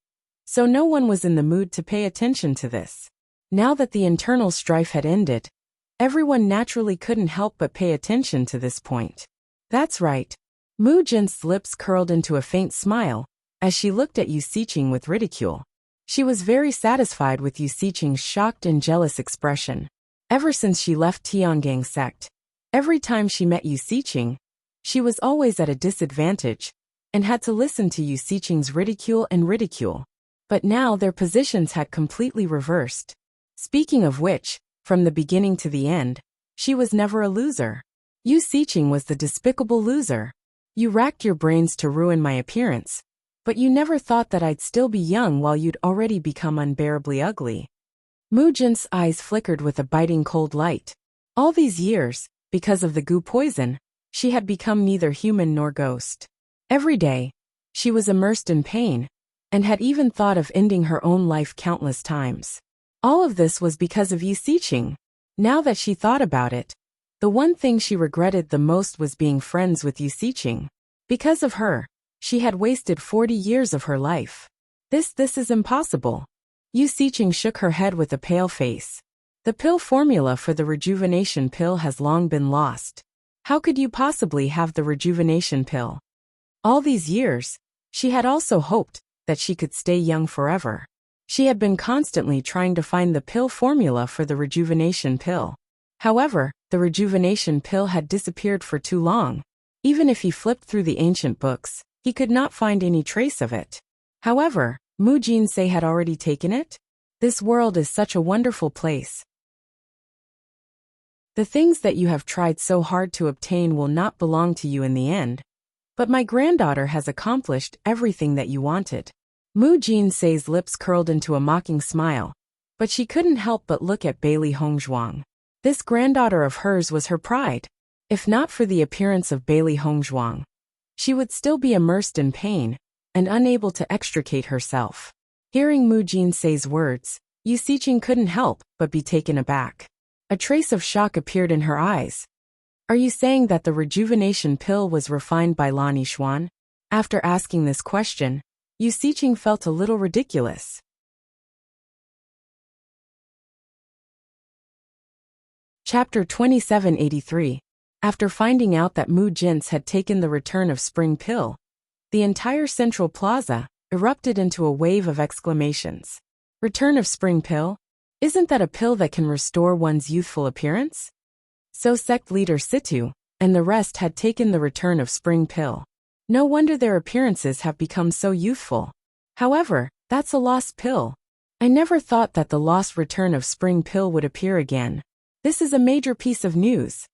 so no one was in the mood to pay attention to this. Now that the internal strife had ended, everyone naturally couldn't help but pay attention to this point. That's right. Mu Jin's lips curled into a faint smile as she looked at Wuxia with ridicule. She was very satisfied with Wuxia's shocked and jealous expression. Ever since she left Tiangang sect, every time she met Wuxia, she was always at a disadvantage and had to listen to Wuxia's ridicule. But now their positions had completely reversed. Speaking of which, from the beginning to the end, she was never a loser. Wuxia was the despicable loser. You racked your brains to ruin my appearance, but you never thought that I'd still be young while you'd already become unbearably ugly. Mu Jin's eyes flickered with a biting cold light. All these years, because of the goo poison, she had become neither human nor ghost. Every day, she was immersed in pain, and had even thought of ending her own life countless times. All of this was because of Wuxia. Now that she thought about it, the one thing she regretted the most was being friends with Wuxia. Because of her, she had wasted 40 years of her life. This is impossible. Wuxia shook her head with a pale face. The pill formula for the rejuvenation pill has long been lost. How could you possibly have the rejuvenation pill? All these years, she had also hoped that she could stay young forever. She had been constantly trying to find the pill formula for the rejuvenation pill. However, the rejuvenation pill had disappeared for too long. Even if he flipped through the ancient books, he could not find any trace of it. However, Mu Jinsei had already taken it. This world is such a wonderful place. The things that you have tried so hard to obtain will not belong to you in the end. But my granddaughter has accomplished everything that you wanted. Mu Jinsei's lips curled into a mocking smile, but she couldn't help but look at Bailey Hongzhuang. This granddaughter of hers was her pride. If not for the appearance of Bailey Hongzhuang, she would still be immersed in pain and unable to extricate herself. Hearing Mu Jinsei's words, Wuxia couldn't help but be taken aback. A trace of shock appeared in her eyes. Are you saying that the rejuvenation pill was refined by Lan Yishuan? After asking this question, Wuxia felt a little ridiculous. Chapter 2783. After finding out that Mu Jin's had taken the return of spring pill, the entire central plaza erupted into a wave of exclamations. Return of spring pill? Isn't that a pill that can restore one's youthful appearance? So sect leader Situ and the rest had taken the return of spring pill. No wonder their appearances have become so youthful. However, that's a lost pill. I never thought that the lost return of spring pill would appear again. This is a major piece of news.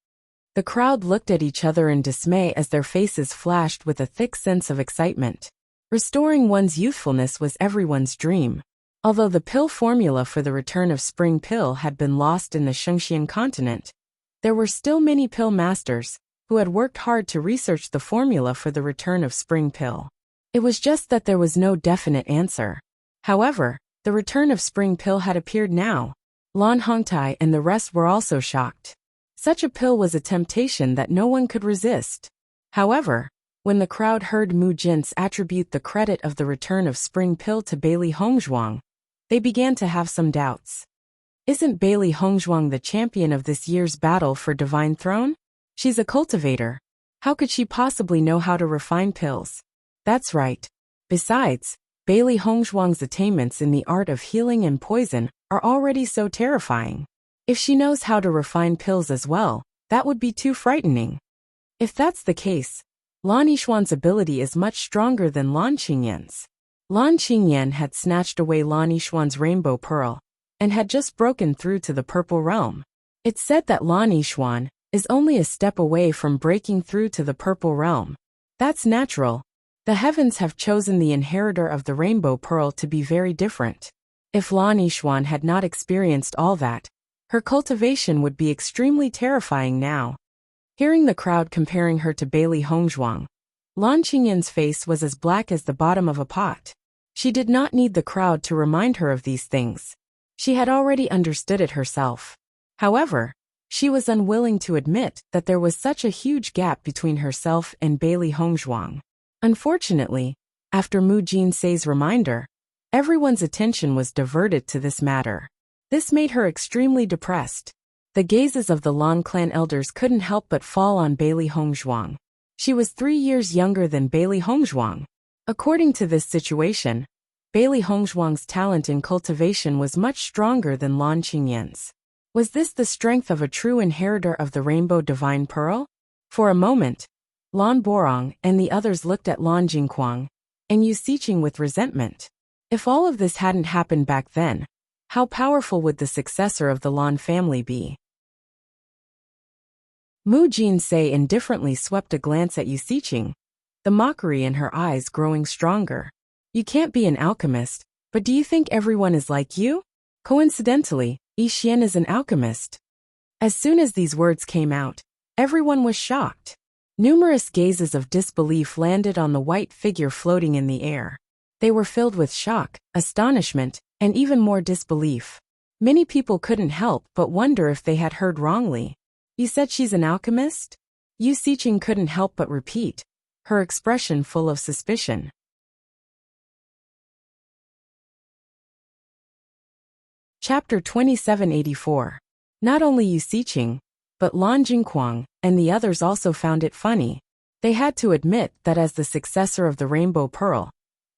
The crowd looked at each other in dismay as their faces flashed with a thick sense of excitement. Restoring one's youthfulness was everyone's dream. Although the pill formula for the return of spring pill had been lost in the Shengxian continent, there were still many pill masters who had worked hard to research the formula for the return of spring pill. It was just that there was no definite answer. However, the return of spring pill had appeared now. Lan Hongtai and the rest were also shocked. Such a pill was a temptation that no one could resist. However, when the crowd heard Mu Jin's attribute the credit of the return of spring pill to Bailey Hongzhuang, they began to have some doubts. Isn't Bailey Hongzhuang the champion of this year's battle for Divine Throne? She's a cultivator. How could she possibly know how to refine pills? That's right. Besides, Bailey Hongzhuang's attainments in the art of healing and poison are already so terrifying. If she knows how to refine pills as well, that would be too frightening. If that's the case, Lan Yixuan's ability is much stronger than Lan Qingyan's. Lan Qingyan had snatched away Lan Yixuan's rainbow pearl and had just broken through to the purple realm. It's said that Lan Yixuan is only a step away from breaking through to the purple realm. That's natural. The heavens have chosen the inheritor of the rainbow pearl to be very different. If Lan Yixuan had not experienced all that, her cultivation would be extremely terrifying now. Hearing the crowd comparing her to Bailey Hongzhuang, Lan Qingyan's face was as black as the bottom of a pot. She did not need the crowd to remind her of these things. She had already understood it herself. However, she was unwilling to admit that there was such a huge gap between herself and Bailey Hongzhuang. Unfortunately, after Mu Jinsei's reminder, everyone's attention was diverted to this matter. This made her extremely depressed. The gazes of the Lan clan elders couldn't help but fall on Bailey Hongzhuang. She was 3 years younger than Bailey Hongzhuang. According to this situation, Bailey Hongzhuang's talent in cultivation was much stronger than Lan Qingyan's. Was this the strength of a true inheritor of the Rainbow Divine Pearl? For a moment, Lan Borong and the others looked at Lan Jingquang and Yu Xiqing with resentment. If all of this hadn't happened back then, how powerful would the successor of the Lan family be? Mu Jinsei indifferently swept a glance at Yu Xiqing, the mockery in her eyes growing stronger. You can't be an alchemist, but do you think everyone is like you? Coincidentally, Yi Xian is an alchemist. As soon as these words came out, everyone was shocked. Numerous gazes of disbelief landed on the white figure floating in the air. They were filled with shock, astonishment, and even more disbelief. Many people couldn't help but wonder if they had heard wrongly. You said she's an alchemist? Yu Xiqing couldn't help but repeat, her expression full of suspicion. Chapter 2784. Not only Yu Xiqing, but Lan Jingquang and the others also found it funny. They had to admit that as the successor of the Rainbow Pearl,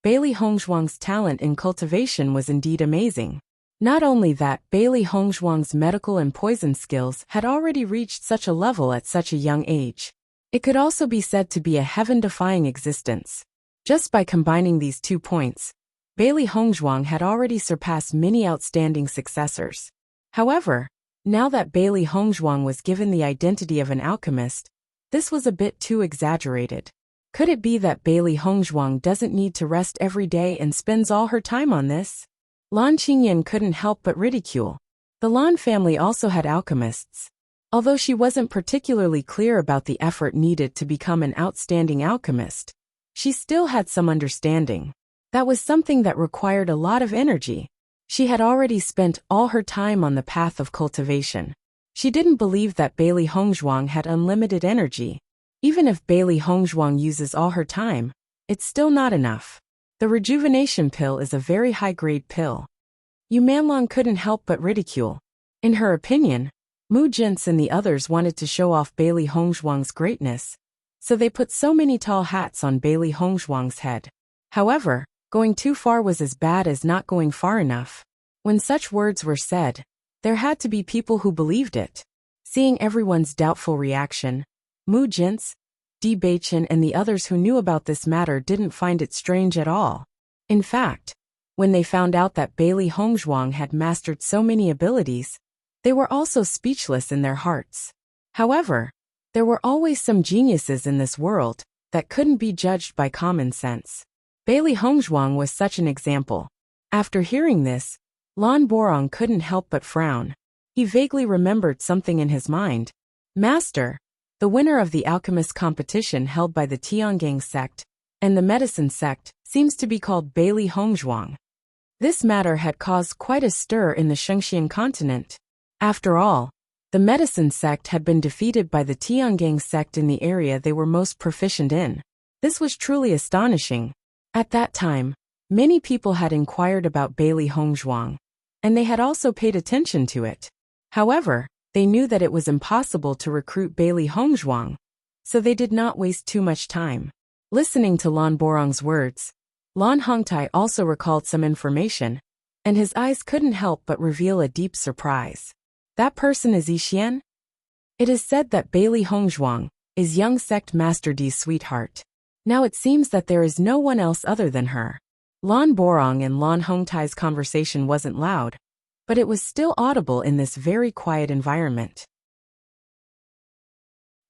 Bailey Hongzhuang's talent in cultivation was indeed amazing. Not only that, Bailey Hongzhuang's medical and poison skills had already reached such a level at such a young age. It could also be said to be a heaven-defying existence. Just by combining these 2 points, Bailey Hongzhuang had already surpassed many outstanding successors. However, now that Bailey Hongzhuang was given the identity of an alchemist, this was a bit too exaggerated. Could it be that Bailey Hongzhuang doesn't need to rest every day and spends all her time on this? Lan Qingyan couldn't help but ridicule. The Lan family also had alchemists. Although she wasn't particularly clear about the effort needed to become an outstanding alchemist, she still had some understanding. That was something that required a lot of energy. She had already spent all her time on the path of cultivation. She didn't believe that Bailey Hongzhuang had unlimited energy. Even if Bailey Hongzhuang uses all her time, it's still not enough. The rejuvenation pill is a very high-grade pill. Yu Manlong couldn't help but ridicule. In her opinion, Mu Jin's and the others wanted to show off Bailey Hongzhuang's greatness, so they put so many tall hats on Bailey Hongzhuang's head. However, going too far was as bad as not going far enough. When such words were said, there had to be people who believed it. Seeing everyone's doubtful reaction, Mu Jin's, Bewitching and the others who knew about this matter didn't find it strange at all. In fact, when they found out that Bailey Hongzhuang had mastered so many abilities, they were also speechless in their hearts. However, there were always some geniuses in this world that couldn't be judged by common sense. Bailey Hongzhuang was such an example. After hearing this, Lan Borong couldn't help but frown. He vaguely remembered something in his mind. Master, the winner of the alchemist competition held by the Tiangang sect and the medicine sect seems to be called Bailey Hongzhuang. This matter had caused quite a stir in the Shengxian continent. After all, the medicine sect had been defeated by the Tiangang sect in the area they were most proficient in. This was truly astonishing. At that time, many people had inquired about Bailey Hongzhuang, and they had also paid attention to it. However, they knew that it was impossible to recruit Bailey Hongzhuang, so they did not waste too much time. Listening to Lan Borong's words, Lan Hongtai also recalled some information, and his eyes couldn't help but reveal a deep surprise. That person is Yixian? It is said that Bailey Hongzhuang is young sect Master D's sweetheart. Now it seems that there is no one else other than her. Lan Borong and Lan Hongtai's conversation wasn't loud, but it was still audible in this very quiet environment.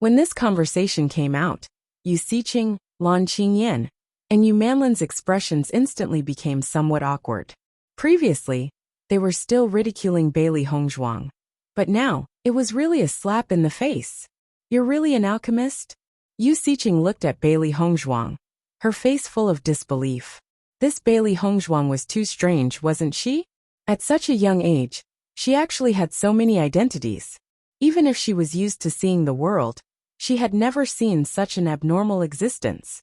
When this conversation came out, Yu Siqing, Lan Qingyan, and Yu Manlin's expressions instantly became somewhat awkward. Previously, they were still ridiculing Bailey Hongzhuang, but now, it was really a slap in the face. You're really an alchemist? Yu Siqing looked at Bailey Hongzhuang, her face full of disbelief. This Bailey Hongzhuang was too strange, wasn't she? At such a young age, she actually had so many identities. Even if she was used to seeing the world, she had never seen such an abnormal existence.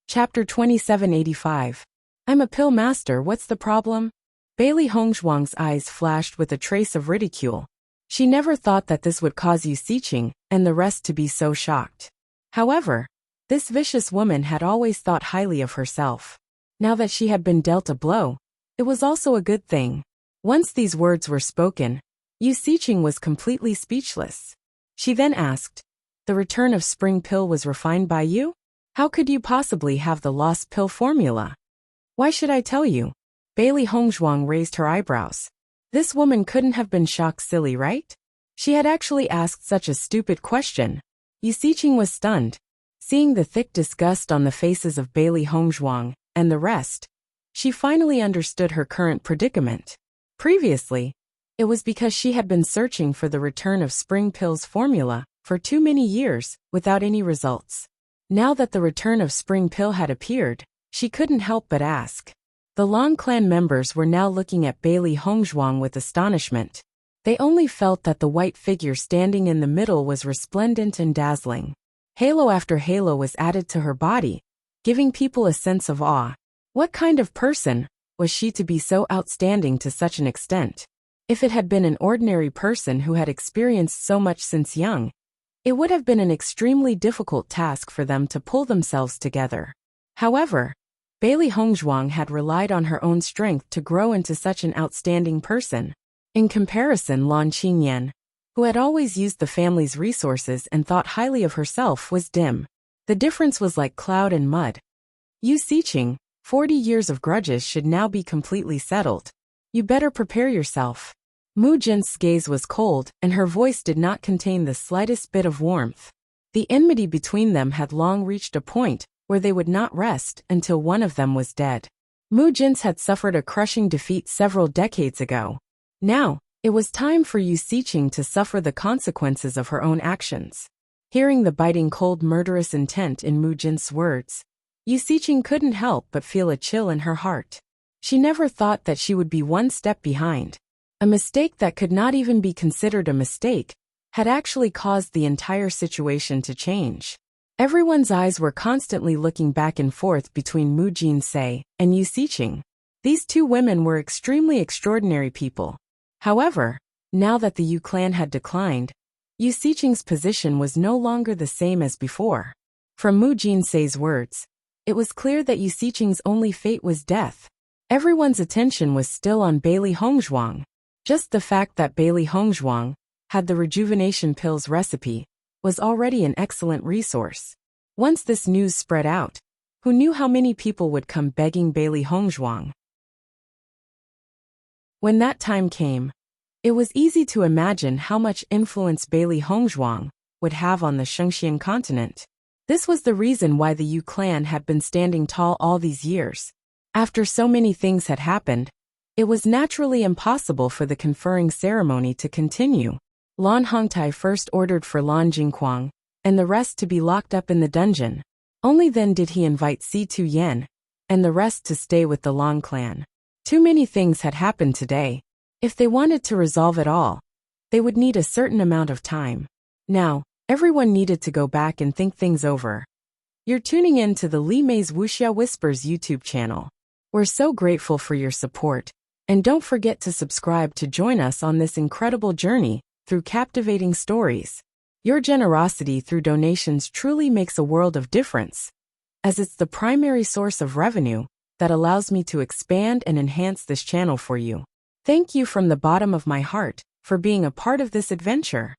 Chapter 2785. I'm a pill master, what's the problem? Bailey Hongzhuang's eyes flashed with a trace of ridicule. She never thought that this would cause Yu Siqing and the rest to be so shocked. However, this vicious woman had always thought highly of herself. Now that she had been dealt a blow, it was also a good thing. Once these words were spoken, Yu Siqing was completely speechless. She then asked, the return of spring pill was refined by you? How could you possibly have the lost pill formula? Why should I tell you? Bailey Hongzhuang raised her eyebrows. This woman couldn't have been shocked silly, right? She had actually asked such a stupid question. Yu Siqing was stunned. Seeing the thick disgust on the faces of Bailey Hongzhuang and the rest, she finally understood her current predicament. Previously, it was because she had been searching for the return of spring pill's formula for too many years without any results. Now that the return of spring pill had appeared, she couldn't help but ask. The Long clan members were now looking at Bailey Hongzhuang with astonishment. They only felt that the white figure standing in the middle was resplendent and dazzling. Halo after halo was added to her body, giving people a sense of awe. What kind of person was she to be so outstanding to such an extent? If it had been an ordinary person who had experienced so much since young, it would have been an extremely difficult task for them to pull themselves together. However, Bailey Hongzhuang had relied on her own strength to grow into such an outstanding person. In comparison, Lan Qingyan, who had always used the family's resources and thought highly of herself, was dim. The difference was like cloud and mud. Yu Siqing, 40 years of grudges should now be completely settled. You better prepare yourself. Mu Jin's gaze was cold, and her voice did not contain the slightest bit of warmth. The enmity between them had long reached a point where they would not rest until one of them was dead. Mu Jin's had suffered a crushing defeat several decades ago. Now, it was time for Yu Siqing to suffer the consequences of her own actions. Hearing the biting cold murderous intent in Mu Jin's words, Yu Siqing couldn't help but feel a chill in her heart. She never thought that she would be one step behind. A mistake that could not even be considered a mistake had actually caused the entire situation to change. Everyone's eyes were constantly looking back and forth between Mu Jinsei and Yu Siqing. These two women were extremely extraordinary people. However, now that the Yu clan had declined, Yu Siqing's position was no longer the same as before. From Mu Jinsei's words, it was clear that Yu Siqing's only fate was death. Everyone's attention was still on Bailey Hongzhuang. Just the fact that Bailey Hongzhuang had the rejuvenation pills recipe, was already an excellent resource. Once this news spread out, who knew how many people would come begging Bailey Hongzhuang? When that time came, it was easy to imagine how much influence Bailey Hongzhuang would have on the Shengxian continent. This was the reason why the Yu clan had been standing tall all these years. After so many things had happened, it was naturally impossible for the conferring ceremony to continue. Lan Hongtai first ordered for Lan Jingquang and the rest to be locked up in the dungeon. Only then did he invite Si Tu Yan and the rest to stay with the Lan clan. Too many things had happened today. If they wanted to resolve it all, they would need a certain amount of time. Now, everyone needed to go back and think things over. You're tuning in to the Li Mei's Wuxia Whispers YouTube channel. We're so grateful for your support, and don't forget to subscribe to join us on this incredible journey through captivating stories. Your generosity through donations truly makes a world of difference, as it's the primary source of revenue that allows me to expand and enhance this channel for you. Thank you from the bottom of my heart for being a part of this adventure.